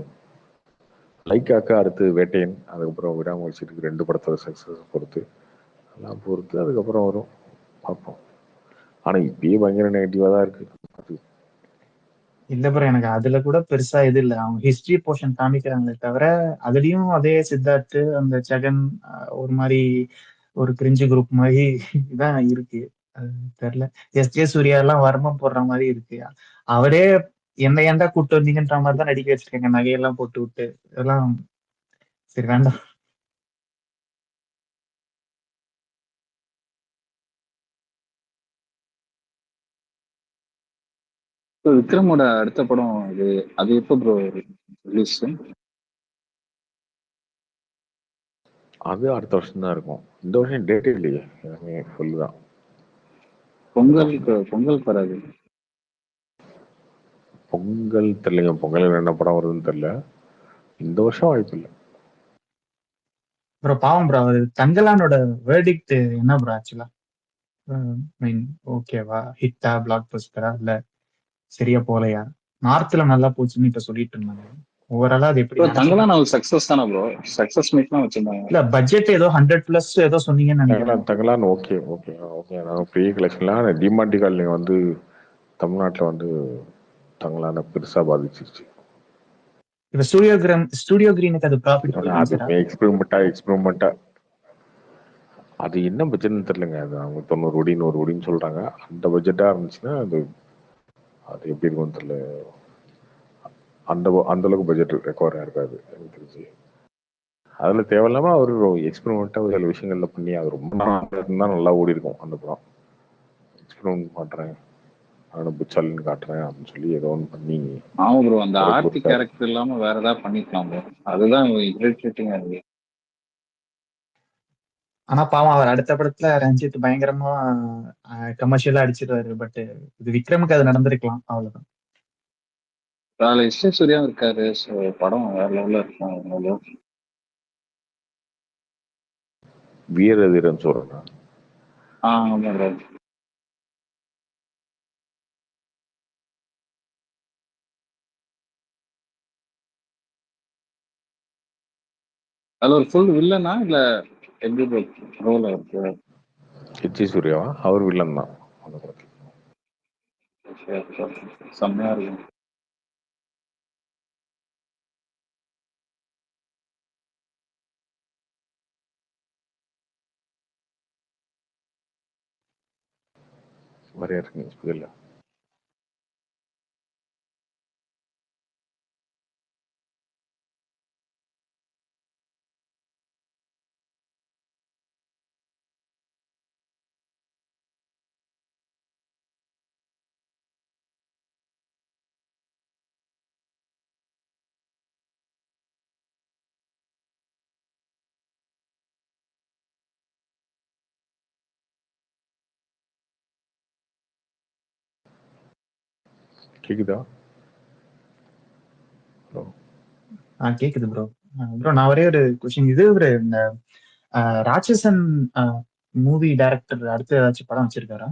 லைக்காக்கு அடுத்து வேட்டையன், அதுக்கப்புறம் விடாமுயற்சிக்கு 2 படத்தோட சக்சஸ் பொறுத்து எல்லாம் பொறுத்து அதுக்கப்புறம் வரும், பார்ப்போம். ஆனா இப்பயே பயங்கர நெகட்டிவா தான் இருக்கு. இல்ல ப்ரோ எனக்கு அதுல கூட பெருசா இது இல்ல. அவங்க ஹிஸ்டரி போர்ஷன் காமிக்கிறாங்களே தவிர அதுலயும் அதே சித்தார்த் அந்த ஜெகன் ஒரு மாதிரி ஒரு கிரிஞ்சு குரூப் மாதிரி தான் இருக்கு. அது தெரியல. எஸ்ஜே சூர்யா எல்லாம் வர்மம் போடுற மாதிரி இருக்கு. அவரே என்ன ஏன்டா கூட்டு வந்தீங்கன்ற மாதிரி தான் நடிக்க வச்சிருக்காங்க, நகையெல்லாம் போட்டு விட்டு. இதெல்லாம் சரி வேண்டாம். விக்ரமோட அடுத்த படம் அது எப்போ ப்ரோ ரிலீஸ்? அது அடுத்த வருஷம் தான் இருக்கும். இந்த வருஷம் டேட்டே இல்லையே, எல்லாமே ஃபுல் தான். பொங்கல் வராது. பொங்கல் தெரியலைங்க. பொங்கல் என்ன படம் வருதுன்னு தெரியல. இந்த வருஷம் வாய்ப்பு இல்லை. ப்ரோ பாவம் ப்ரோ, அவர் தங்கலானோட வேர்டிக்ட் என்ன ப்ரோ ஆக்சுவலா? மீன் ஓகேவா, ஹிட்டா, பிளாக் பஸ்டரா, இல்ல சரியா போலையா? நார்த்ல நல்லா போச்சுன்னு இப்ப சொல்லிட்டு இருந்தாங்க. ஓவராலா அது எப்படி தங்கலாம் நான் சக்சஸ் தானே ப்ரோ. சக்சஸ் மீட்லாம் வச்சிருந்தாங்க. இல்ல பட்ஜெட் ஏதோ 100+ ஏதோ சொன்னீங்கன்னு நினைக்கிறேன். Thangalaan okay okay okay. நான் பெரிய கலெக்ஷன்லாம் டிமாண்டி காலனி வந்து தமிழ்நாட்டில் வந்து தங்கலான பெருசா பாதிச்சிருச்சு. இப்ப ஸ்டூடியோ கிரீனுக்கு அது ப்ராஃபிட் போயிருந்துச்சா? எக்ஸ்பெரிமெண்டா அது என்ன பட்ஜெட்னு தெரியலங்க. அது அவங்க 90 கோடி 100 கோடின்னு சொல்றாங்க. அந்த பட்ஜெட்டா இருந்துச்சுன்னா அது அது எப்படி இருக்கும்னு தெரியல. அந்த அளவுக்கு பட்ஜெட் ரெக்கவர் இருக்காது எனக்கு தெரிஞ்சு. அதுல தேவையில்லாம அவரு எக்ஸ்பெரிமெண்டா ஒரு சில விஷயங்கள்ல பண்ணி அது ரொம்ப தான் நல்லா ஓடி இருக்கும் அந்த படம். எக்ஸ்பெரிமெண்ட் பண்றேன், அவனை புச்சாலின்னு காட்டுறேன் அப்படின்னு சொல்லி ஏதோ ஒன்று பண்ணி. ஆமா ப்ரோ, அந்த ஆர்த்தி கேரக்டர் இல்லாம வேற ஏதாவது பண்ணிக்கலாம் ப்ரோ. அதுதான் இரிட்டேட்டிங்கா இருக்கு. ஆனா பாவம் அவர் அடுத்த படத்துல ரஞ்சித் பயங்கரமா கமர்ஷியலா அடிச்சிருவாரு. பட் இது விக்ரமுக்கு அது நடந்திருக்கலாம், அவ்வளவுதான். அதுல எஸ் சூர்யா இருக்காரு. ஸோ படம் வேற லெவல்ல இருக்கும். வீரதீரன் சொல்றேன். ஆமா ப்ரோ. அதுல ஒரு ஃபுல் வில்லனா இல்ல எப்படி ரோல் இருக்கு? ஹெச்சி சூர்யாவா? அவர் வில்லன் தான் அந்த படத்துல. செம்மையா இருக்கும். மாதிரியா இருக்குங்க ஸ்பீக்கர்ல. கேக்குதா? ஹலோ கேக்குது ப்ரோ. ப்ரோ நான் ஒரே ஒரு கொஸ்டின். இது ஒரு இந்த ராட்சசன் மூவி டைரக்டர் அடுத்து ஏதாச்சும் படம் வச்சிருக்காரா?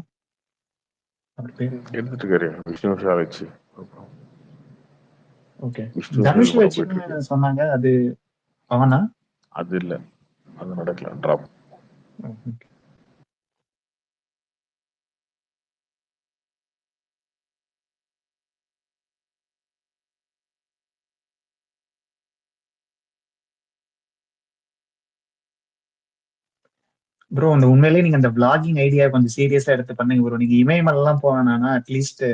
அவர் பேரு எடுத்துட்டு இருக்காரு விஷ்ணு விஷால் வச்சு. ஓகே. விஷ்ணு தனுஷ் விஷால் படம் போயிட்டு வச்சுன்னு இருக்கு. சொன்னாங்க, அது அவனா? அது இல்ல, அது நடக்கல, டிராப். ப்ரோ அந்த உண்மையிலேயே நீங்க அந்த vlogging ஐடியா கொஞ்சம் சீரியஸா எடுத்து பண்ணுங்க ப்ரோ. நீங்க இமயமலைலாம் போவேனா அட்லீஸ்ட்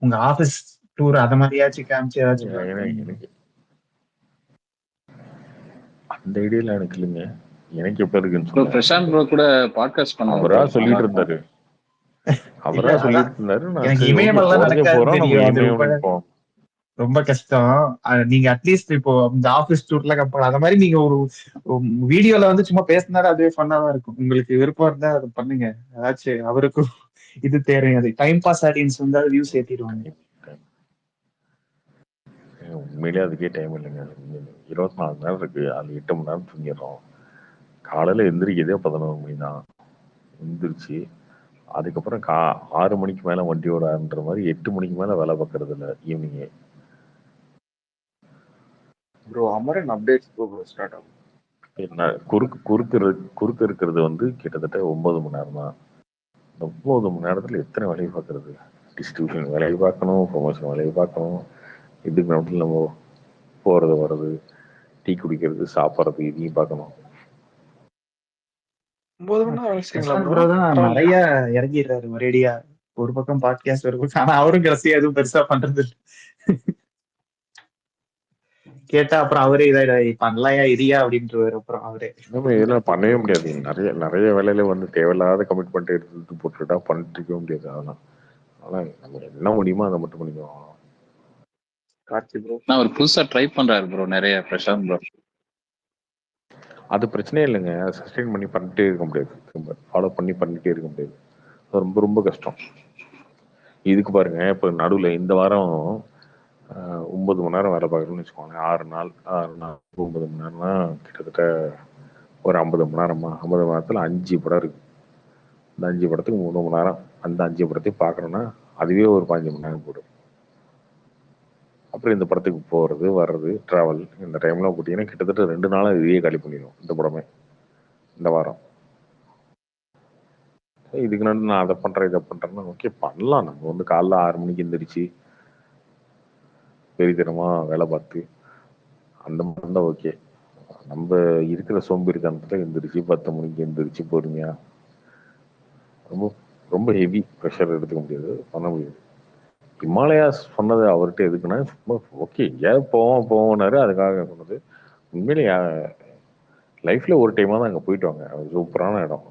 உங்க ஆபீஸ் டூர் அத மாதிரியாச்சும் காமிச்சு ஏதாச்சும் vlog பண்ணுங்க. எனக்கு அந்த ஐடியால எனக்கு இல்லைங்க. எனக்கு எப்ப இருக்குன்னு ப்ரோ சொன்னேன். பிரசாந்த் ப்ரோ கூட பாட்காஸ்ட் பண்ணுங்க அவரா bro. நல்லா சொல்லிட்டு இருக்கும். இருந்தாரு. இல்ல அவரா அதான் சொல்லிட்டு இருந்தாரு. நான் எனக்கு சரி ஓகே இமயமலைலாம் போறதே நடக்காதுன்னு போறோம், நம்ம தெரியும். அது ரொம்ப இமயம் போவோம். ரொம்ப கஷ்டம். நீங்க அட்லீஸ்ட் இப்போ இந்த ஆபீஸ் டூர்ல கப்பல் அத மாதிரி நீங்க ஒரு வீடியோல வந்து சும்மா பேசினாரு அதுவே ஃபன்னாதான் இருக்கும். உங்களுக்கு விருப்பம் இருந்தா அதை பண்ணுங்க. ஏதாச்சும் அவருக்கும் இது தேவையும். அது டைம் பாஸ் ஆடியன்ஸ் வந்து வியூஸ் ஏத்திடுவாங்க. உண்மையிலேயே அதுக்கே டைம் இல்லைங்க. 24 மணி நேரம் இருக்கு, அது 8 மணி நேரம் தூங்கிடுறோம். காலையில எந்திரிக்கிறதே 11 மணி தான். எந்திரிச்சு அதுக்கப்புறம் 6 மணிக்கு மேல வண்டியோட மாதிரி 8 மணிக்கு மேல வேலை பார்க்கறது இல்லை ஈவினிங்கே. Bro Amaran updates bro start ஆகும். குறுக்கு இருக்கிறது வந்து கிட்டத்தட்ட 9 மணி நேரம் தான். 9 மணி நேரத்துல எத்தனை வேலையை பார்க்கறது? டிஸ்ட்ரிபியூஷன் வேலையை பார்க்கணும், ப்ரொமோஷன் வேலையை பார்க்கணும், இதுக்கு நடுவில் நம்ம போறது வர்றது, டீ குடிக்கிறது, சாப்பிட்றது, இதையும் பார்க்கணும். 9 மணி நேரம் வேலை செய்யுங்களா பிரசாந்த் ப்ரோ? ப்ரோ தான் பரவாயில்லையா? நிறைய இறங்கிடுறாரு ஒரேடியா. ஒரு பக்கம் பாட்காஸ்ட் ஒரு பக்கம். ஆனா அவரும் கடைசியா எதுவும் பெருசா பண்றது இல்ல. கேட்டா அப்புறம் அவரே இதாயிடா பண்ணலையா இரியா அப்படின்ட்டு அப்புறம் அவரே. நம்ம இதெல்லாம் பண்ணவே முடியாது. நிறைய வேலையில வந்து தேவையில்லாத கமிட்மெண்ட் எடுத்து போட்டுட்டா பண்ணிட்டு இருக்கவே முடியாது. அதெல்லாம் நம்ம என்ன முடியுமோ அதை மட்டும் பண்ணிக்குவோம். கார்த்தி ப்ரோ நான் ஒரு புதுசா ட்ரை பண்றாரு ப்ரோ நிறைய பிரசாந்த் ப்ரோ. அது பிரச்சனையே இல்லைங்க. சஸ்டெயின் பண்ணி பண்ணிட்டே இருக்க முடியாது. ஃபாலோ பண்ணிட்டே இருக்க முடியாது. அது ரொம்ப ரொம்ப கஷ்டம். இதுக்கு பாருங்க, இப்போ நடுவில் இந்த வாரம் 9 மணி நேரம் வேலை பார்க்கணும்னு வச்சுக்கோங்க. 6 நாள் 9 மணி நேரம்னா கிட்டத்தட்ட ஒரு 50 மணி நேரமா. 50 மணி நேரத்தில் 5 படம் இருக்கு. இந்த 5 படத்துக்கு 3 மணி நேரம். அந்த 5 படத்தையும் பார்க்கணும்னா அதுவே ஒரு 15 மணி நேரம் போடும். அப்புறம் இந்த படத்துக்கு போகிறது வர்றது ட்ராவல் இந்த டைம்லாம் போட்டிங்கன்னா கிட்டத்தட்ட 2 நாளாக இதையே காலி பண்ணிடும் இந்த படமே இந்த வாரம். இதுக்கு நடுவில் நான் அதை பண்ணுறேன் இதை பண்ணுறேன்னா ஓகே பண்ணலாம். நம்ம வந்து காலைல 6 மணிக்கு எந்திரிச்சு பெரிதனமாக வேலை பார்த்து அந்த மாதிரி தான் ஓகே. நம்ம இருக்கிற சோம்பேறித்தனத்தில் எந்திரிச்சு 10 மணிக்கு எந்திரிச்சு பொறுமையாக ரொம்ப ரொம்ப ஹெவி ப்ரெஷர் எடுத்துக்க முடியாது, பண்ண முடியாது. ஹிமாலயாஸ் சொன்னது அவர்கிட்ட எதுக்குன்னா சும்மா ஓகே ஏன் போவோம்னாரு. அதுக்காக சொன்னது. உண்மையிலே லைஃப்ல ஒரு டைமாக தான் அங்கே போயிட்டு வாங்க. சூப்பரான இடம்,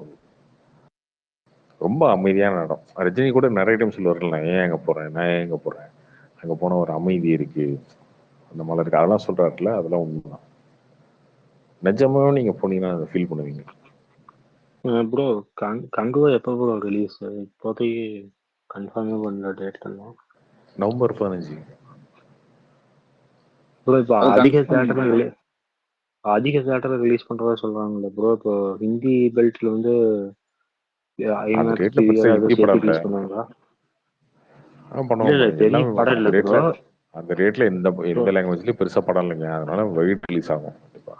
ரொம்ப அமைதியான இடம். ரஜினி கூட நிறைய டைம் சொல்லுவார்கள், நான் ஏன் அங்கே போகிறேன், அங்கே போனால் ஒரு அமைதி இருக்கு, அந்த மாதிரி இருக்கு, அதெல்லாம் சொல்றாருல. அதெல்லாம் உண்மைதான். நிஜமாவே நீங்கள் போனீங்கன்னா அதை ஃபீல் பண்ணுவீங்க. ப்ரோ கங்குவா எப்போ ப்ரோ ரிலீஸ்? இப்போதைக்கு கன்ஃபார்மே பண்ணல டேட் எல்லாம். நவம்பர் 15. ப்ரோ இப்போ அதிக தேட்டர்ல ரிலீஸ் பண்றதா சொல்றாங்கல்ல ப்ரோ. இப்போ ஹிந்தி பெல்ட்ல வந்து அந்த ஐமேக்ஸ் ரேட்ல பெருசா டிவிஆர் அதை ஹிந்தி சேர்த்து படம் ரிலீஸ் பண்ணுவாங்களா? பண்ணுவாங்க. பெரிய எல்லாமே படம் அந்த இல்லை ரேட்ல ப்ரோ. அந்த ரேட்ல எந்த லாங்குவேஜ்லயும் பெருசா படம் இல்லைங்க. அதனால வெயிட் ரிலீஸ் ஆகும் கண்டிப்பா.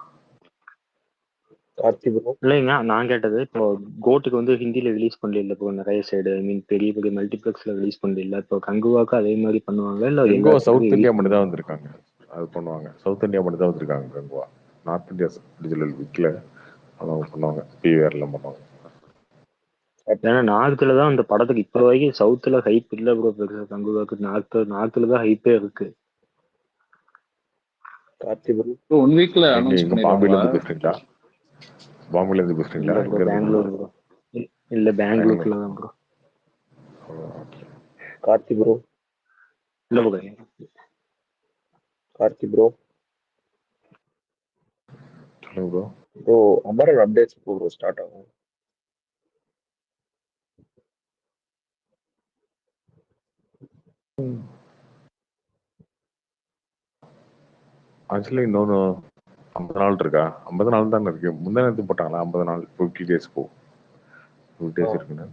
கார்த்தி ப்ரோ இல்லைங்க, நான் கேட்டது இப்போ கோட்டுக்கு வந்து ஹிந்தியில ரிலீஸ் பண்ணல இப்போ நிறைய சைடு, ஐ மீன் பெரிய பெரிய மல்டிப்ளெக்ஸ்ல ரிலீஸ் பண்ணல. இப்போ கங்குவாக்கு அதே மாதிரி பண்ணுவாங்களா இல்ல எல்லா கங்குவா சைடும் சவுத் இந்தியா ரிலீஸ் மட்டும் தான் பண்ணுவாங்க? வந்திருக்காங்க. அது பண்ணுவாங்க. சவுத் இந்தியா மட்டும் தான் வந்திருக்காங்க கங்குவா. நார்த் இந்தியா டிஜிட்டல் விற்கல. அவங்க பண்ணுவாங்க. பிவிஆர்லாம் பண்ணுவாங்க. ஏன்னா நார்த்துல தான் அந்த படத்துக்கு இப்போ வரைக்கும் சவுத்துல ஹைப் இல்லை ப்ரோ. பெருசா கங்குவாக்கு நார்த்துல தான் ஹைப்பே இருக்கு. கார்த்தி ப்ரோ இப்போ 1 வீக்ல எங்க அனௌன்ஸ் எங்க பாம்பேல பண்ணிடுவாங்களா? இருந்து பேசுறீங்களா? பாம்பேல இருந்து பேசுறீங்களா? இல்ல ப்ரோ, எங்க இருந்து பெங்களூர் ப்ரோ. இல்ல பெங்களூர்? பெங்களூர்ல தான் ப்ரோ. ஓகே. கார்த்தி ப்ரோ இல்ல ப்ரோ, கார்த்தி ப்ரோ சொல்லுங்க bro. Bro Amaran updates bro start ஆகும். ஆக்சுவலி இன்னொன்று 50 நாள் இருக்கா? 50 நாள் தானே இருக்கு. முந்தா நேரத்து போட்டாங்களா 50 நாள் 50 டேஸ் போ 50 டேஸ் இருக்குன்னு.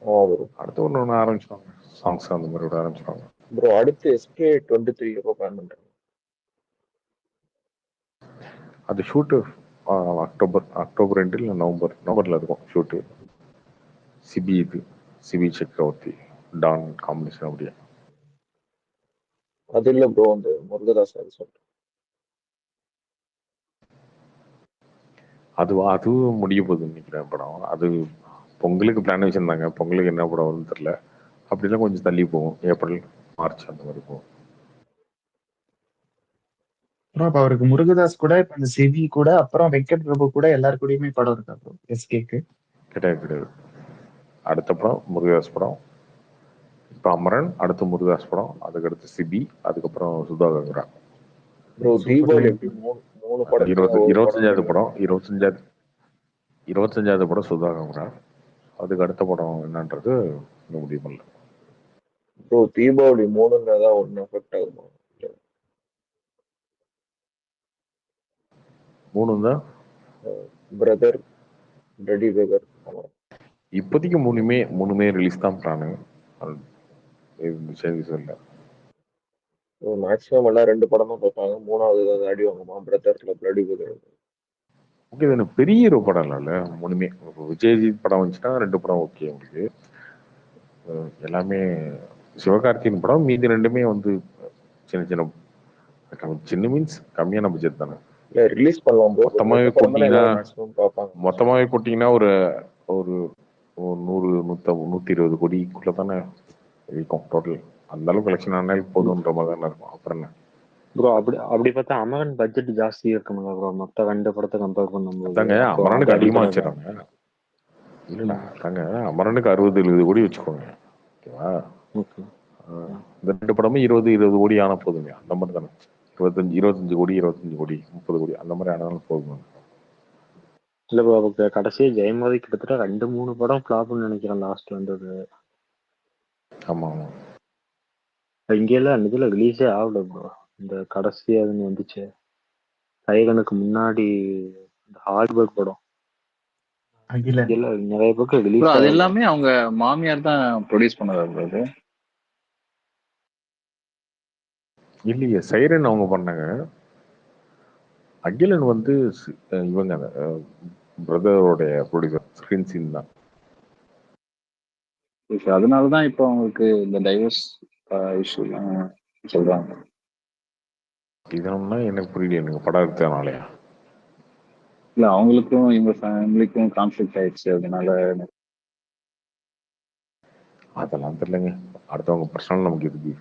ப்ரோ அடுத்து ஒன்று ஆரம்பிச்சிடுவாங்க. சாங்ஸ் அந்த மாதிரி விட ஆரம்பிச்சிடுவாங்க. ப்ரோ அடுத்து SK23 எப்போ பிளான் பண்றீங்க? அது ஷூட்டு அக்டோபர் ரெண்டு இல்லை நவம்பரில் இருக்கும் ஷூட்டு. சிபி சக்கரவர்த்தி டான் காம்பினேஷன் அப்படியே. அது இல்ல ப்ரோ, அந்த முருகதாஸ் அது சொல்றேன். அதுவும் முடிய போகுதுன்னு நினைக்கிறேன் படம். அது பொங்கலுக்கு பிளான் வச்சுருந்தாங்க. பொங்கலுக்கு என்ன படம் வரும்னு தெரில. அப்படிலாம் கொஞ்சம் தள்ளி போகும். ஏப்ரல் மார்ச் அந்த மாதிரி போகும். அப்புறம் அப்ப அவருக்கு முருகதாஸ் கூட இப்ப இந்த சிவி கூட அப்புறம் வெங்கட் பிரபு கூட எல்லாரு கூடயுமே படம் இருக்கா ப்ரோ எஸ்கேக்கு? கிடையாது. அடுத்த படம் முருகதாஸ் படம். இப்போ அமரன், அடுத்து முருகதாஸ் படம், அதுக்கடுத்து சிபி, அதுக்கப்புறம் சுதா கங்கரா. ப்ரோ தீபாவளி எப்படி மூணு படத்துல ஒரு படம் 25வது படம் 25வது படம் சுதா கங்கரா. அதுக்கு அடுத்த படம் என்னன்றது இன்னும் முடிவு பண்ணல. ப்ரோ தீபாவளி 3ன்னு ஏதாவது ஒன்று எஃபெக்ட் ஆகுமா? 3 தான் பிரதர், ரெடி பேகர். இப்போதைக்கு மூணுமே ரிலீஸ் தான் பிளானு. சேஞ்சஸ் இல்லை. மேக்ஸிமம் எல்லாம் 2 படம் தான் பார்ப்பாங்க. 3வது ஏதாவது அடி வாங்குமா? பிரதர்ல ரெடி பேகர். ஓகே, இது எனக்கு பெரிய ஹீரோ படம் இல்லைல்ல. மூணுமே விஜயஜித் படம் வந்துச்சுன்னா 2 படம் ஓகே உங்களுக்கு. எல்லாமே சிவகார்த்தியின் படம். மீதி 2மே வந்து சின்ன மீன்ஸ் கம்மியான பட்ஜெட் தானே. ரிலீஸ் பண்ணலாம் ப்ரோ. மொத்தமாகவே போட்டிங்கன்னா ஒரு 100 120 கோடிக்குள்ள தானே இருக்கும் டோட்டல். அந்த அளவுக்கு கலெக்ஷன் ஆனாலே போதுன்ற மாதிரி தானே இருக்கும். அப்புறம் என்ன ப்ரோ, அப்படி பார்த்தா அமரன் பட்ஜெட் ஜாஸ்தி இருக்குங்களா ப்ரோ? மொத்த 2 படத்தை கம்பேர் பண்ணும்போது அதாங்க அமரனுக்கு அதிகமாக வச்சிடறாங்க. இல்லடா அதாங்க அமரனுக்கு 60-70 கோடி வச்சுக்கோங்க. ஓகேவா? இந்த 2 படமும் 20 கோடி ஆனா போதுங்க. அந்த மாதிரி தானே. 25 கோடி 30 கோடி அந்த மாதிரி ஆனாலும் போதும். இல்ல ப்ரோ, கடைசியா ஜெயமோதி கிட்டத்தட்ட 2-3 படம் ஃபிளாப்னு நினைக்கிறேன் லாஸ்ட் வந்தது. ஆமா. இங்கெல்லாம் இதுல ரிலீஸே ஆகல ப்ரோ. இந்த கடைசியாதுன்னு வந்துச்சு கைகனுக்கு முன்னாடி இந்த ஹார்ட்வேர் படம் நிறைய பேருக்கு ரிலீஸ் அது எல்லாமே அவங்க மாமியார் தான் ப்ரொடியூஸ் பண்ணதா ப்ரோ? அது இல்லையே, சைரன் அவங்க பண்ணாங்க. அகிலன் வந்து இவங்க பிரதரோடைய ப்ரொடியூசர் ஸ்கிரீன் சீன் தான். அதனாலதான் இப்போ அவங்களுக்கு இந்த டைவர்ஸ் இஷ்யூலாம் சொல்றாங்க. இதனா எனக்கு புரியல. எனக்கு படம் எடுத்தனாலயா இல்ல அவங்களுக்கும் இவங்க ஃபேமிலிக்கும் கான்ஃபிளிக்ட் ஆயிடுச்சு அதனால. அதெல்லாம் தெரியலங்க. அடுத்தவங்க பர்சனல் நமக்கு இருக்கு.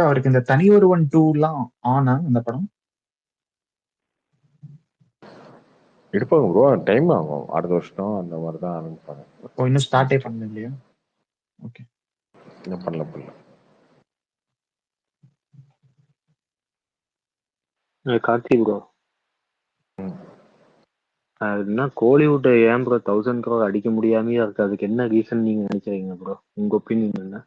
அவருக்கு இந்த தனி ஒருவன் 2 ஆனா அந்த படம் எடுப்பாங்க ப்ரோ. டைம் ஆகும். அடுத்த வருஷம் அந்த மாதிரி தான் ஆரம்பிப்பாங்க. இன்னும் ஸ்டார்டே பண்ணல இல்லையா? ஓகே, இன்னும் பண்ணல. கார்த்தி ப்ரோ, என்ன கோலிவுட் ஏன் ப்ரோ 1000 crore அடிக்க முடியாமே இருக்கு? அதுக்கு என்ன ரீசன் நீங்க நினைக்கிறீங்க ப்ரோ? உங்க ஒப்பீனியன் என்ன?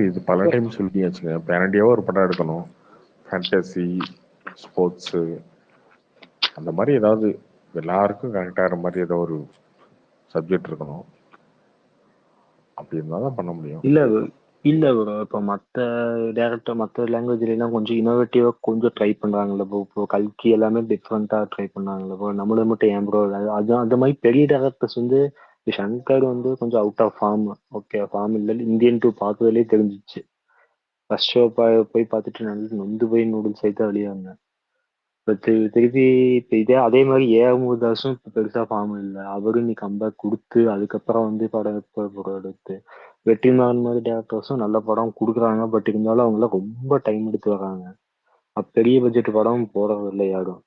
இது பல டைம் சொல்லியாச்சுங்க. பேரண்டியாவா ஒரு படம் எடுக்கணும். ஃபேண்டசி, ஸ்போர்ட்ஸு அந்த மாதிரி ஏதாவது எல்லாருக்கும் கனெக்ட் ஆகிற மாதிரி ஏதோ ஒரு சப்ஜெக்ட் இருக்கணும். அப்படி இருந்தா தான் பண்ண முடியும். இல்ல இல்ல ப்ரோ, இப்போ மற்ற டேரக்டர் மற்ற லாங்குவேஜ்லாம் கொஞ்சம் இனோவேட்டிவா கொஞ்சம் ட்ரை பண்றாங்கல்ல ப்ரோ. இப்போ கல்கி எல்லாமே டிஃப்ரெண்டா ட்ரை பண்ணாங்கல்ல ப்ரோ. நம்மள மட்டும் ஏன் ப்ரோ அது அந்த மாதிரி பெரிய டேரக்டர்ஸ் வந்து ஷங்கர் வந்து கொஞ்சம் out of form. Okay, form இல்லை. இந்தியன் 2 பார்த்ததுலேயே தெரிஞ்சிச்சு. ஃபர்ஸ்ட் ஷோ போய் பார்த்துட்டு நல்லா நொந்து போய் நூடுல்ஸ் ஆயிட்டு வெளியே வந்தேன். இப்போ திருப்பி இப்போ இதே அதே மாதிரி முருகதாஸும் இப்போ பெருசா ஃபார்ம் இல்லை. அவரும் நீ கம்பேக் கொடுத்து அதுக்கப்புறம் வந்து படம் எடுத்து வெற்றிமாறன் மாதிரி டேரக்டர்ஸும் நல்ல படம் கொடுக்குறாங்க. பட் இருந்தாலும் அவங்களாம் ரொம்ப டைம் எடுத்து வராங்க. பெரிய பட்ஜெட் படம் போறது இல்லை யாரும்.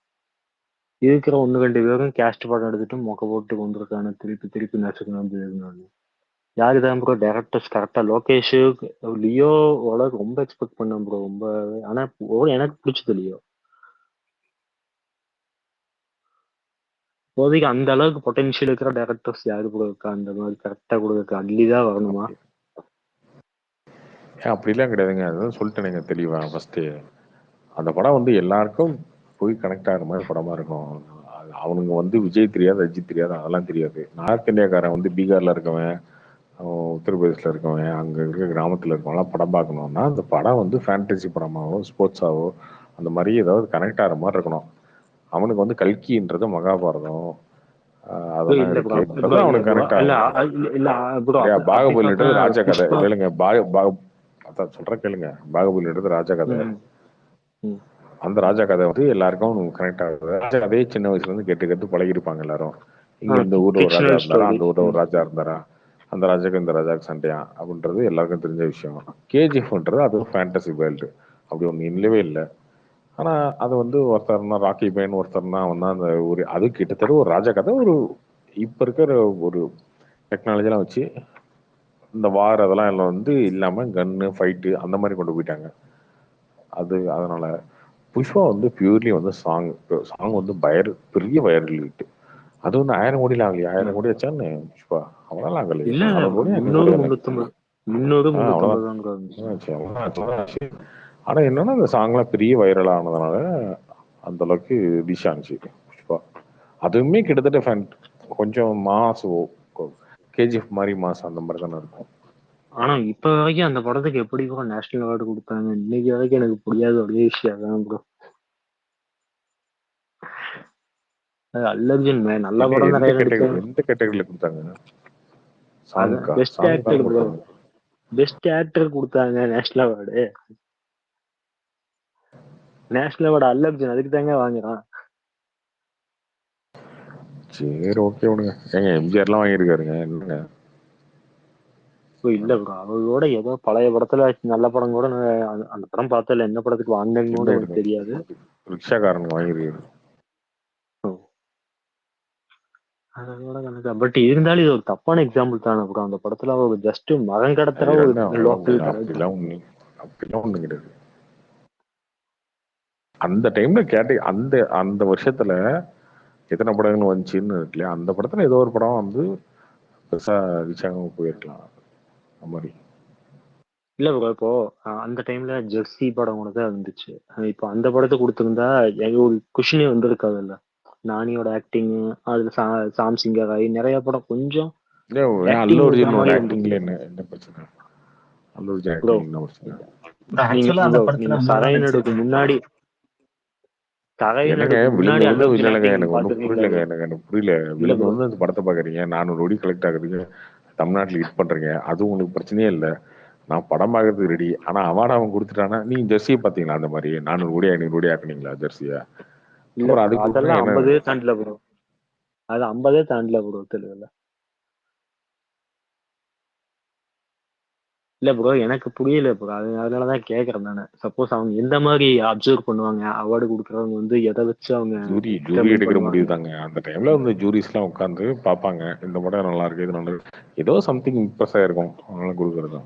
இருக்கிற 1-2 பேரும் கேஸ்ட் படம் எடுத்துட்டு மொக்க போட்டு கொண்டிருக்காங்க. திருப்பி நசுக்கணும். யாருதான் ப்ரோ டேரக்டர்ஸ் கரெக்டா? லோகேஷ் லியோவோட ரொம்ப எக்ஸ்பெக்ட் பண்ணேன் ப்ரோ. ரொம்ப. ஆனா எனக்கு பிடிச்சது லியோ. இப்போதைக்கு அந்த அளவுக்கு பொட்டன்ஷியல் இருக்கிற டேரக்டர்ஸ் யாரு ப்ரோ இருக்கா அந்த மாதிரி கரெக்டா கொடுக்க? அட்லிதான் வரணுமா? அப்படிலாம் கிடையாதுங்க. அதான் சொல்லிட்டேனுங்க தெளிவா ஃபர்ஸ்ட். அந்த படம் வந்து எல்லாருக்கும் போய் கனெக்ட் ஆகிற மாதிரி படமா இருக்கும். அவனுங்க வந்து விஜய் தெரியாது, அஜித் தெரியாது, அதெல்லாம் தெரியாது. நார்த் இந்தியாக்காரன் வந்து பீகார்ல இருக்கவன், உத்தரப்பிரதேசில் இருக்கவன், அங்கே இருக்க கிராமத்தில் இருக்கவங்களாம் படம் பார்க்கணுன்னா அந்த படம் வந்து ஃபேண்டசி படமாவோ ஸ்போர்ட்ஸாவோ அந்த மாதிரி ஏதாவது கனெக்ட் ஆகிற மாதிரி இருக்கணும். அவனுக்கு வந்து கல்கின்றது மகாபாரதம் அதெல்லாம் இருக்குன்றது அவனுக்கு கனெக்ட் ஆகும். பாகுபலின்றது ராஜா கதை கேளுங்க. அதான் சொல்றேன் கேளுங்க. பாகுபலின்றது ராஜா கதை. அந்த ராஜா கதை வந்து எல்லாருக்கும் கனெக்ட் ஆகுது. ராஜா கதையே சின்ன வயசுல இருந்து கேட்டு பழகிருப்பாங்க எல்லாரும். இங்க இந்த ஊர்ல ஒரு ராஜா இருந்தாரா, அந்த ஊர்ல ஒரு ராஜா இருந்தாரா, அந்த ராஜாக்கு இந்த ராஜாக்கு சண்டையா அப்படின்றது எல்லாருக்கும் தெரிஞ்ச விஷயம். கேஜிஎஃப்ன்றது அது ஒரு ஃபேண்டசி வேர்ல்டு. அப்படி ஒண்ணு இல்லவே இல்லை. ஆனா அது வந்து ஒருத்தர்னா ராக்கி பையன் ஒருத்தர்னா அவன் தான் அந்த ஒரு அது கிட்டத்தட்ட ஒரு ராஜா கதை. ஒரு இப்ப இருக்கிற ஒரு டெக்னாலஜிலாம் வச்சு இந்த வார் அதெல்லாம் எல்லாம் வந்து இல்லாம கன்னு ஃபைட்டு அந்த மாதிரி கொண்டு போயிட்டாங்க. அதனால புஷ்பா வந்து பியூர்லி வந்து சாங் வந்து பெரிய வைரல் ஹிட். அது வந்து 1000 கோடியில் ஆகலையா? 1000 கோடி வச்சான்னு புஷ்பா அவனால ஆகலையே. 300 ஆனா என்னன்னா அந்த சாங்லாம் பெரிய வைரல் ஆனதுனால அந்த அளவுக்கு ரீச் ஆனிச்சு புஷ்பா. அதுவுமே கிட்டத்தட்ட கொஞ்சம் மாஸ் கேஜிஎஃப் மாதிரி மாஸ் அந்த மாதிரி தானே இருக்கும். ஆனா இப்ப வரைக்கும் அந்த படத்துக்கு எப்படி ப்ரோ நேஷனல் அவார்டு கொடுத்தாங்க? இன்னைக்கு வரைக்கும் எனக்கு புரியாத ஒரே விஷயம் தான் ப்ரோ. அல்லர்ஜுன் நல்ல படம் நிறைய நடிச்சாங்க. எந்த கேட்டகரியில கொடுத்தாங்க? பெஸ்ட் ஆக்டர் கொடுத்தாங்க நேஷனல் அவார்டு. நேஷனல் அவார்டு அல்லர்ஜுன் அதுக்கு தாங்க வாங்குறான். சரி ஓகே விடுங்க. ஏங்க எம்ஜிஆர்லாம் வாங்கியிருக்காருங்க என்னங்க? இல்ல ப்ரோ, அவரோட ஏதோ பழைய படத்துல நல்ல படம் கூட அந்த படம் பார்த்தல. என்ன படத்துக்கு வாங்கினு கூட எனக்கு தெரியாது. ரிக்ஷாக்காரனுக்கு வாங்கியிருக்காரு. அதோட கணக்கு. பட் இருந்தாலும் இது ஒரு தப்பான எக்ஸாம்பிள் தானே ப்ரோ. அந்த படத்துல அவர் ஜஸ்ட் மகன் கடத்துற ஒரு லோக்கல் அப்படிலாம் ஒண்ணு கிடையாது. அந்த டைம்ல அந்த வருஷத்துல எத்தனை படங்கள் வந்துச்சுன்னு இருக்குல்லையா? அந்த படத்துல ஏதோ ஒரு படம் வந்து பெருசா ரீச் ஆகாம போயிருக்கலாம். அந்த மாதிரி இல்ல ப்ரோ, இப்போ அந்த டைம்ல ஜெர்சி படம் கூட தான் இருந்துச்சு. இப்போ அந்த படத்தை கொடுத்திருந்தா ஒரு குஷினே வந்திருக்காது இல்ல. நானியோட ஆக்டிங் அதுல சாம் சிங்கராய் நிறைய படம் கொஞ்சம் அல்லு அர்ஜுனோட ஆக்டிங்ல என்ன பிரச்சனை? அல்லு அர்ஜுன் ஆக்டிங் என்ன பிரச்சனை? சரையனுக்கு முன்னாடி எனக்கு ஒன்றும் புரியலங்க. எனக்கு புரியல. விலங்கு வந்து அந்த படத்தை பாக்குறீங்க, 400 கோடி கலெக்ட் ஆகுறீங்க, தமிழ்நாட்டுல ஹிட் பண்றீங்க, அது உங்களுக்கு பிரச்சனையே இல்லை. நான் படம் பார்க்கறதுக்கு ரெடி. ஆனா அவார்டு அவன் கொடுத்துட்டானா? நீ ஜெர்சியை பாத்தீங்களா? அந்த மாதிரி 400 கோடி 500 கோடி ஆக்குனீங்களா ஜெர்சியா? அதெல்லாம் 50 தாண்டல ப்ரோ. அது 50 தாண்டல ப்ரோ. தெரியல இல்ல ப்ரோ, எனக்கு புரியல ப்ரோ. அதனாலதான் கேக்குறேன் நானு. சப்போஸ் அவங்க எந்த மாதிரி அப்சர்வ் பண்ணுவாங்க? அவார்டு கொடுக்குறவங்க வந்து எதை வச்சு அவங்க ஜூரி எடுக்கிற முடிவு தாங்க. அந்த டைம்ல வந்து ஜூரிஸ் எல்லாம் உட்காந்து பாப்பாங்க, இந்த படம் நல்லா இருக்கு, இது நல்லா இருக்கு, ஏதோ சம்திங் இம்ப்ரெஸ் ஆயிருக்கும், அதனால கொடுக்கறது.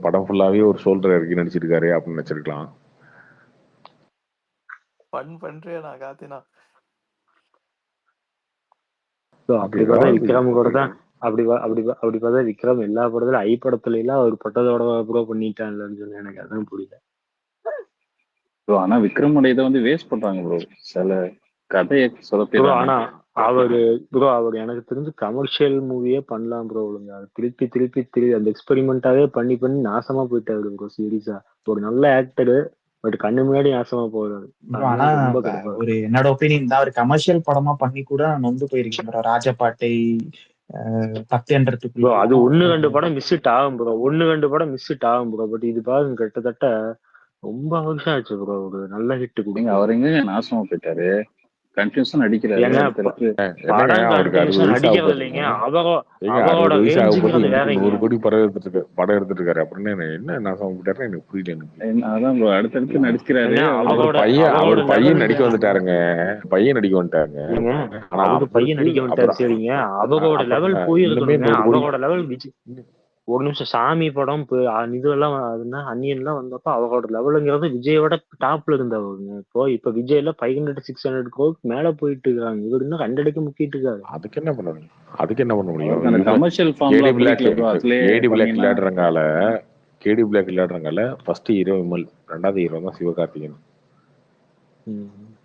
படம் ஃபுல்லாவே ஒரு ஷோல்டர் இறக்கி நடிச்சிருக்காரு அப்படின்னு நினைச்சிருக்கலாம். அப்படி பார்த்தா விக்ரம் கூட தான். அப்படி பார்த்தா விக்ரம் எல்லா படத்துல ஐ படத்துல எல்லாம் ஒரு பட்டத்தோட ப்ரோ பண்ணிட்டான்லன்னு சொல்லி எனக்கு அதான் புரியல. ப்ரோ. ஆனா விக்ரமோட இதை வந்து வேஸ்ட் பண்றாங்க ப்ரோ. சில கதையை ப்ரோ சொதப்பிடுறாங்க. ஆனா அவர் எனக்கு தெரிஞ்சு கமர்ஷியல் மூவியே பண்ணலாம் ப்ரோ. ஒழுங்கா திருப்பி அந்த எக்ஸ்பெரிமெண்டாவே பண்ணி நாசமா போயிட்டாரு ப்ரோ. சீரியஸா ஒரு நல்ல ஆக்டரு, பட் கண்ணு முன்னாடி நாசமா போறாரு. ப்ரோ ஆனா அதனால ரொம்ப கடுப்பா ஒரு என்னோட ஒப்பீனியன் தான், ஒரு கமர்ஷியல் படமா பண்ணி கூட நான் நொந்து போயிருக்கேன் ப்ரோ. ராஜபாட்டை, ப்ரோ பக்தியன்றதுக்குள்ள அது ஒன்னு ரெண்டு படம் மிஸ்ஸிட் ஆகும் ப்ரோ. பட் இது பாருங்க கிட்டத்தட்ட ரொம்ப வருஷம் ஆச்சு ப்ரோ ஒரு நல்ல ஹிட் நீங்க கொடுத்து. அவர் எங்க நாசமா போயிட்டாரு. கண்டினியூஸா நடிக்கிறாரு ஏங்க அடுத்தடுத்து. என்னங்க படம் அவருக்கு 60 கண்டினியூஸா வயசு ஆக நடிக்கிறது போகுதுங்க. இல்லைங்க. ஏங்க அவரோட 60 வயசு ஆக போது ரேஞ்சுங்கிறது இன்னைக்கு வேறங்க. 100 கோடி படம் எடுத்துட்டு இருக்காரு அப்படின்னு என்ன நாசம் போயிட்டாருன்னு எனக்கு புரியல. எனக்கு அதான் ப்ரோ அடுத்தடுத்து நடிக்கிறாரு. ஏங்க அவர் அவரோட பையன் லெவல் நடிக்க வந்துட்டாருங்க. பையன் நடிக்க வந்துட்டாருங்க. ஏங்க ஆனா அவருக்கு பையன் அவருக்கு நடிக்க வந்துட்டாரு அப்புறம் சரிங்க. அவரோட லெவல் இன்னுமே போயிருக்கணுங்க. 100 கோடி அவரோட லெவல் ஒரு நிமிஷம் சாமி படம் இதெல்லாம் அன்னியன்லாம் வந்தப்ப அவரோட லெவலுங்கிறது விஜயோட டாப்ல இருந்தவங்க. இப்ப விஜய்ல 500-600 கோடி மேல போயிட்டு இருக்காங்க. இவர் இன்னும் 100க்கு முக்கிட்டு இருக்காரு. அதுக்கு என்ன பண்ண முடியும்? அவருக்கு அந்த கமர்ஷியல் ஃபார்ம்ல பிடிக்கல ப்ரோ. அதுலயே கேடி பிளாக் பண்ணீங்கன்னா விளையாடுறங்கால ஃபர்ஸ்ட் ஹீரோ விமல், ரெண்டாவது ஹீரோ தான் சிவகார்த்திகேயன்.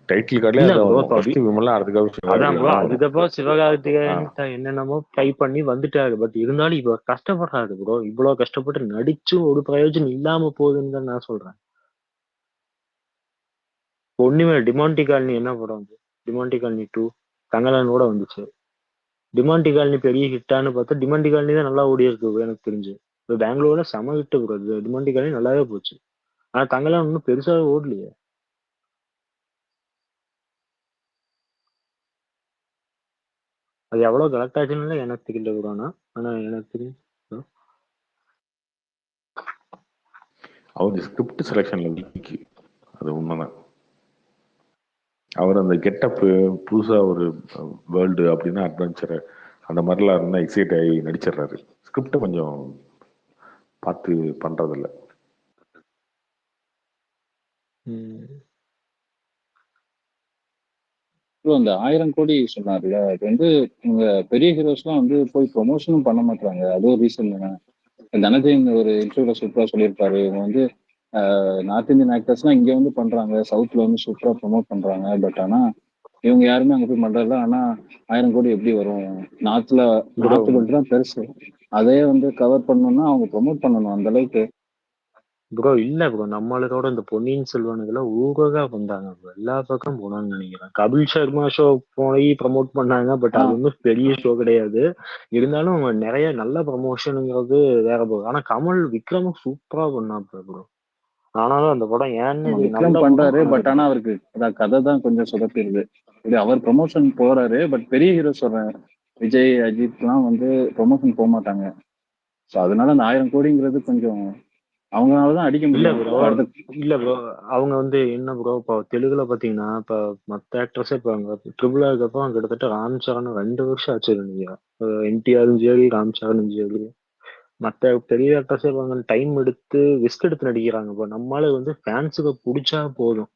டைட்டில் கார்டுலயே இல்ல அதான் ப்ரோ வரும். ஃபர்ஸ்ட் விமலா, அதுக்கப்புறம் அதான் ப்ரோ சிவகார்த்திகேயன் தான் வரும். அதுக்கப்புறம் சிவகார்த்திகேயன் என்னென்னமோ ட்ரை பண்ணி வந்துட்டாரு. பட் இருந்தாலும் இப்ப கஷ்டப்படுறாரு ப்ரோ. இவ்வளவு கஷ்டப்பட்டு நடிச்சும் ஒரு பிரயோஜனம் இல்லாம போகுதுன்னு தான் நான் சொல்றேன். ஒண்ணுமே டிமாண்டி காலனி என்ன படம்? டிமாண்டி காலனி 2 தங்கலானோட வந்துச்சு. டிமாண்டி காலனி பெரிய ஹிட்டான்னு பார்த்தா டிமாண்டி காலனி தான் நல்லா ஓடி இருக்கு எனக்கு தெரிஞ்சு. இப்போ பெங்களூர்ல செம ஹிட் ப்ரோ. டிமாண்டி காலனி நல்லாவே போச்சு. ஆனா தங்கலான் ஒன்றும் பெருசாக ஓடலையே. அது எவ்வளவு கலெக்ட் ஆச்சுன்னு எனக்கு தெரியல ப்ரோ. ஆனா எனக்கு தெரியும் அவர் ஸ்கிரிப்ட் செலெக்ஷன்ல வீக். அது உண்மைதான். அவர் அந்த கெட்டப்பு புதுசா ஒரு வேர்ல்டு அப்படின்னா அட்வென்ச்சர் அந்த மாதிரிலாம் இருந்தால் எக்ஸைட் ஆகி நடிச்சிடுறாரு. ஸ்கிரிப்டை கொஞ்சம் பார்த்து பண்றதில்ல. அந்த 1000 கோடி சொன்னார்ல, அது வந்து இவங்க பெரிய ஹீரோஸ்லாம் வந்து போய் ப்ரொமோஷனும் பண்ண மாட்டாங்க. அது ஒரு ரீசன் தானே. தனஜெயின் ஒரு இன்டர்வியூல சூப்பரா சொல்லியிருப்பாரு. இவங்க வந்து நார்த் இந்தியன் ஆக்டர்ஸ்லாம் இங்க வந்து பண்றாங்க, சவுத்ல வந்து சூப்பரா ப்ரொமோட் பண்றாங்க. பட் ஆனா இவங்க யாருமே அங்க போய் பண்றதில்ல. ஆனா 1000 கோடி எப்படி வரும்? நார்த் பெல்ட் தான் பெருசு. அதே வந்து கவர் பண்ணணும்னா அவங்க ப்ரொமோட் பண்ணணும் அந்த அளவுக்கு. ப்ரோ இல்ல ப்ரோ, நம்மளோட இந்த பொன்னியின் செல்வன் இதெல்லாம் ஊகா வந்தாங்க ப்ரோ. எல்லா பக்கம் போனான்னு நினைக்கிறேன். கபில் சர்மா ஷோ போய் ப்ரமோட் பண்ணாங்க. பட் அது ஒன்றும் பெரிய ஷோ கிடையாது. இருந்தாலும் நிறைய நல்ல ப்ரமோஷனுங்கிறது வேற ப்ரோ. ஆனா கமல் விக்ரமும் சூப்பரா பண்ணாப்ல ப்ரோ. ஆனாலும் அந்த படம் ஏன்னு விக்ரம் பண்றாரு. பட் ஆனா அவருக்கு கதை தான் கொஞ்சம் சொதப்பிடுது. அவர் ப்ரொமோஷன் போறாரு. பட் பெரிய ஹீரோ சொல்றேன், விஜய், அஜித் எல்லாம் வந்து ப்ரொமோஷன் போக மாட்டாங்க. ஸோ அதனால அந்த 1000 கோடிங்கிறது கொஞ்சம் அவங்களாலதான் அடிக்க முடியும். இல்ல ப்ரோ அவங்க வந்து என்ன ப்ரோ இப்போ தெலுங்குல பாத்தீங்கன்னா இப்ப மத்த ஆக்டர்ஸே இப்போ ட்ரிபிள் ஆகிறப்போ கிட்டத்தட்ட ராம் சரண் 2 வருஷம் ஆச்சு. என்டிஆரும் சரி, ராம் சரணும் சரி, மத்த பெரிய ஆக்டர்ஸே டைம் எடுத்து ரிஸ்க் எடுத்து நடிக்கிறாங்க. இப்போ நம்மளால வந்து ஃபேன்ஸுக்கு பிடிச்சா போதும்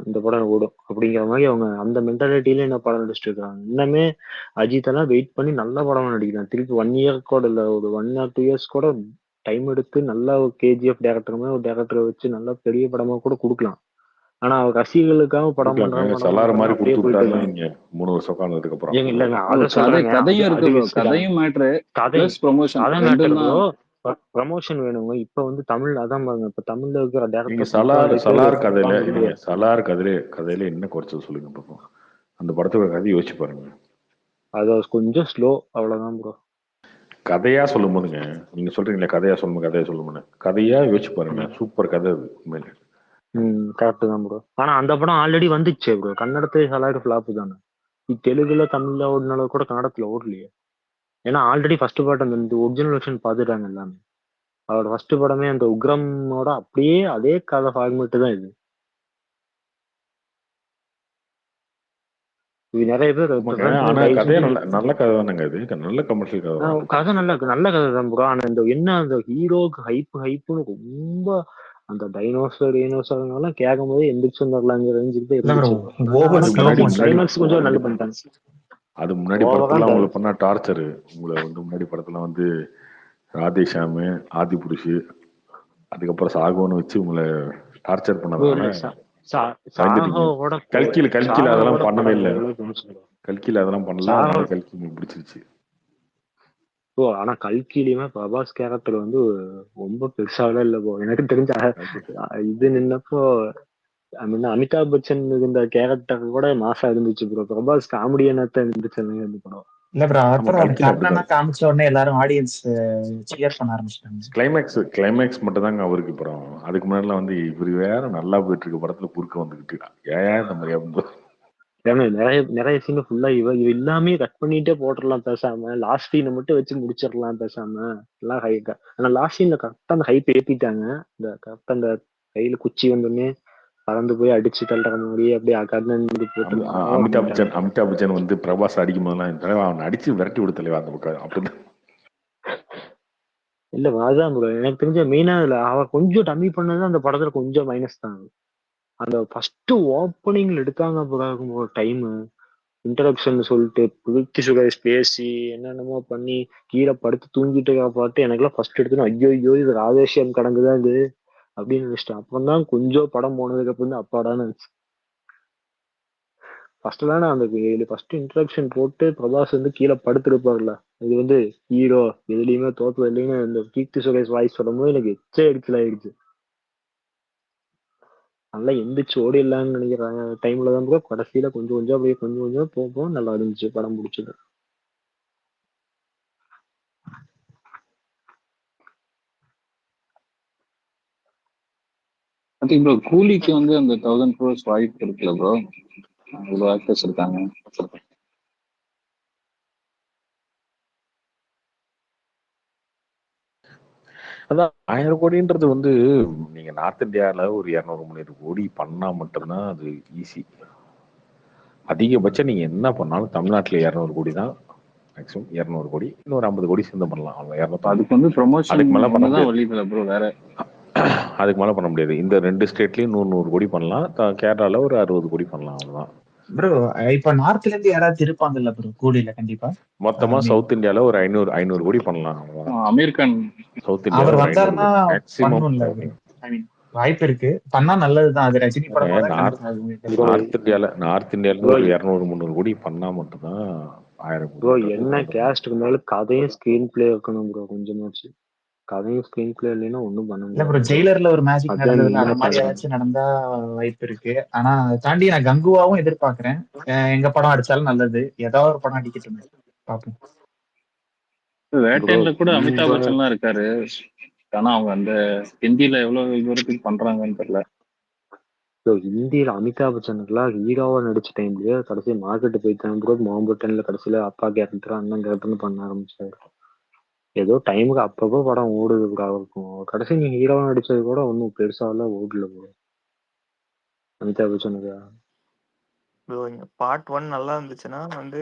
இந்த படம் ஓடும் அப்படிங்கிற மாதிரி அவங்க அந்த மென்டாலிட்டியில என்ன படம் நடிச்சிட்டு இருக்காங்க. இன்னமே அஜித் எல்லாம் வெயிட் பண்ணி நல்ல படம் நடிக்கிறான். திருப்பி 1 இயர் கூட இல்ல, ஒரு 1 or 2 years கூட டைம் எடுத்து நல்லா ஒரு கேஜிஎஃப் டேரக்டருமே ஒரு டேரக்டரை வச்சு நல்லா பெரிய படமா கூட கொடுக்கலாம். ஆனா அவர் ரசிகர்களுக்காக படம் சலார் மாதிரி அப்படியே போயிட்டு கொடுத்துட்டாருன்னா நீங்க 3 வருஷம் உட்கார்ந்ததுக்கு அப்புறம் இல்லங்க அதை சொல்றேங்க. ப்ரமோஷன் வேணுங்க. இப்ப வந்து தமிழ் அதான் பாருங்க, இப்ப தமிழ்ல இருக்கிற டேரக்டர் சலார் கதையில என்ன குறைச்சது சொல்லுங்க பாப்போம். அந்த படத்தோட கதை யோசிச்சு பாருங்க. அது கொஞ்சம் ஸ்லோ, அவ்வளவுதான் ப்ரோ. கதையா சொல்லும் போதுங்க, நீங்க சொல்றீங்களா கதையா சொல்லுங்க, கதையா யோசிச்சு பாருங்க. சூப்பர் கதை அது உண்மையில. கரெக்ட் தான் ப்ரோ. ஆனா அந்த படம் ஆல்ரெடி வந்துச்சு ப்ரோ. கன்னடத்துல சலார் ஃபிளாப் தானே. தெலுங்குல தமிழ்ல ஓடின அளவு கூட கன்னடத்துல ஓடலையே. ஏன்னா ஆல்ரெடி ஃபர்ஸ்ட் பார்ட் அந்த ஒரிஜினல் வெர்ஷன் பார்த்துட்டாங்க எல்லாமே. அவரோட ஃபர்ஸ்ட் படமே அந்த உக்ரமோட அப்படியே அதே கதை ஃபார்மேட் தான் இது. நிறைய பேர் நல்ல கதை தானங்க இது. நல்ல கமர்ஷியல் கதை நல்ல கதை தான் ப்ரோ. ஆனா இந்த என்ன அந்த ஹீரோக்கு ஹைப்புன்னு ரொம்ப அந்த டைனோசர்லாம் கேட்கும் போதே எந்திரிச்சு வந்துடலாங்கிற ரேஞ்சுக்கு கொஞ்சம் நல்ல பண்ணிட்டாங்க. அது முன்னாடி படத்துல உங்களுக்கு பண்ண டார்ச்சர். உங்களை வந்து முன்னாடி படத்துல வந்து ராதேஷாமு, ஆதி புருஷு, அதுக்கப்புறம் சாகோன்னு வச்சு உங்களை டார்ச்சர் ப்ரோ பண்ணதால இல்ல பயந்துட்டீங்க. சாகோட கல்கியில் அதெல்லாம் பண்ணவே இல்லை. ப்ரோ. கல்கியில் அதெல்லாம் பண்ணல, சாகோ அதனால கல்கி உங்களுக்கு பிடிச்சிருச்சு. ப்ரோ ஆனா கல்கிலையுமே பிரபாஸ் கேரக்டர் வந்து ரொம்ப பெருசாவே இல்லை ப்ரோ. எனக்கு தெரிஞ்ச இது நின்னப்போ அமிதாப் பச்சன் இந்த கேரக்டர் கூட மாசா இருந்துச்சு ப்ரோ. பிரபாஸ் காமெடியனாத்தான் இருந்துச்சு அந்த படம். இல்ல ப்ரோ, ஆமா, அப்புறம் கல்கியில் கர்ணனா அப்படிதான். காமிச்ச உடனே எல்லாரும் ஆடியன்ஸ் சியர் பண்ண ஆரம்பிச்சிட்டாங்க. கிளைமேக்ஸ் மட்டும் தாங்க அவருக்கு படம். அதுக்கு முன்னாடிலாம் வந்து இவர் வேற நல்லா போயிட்டு இருக்க படத்துல குறுக்க வந்துகிட்டு ஏன் இந்த மாதிரி அப்படின்னு. ஏன்னா நிறைய சீன் ஃபுல்லா இவ எல்லாமே கட் பண்ணிட்டே போட்டுடலாம் பேசாம. லாஸ்ட் சீனை மட்டும் வச்சு முடிச்சிடலாம் பேசாம. எல்லாம் ஹைட். ஆனா லாஸ்ட் சீன்ல கரெக்டா அந்த ஹைப் ஏத்திட்டாங்க. இந்த கரெக்டா அந்த கையில குச்சி வந்தோடனே பறந்து போய் அடிச்சு தள்ளுற மாதிரி அப்படியே கர்ணன் போட்டு அமிதாப் பச்சன் வந்து பிரபாஸ் அடிக்கும் போதெல்லாம் அவன் அடிச்சு விரட்டி விடு தலைவா அந்த பக்கம் அப்படிதான். இல்ல அதான் ப்ரோ எனக்கு தெரிஞ்ச மெயினா இல்ல அவ கொஞ்சம் டம்மி பண்ணது அந்த படத்துல கொஞ்சம் மைனஸ் தான். அந்த ஃபர்ஸ்ட் ஓப்பனிங்ல எடுத்தாங்க ப்ரோ டைம் இன்ட்ரடக்ஷன் சொல்லிட்டு புதுக்கி சுரேஷ் பேசி என்னென்னமோ பண்ணி கீழே படுத்து தூங்கிட்டு பார்த்து எனக்குலாம் ஃபர்ஸ்ட் எடுத்துன்னு ஐயோ இது ராதேஷியம் கடங்குதான் இது அப்படின்னு நினைச்சிட்டேன். அப்புறம் தான் கொஞ்சம் படம் போனதுக்கு அப்புறம் தான் அப்பாடான்னு இருந்துச்சு. ஃபர்ஸ்ட் தானே அந்த ஃபர்ஸ்ட் இன்ட்ரடக்ஷன் போட்டு பிரபாஸ் வந்து கீழே படுத்திருப்பார்ல, இது வந்து ஹீரோ எதுலையுமே தோற்றது இல்லைன்னு இந்த கீர்த்தி சுரேஷ் வாய்ஸ் சொல்லும்போது எனக்கு எரிச்சல் ஆயிடுச்சு. நல்லா எந்திரிச்சு ஓடிடலான்னு நினைக்கிறாங்க டைம்ல தான் கூட கடைசியில கொஞ்சம் அப்படியே கொஞ்சம் போகும் நல்லா இருந்துச்சு படம் முடிச்சது. ப்ரோ கூலிக்கு வந்து அந்த 1000 crores வாய்ப்பு இருக்குல்ல ப்ரோ, இவ்வளவு ஆக்டர்ஸ் இருக்காங்க. அதான் 1000 கோடின்றது வந்து நீங்க நார்த் இந்தியாவில் ஒரு 200-300 கோடி பண்ணா மட்டும்தான் அது ஈஸி. அதிகபட்சம் நீங்க என்ன பண்ணாலும் தமிழ்நாட்டில் 200 கோடி தான் மேக்ஸிமம். 200 கோடி இன்னொரு 50 கோடி சேர்ந்து பண்ணலாம். அவங்க அதுக்கு வந்து ப்ரொமோஷன் அதுக்கு மேல பண்ண தான் முடியாது. வழி இல்லை ப்ரோ வேற. அதுக்கு மேல பண்ண முடியாது. இந்த 2 ஸ்டேட்லயும் 100 கோடி பண்ணலாம். கேரளால ஒரு 60 கோடி பண்ணலாம். அவ்வளவுதான் ப்ரோ. இப்ப நார்த்ல இருந்து யாராவது இருப்பாங்கல்ல ப்ரோ கூலியில கண்டிப்பா. மொத்தமா சவுத் இந்தியால ஒரு 500 கோடி பண்ணலாம். அமெரிக்கன் சவுத் அவர் இந்தியால வந்தாருன்னா மேக்ஸிமம் பண்ணும்ல ப்ரோ. ஐ மீன் வாய்ப்பு இருக்கு, பண்ணா நல்லதுதான். அது ரஜினி படமா தான் நார்த் இந்தியால ஒரு 200-300 கோடி பண்ணா மட்டும்தான் 1000 ப்ரோ. கோடி. என்ன கேஸ்ட் இருந்தாலும் கதையும் ஸ்கிரீன் பிளே இருக்கணும் ப்ரோ. கொஞ்சமாச்சு கதையும் ஸ்கிரீன் பிளே இல்லைன்னா ஒன்றும் பண்ண இல்ல ப்ரோ. முடியாது. ஜெயிலர்ல ஒரு மேஜிக் நடந்ததுல அந்த மாதிரி ஏதாச்சும் நடந்தா வாய்ப்பு இருக்கு. ஆனா அதை தாண்டி நான் கங்குவாவும் எதிர்பார்க்கிறேன். எங்க படம் அடிச்சாலும் நல்லது, ஏதாவது ஒரு படம் அடிக்கட்டும் பாப்போம். வேட்டையில கூட அமிதாப் பச்சன் தான் இருக்காரு. ஆனா அவங்க அந்த ஹிந்தியில எவ்வளவு தூரத்துக்கு பண்றாங்கன்னு தெரியல. ஹிந்தியில அமிதாப் பச்சனுக்குலாம் ஹீரோவா நடிச்ச டைம்லயே கடைசி மார்க்கெட்டு போயிட்டாங்க ப்ரோ. மொஹம்பட்டன்ல கடைசியில அப்பா கேரக்டர் அண்ணன் கேரக்டர்னு பண்ண ஆரம்பிச்சாரு. ஏதோ டைமுக்கு அப்பப்போ படம் ஓடுது ப்ரோ அவருக்கும். கடைசி நீ ஹீரோவா நடிச்சது கூட ஒன்றும் பெருசாலாம் ஓடல ப்ரோ அமிதாப் பச்சனுக்கு. பார்ட் 1 நல்லா இருந்துச்சுன்னா வந்து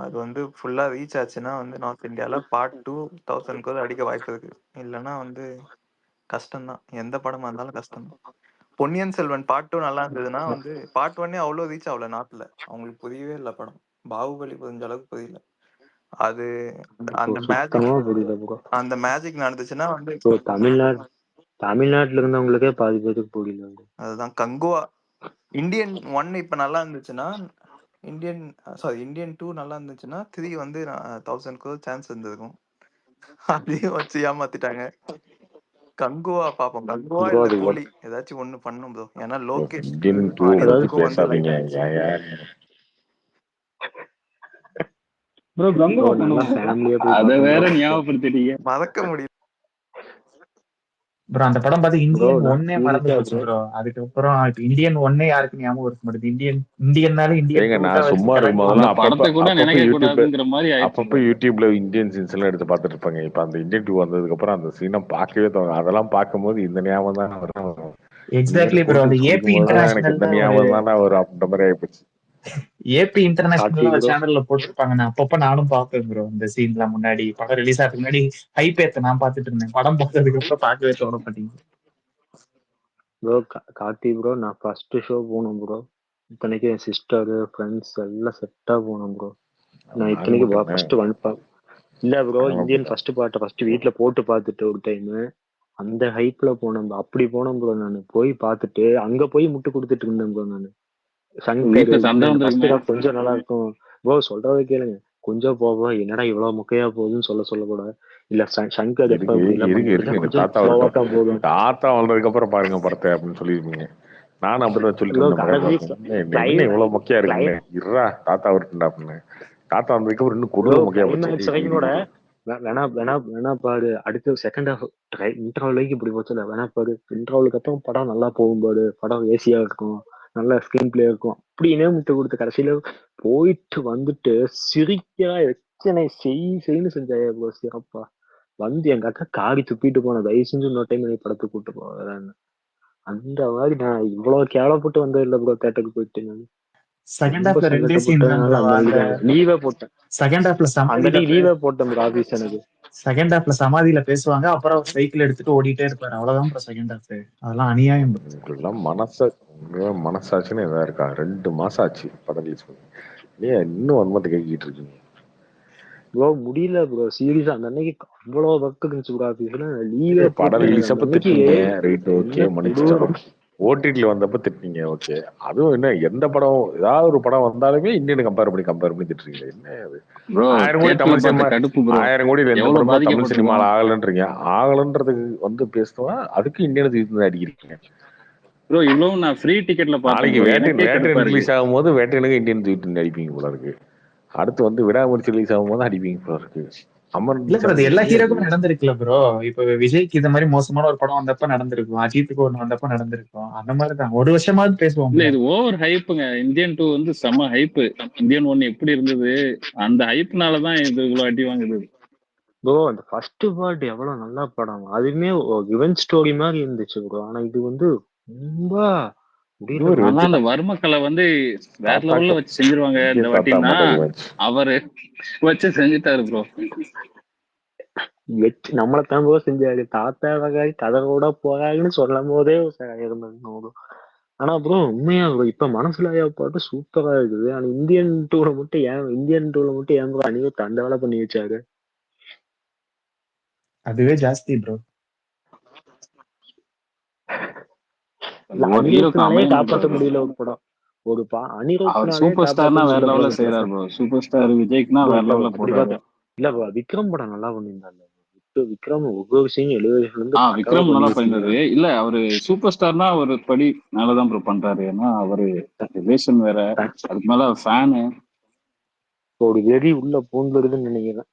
அது வந்து ஃபுல்லா ரீச் ஆச்சுன்னா வந்து நார்த் இந்தியால பார்ட் 2 1000 கோடி அடிக்க வாய்ப்பு இருக்கு. இல்லைன்னா வந்து கஷ்டம்தான். எந்த படமா இருந்தாலும் கஷ்டம்தான். பொன்னியின் செல்வன் பார்ட் 2 நல்லா இருந்ததுன்னா வந்து பார்ட் 1 அவ்வளோ ரீச் ஆகல நாட்டுல. அவங்களுக்கு புரியவே இல்லை படம். பாகுபலி புரிஞ்ச அளவுக்கு புரியல. அது அந்த மேஜிக் நடந்துச்சுன்னா வந்து தமிழ்நாட்டுல இருந்தவங்களுக்கே பாதி பேருக்கு புரியல. அதுதான் கங்குவா. இந்தியன் 1 இப்ப நல்லா இருந்துச்சுன்னா இந்தியன் 2 நல்லா இருந்துச்சுன்னா 3 வந்து 1000 crore சான்ஸ் இருந்திருக்கும். அதையும் வச்சு ஏமாத்திட்டாங்க. கங்குவா பாப்போம். கங்குவா இல்ல கூலி ஏதாச்சும் ஒண்ணு பண்ணும் ப்ரோ. ஏன்னா லோகேஷ் பேசாதீங்க. ப்ரோ கங்குவா அத வேற ஞாபகப்படுத்திட்டீங்க, மறக்க முடியல ப்ரோ. அந்த படம் பார்த்து இந்தியன் 1 மறந்து போச்சு ப்ரோ. அதுக்கப்புறம் இப்ப இந்தியன் 1 யாருக்கு ஞாபகம் இருக்க மாட்டேங்குது. இந்தியன்னால இந்தியன் நான் சும்மா அப்பப்ப யூடியூப்ல இந்தியன் சீன்ஸ் எல்லாம் எடுத்து பார்த்துட்டு இருப்பாங்க. இப்ப அந்த இந்தியன் 2 வந்ததுக்கு அப்புறம் அந்த சீனை பார்க்கவே தோணும். அதெல்லாம் பார்க்கும்போது இந்த ஞாபகம் தான் வரும். Exactly bro. அந்த ஏபி இன்டர்நேஷனல் இந்த ஞாபகம் தான் ஒரு அந்த மாதிரி ஆயிப்போச்சு. ஏபி இன்டர்நேஷனல் சேனல்ல போட்டுருப்பாங்க. நான் அப்பப்ப நானும் பார்ப்பேன் ப்ரோ. இந்த சீன்லாம் முன்னாடி படம் ரிலீஸ் ஆகிறதுக்கு முன்னாடி ஹைப் ஏத்த நான் பார்த்துட்டு இருந்தேன். படம் பார்த்ததுக்கு அப்புறம் பார்க்கவே தோண மாட்டேங்குது ப்ரோ. கார்த்தி ப்ரோ, நான் ஃபர்ஸ்ட் ஷோ போனோம் ப்ரோ. இத்தனைக்கு என் சிஸ்டரு ஃப்ரெண்ட்ஸ் எல்லாம் செட்டா போனோம் ப்ரோ. நான் இத்தனைக்கு ஃபர்ஸ்ட் இல்ல ப்ரோ. இந்தியன் ஃபர்ஸ்ட் பார்ட்டை ஃபர்ஸ்ட் வீட்டுல போட்டு பார்த்துட்டு ஒரு டைம், அந்த ஹைப்ல போனேன் bro. அப்படி போனேன் ப்ரோ. நான் போய் பார்த்துட்டு அங்க போய் முட்டு கொடுத்துட்டு இருந்தேன் ப்ரோ. நான் சங்கர் வீட்டுல சண்டை இந்த ஃபர்ஸ்ட் வந்திருக்குமே. ஹாஃப் கொஞ்சம் நல்லா இருக்கும் ப்ரோ. சொல்றதை கேளுங்க. கொஞ்சம் போக என்னடா இவ்வளவு மொக்கையா போகுதுன்னு சொல்ல கூட இல்ல சங்கர் எப்ப இப்படி எல்லாம் இருக்கு பண்றது எங்க கொஞ்சம் தாத்தா ஸ்லோவா வரட்டும், தான் போகும் தாத்தா வளர்ந்ததுக்கு அப்புறம் பாருங்க படத்தை அப்படின்னு சொல்லியிருப்பீங்க. நானும் அப்படிதான் சொல்லிட்டு ப்ரோ. இருந்தேன் கடைசி என்ன இவ்வளவு மொக்கையா இருக்குன்னு. இருறா தாத்தா வரட்டும்டா அப்படின்னு. தாத்தா வந்ததுக்கு அப்புறம் இன்னும் கொடூர மொக்கையா போச்சு. கிளைமேக்ஸ் வரைக்கும் கூட வேணா வேணா வேணா பாரு. அடுத்து செகண்ட் ஹாஃப் இன்டர்வல் வரைக்கும் இப்படி போச்சுல. வேணா பாரு இன்டர்வலுக்கு அப்புறம் படம் நல்லா போகும்போது படம் ஏசியா இருக்கும், நல்ல ஸ்கிரீன் பிளே இருக்கும் அப்படின்னே முட்டை கொடுத்து கடைசியில போயிட்டு வந்துட்டு சிரிக்கிறா எத்தனை செய்ன்னு செஞ்சாய ப்ரோ சிறப்பா. வந்து எங்க அக்கா காடி துப்பிட்டு போன. தயவு செஞ்சு இன்னொரு டைம் படத்துக்கு கூட்டு போவேன். அந்த மாதிரி நான் இவ்வளவு கேவலப்பட்டு வந்தது இல்லை ப்ரோ. தேட்டருக்கு போயிட்டு நான் செகண்ட் ரொம்ப ஹாஃப்ல 2 சீன் தான் சங்கடப்பட்டதுனால ப்ரோ. அந்த அந்த அன்னைக்கு லீவே போட்டேன். செகண்ட் ஹாஃப்ல அந்த சமாதியில அன்னைக்கு லீவே போட்டேன் ப்ரோ ஆபீஸ் எனக்கு. செகண்ட் ஹாஃப்ல சமாதியில பேசுவாங்க, அப்புறம் சைக்கிள் எடுத்துட்டு ஓடிட்டே இருப்பாரு. அவ்வளவுதான் ப்ரோ செகண்ட் ஹாஃப். அதெல்லாம் அநியாயம் bro. இதெல்லாம் மனசாட்சின்னு எதா இருக்கா? 2 மாசம் ஆச்சு படம் ரிலீஸ் பண்ணி. ஏன் இன்னும் வன்மத்தை கேட்கிட்டு இருக்கீங்க ப்ரோ? முடியல ப்ரோ சீரியஸா. அந்த அன்னைக்கு அவ்வளவு ஒர்க் இருந்துச்சு ப்ரோ ஆபீஸ்ல. லீவே படம் போட்டேன். ரிலீஸ் அந்த அப்ப அன்னைக்கு திட்டினீங்க, ரைட் ஓகே என்ன மன்னிச்சிட்டோம். கொடூரம். ஓடிடில வந்தப்ப திட்டினீங்க ஓகே. அதுவும் என்ன எந்த படம் ஏதாவது ஒரு படம் வந்தாலுமே இந்தியனை கம்பேர் பண்ணி திட்டுறீங்க. என்ன அது? ப்ரோ 1000 கோடி தியேட்டர்ல தமிழ் பார்த்த சினிமா, கடுப்பு ப்ரோ. 1000 கோடியில் எந்த எவ்வளவு படமும் தமிழ் சினிமால பாதிக்கப்பட்டிருக்கோம் ஆகலன்றீங்க. ஆகலன்றதுக்கு வந்து பேசுவா அதுக்கு இந்தியனை தூக்கி அடிக்கிறீங்க. ப்ரோ. இவ்வளவு நான் ஃப்ரீ டிக்கெட்ல பார்த்தேன் நாளைக்கு ப்ரோ. எனக்கே கடுப்பா வேட்டையன் இருக்கு. ரிலீஸ் ஆகும்போது வேட்டையனுக்கு இந்தியன் தூக்கிட்டு அடிப்பீங்க போல இருக்கு. அடுத்து வந்து விடாமுயற்சி ரிலீஸ் ஆகும்போது அடிப்பீங்க போல இருக்கு. அமர் இல்ல ப்ரோ, அது எல்லா அடிக்கிறீங்க. ஹீரோக்கும் நடந்திருக்குல்ல ப்ரோ. இப்ப விஜய்க்கு இந்த மாதிரி மோசமான ஒரு படம் வந்தப்ப நடந்திருக்கும், அஜித்துக்கு ஒண்ணு வந்தப்ப நடந்திருக்கும். அந்த மாதிரிதான் ஒரு வருஷமாவது பேசுவோம் இல்ல bro. இது ஓவர் ஹைப்புங்க. இந்தியன் 2 வந்து செம்ம ஹைப்பு. இந்தியன் 1 எப்படி இருந்தது? அந்த ஹைப்னாலதான் இது இவ்வளவு அடி வாங்குது. ப்ரோ அந்த ஃபர்ஸ்ட் பார்ட் எவ்வளவு நல்ல படம். அதுவுமே ரிவெஞ்ச் ஸ்டோரி மாதிரி இருந்துச்சு ப்ரோ. ஆனா இது வந்து ரொம்ப முடியல bro. ஆனா அந்த வர்மக்கலை வந்து வேற லெவல்ல வச்சு செஞ்சிருவாங்க இந்த வாட்டின்னா. அவரு வச்சு செஞ்சுட்டாரு ப்ரோ. வச்சு நம்மளை தான் ப்ரோ செஞ்சாரு. தாத்தா வகாய் கதவோட போகாதுன்னு சொல்லும் போதே இருந்தது. ஆனா ப்ரோ உண்மையா ப்ரோ இப்ப மனசுல பாட்டு சூப்பரா இருக்குது. ஆனா இந்தியன் டூல மட்டும் ஏன் ப்ரோ அனிருத் அந்த வேலை பண்ணி வச்சாரு? அதுவே ஜாஸ்தி ப்ரோ. அனிருத்னாலே காப்பாற்ற முடியல ஒரு படம். ஒரு அவர் அனிருத்னாலே சூப்பர் ஸ்டார்னா வேற லெவல்ல காப்பாற்ற செய்யறாரு ப்ரோ. சூப்பர் ஸ்டார் விஜய்க்குனா வேற லெவல்ல போடுறாரு. இல்ல ப்ரோ விக்ரம் படம் நல்லா பண்ணியிருந்தாங்க. விக்ரம் ஒவ்வொரு விஷயம் 70 விக்ரம் நல்லா பண்ணிருந்தாரு. இல்ல அவரு சூப்பர் ஸ்டார்னா ஒரு படி மேலதான் ப்ரோ பண்றாரு. ஏன்னா அவரு ரிலேஷன் வேற, அதுக்கு மேல ஃபேனு. ஒரு வெறி உள்ள பூந்துருதுன்னு நினைக்கிறேன்.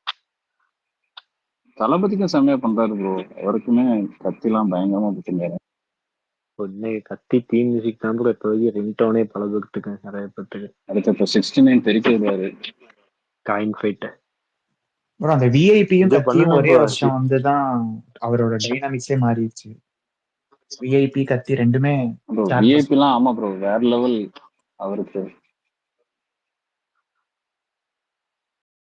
தளபதிக்கும் செம்மையா பண்றாரு ப்ரோ. அவருக்குமே கத்திலாம் பயங்கரமா பிடிச்சிருந்தாரு. கத்தி தீ மியூசிக் தான் ப்ரோ இப்போதைக்கு ரிங்டோனே பல பேருக்கு நிறைய பேருக்கு. அடுத்த இப்போ 69 தெரிக்க விடுவாரு. காயின் ஃபைட் ப்ரோ அந்த விஐபியும் கத்தியும் ஒரே வருஷம் வந்துதான் அவரோட டைனாமிக்ஸே மாறிடுச்சு. விஐபி கத்தி ரெண்டுமே விஐபி எல்லாம் ஆமா ப்ரோ வேற லெவல். அவருக்கு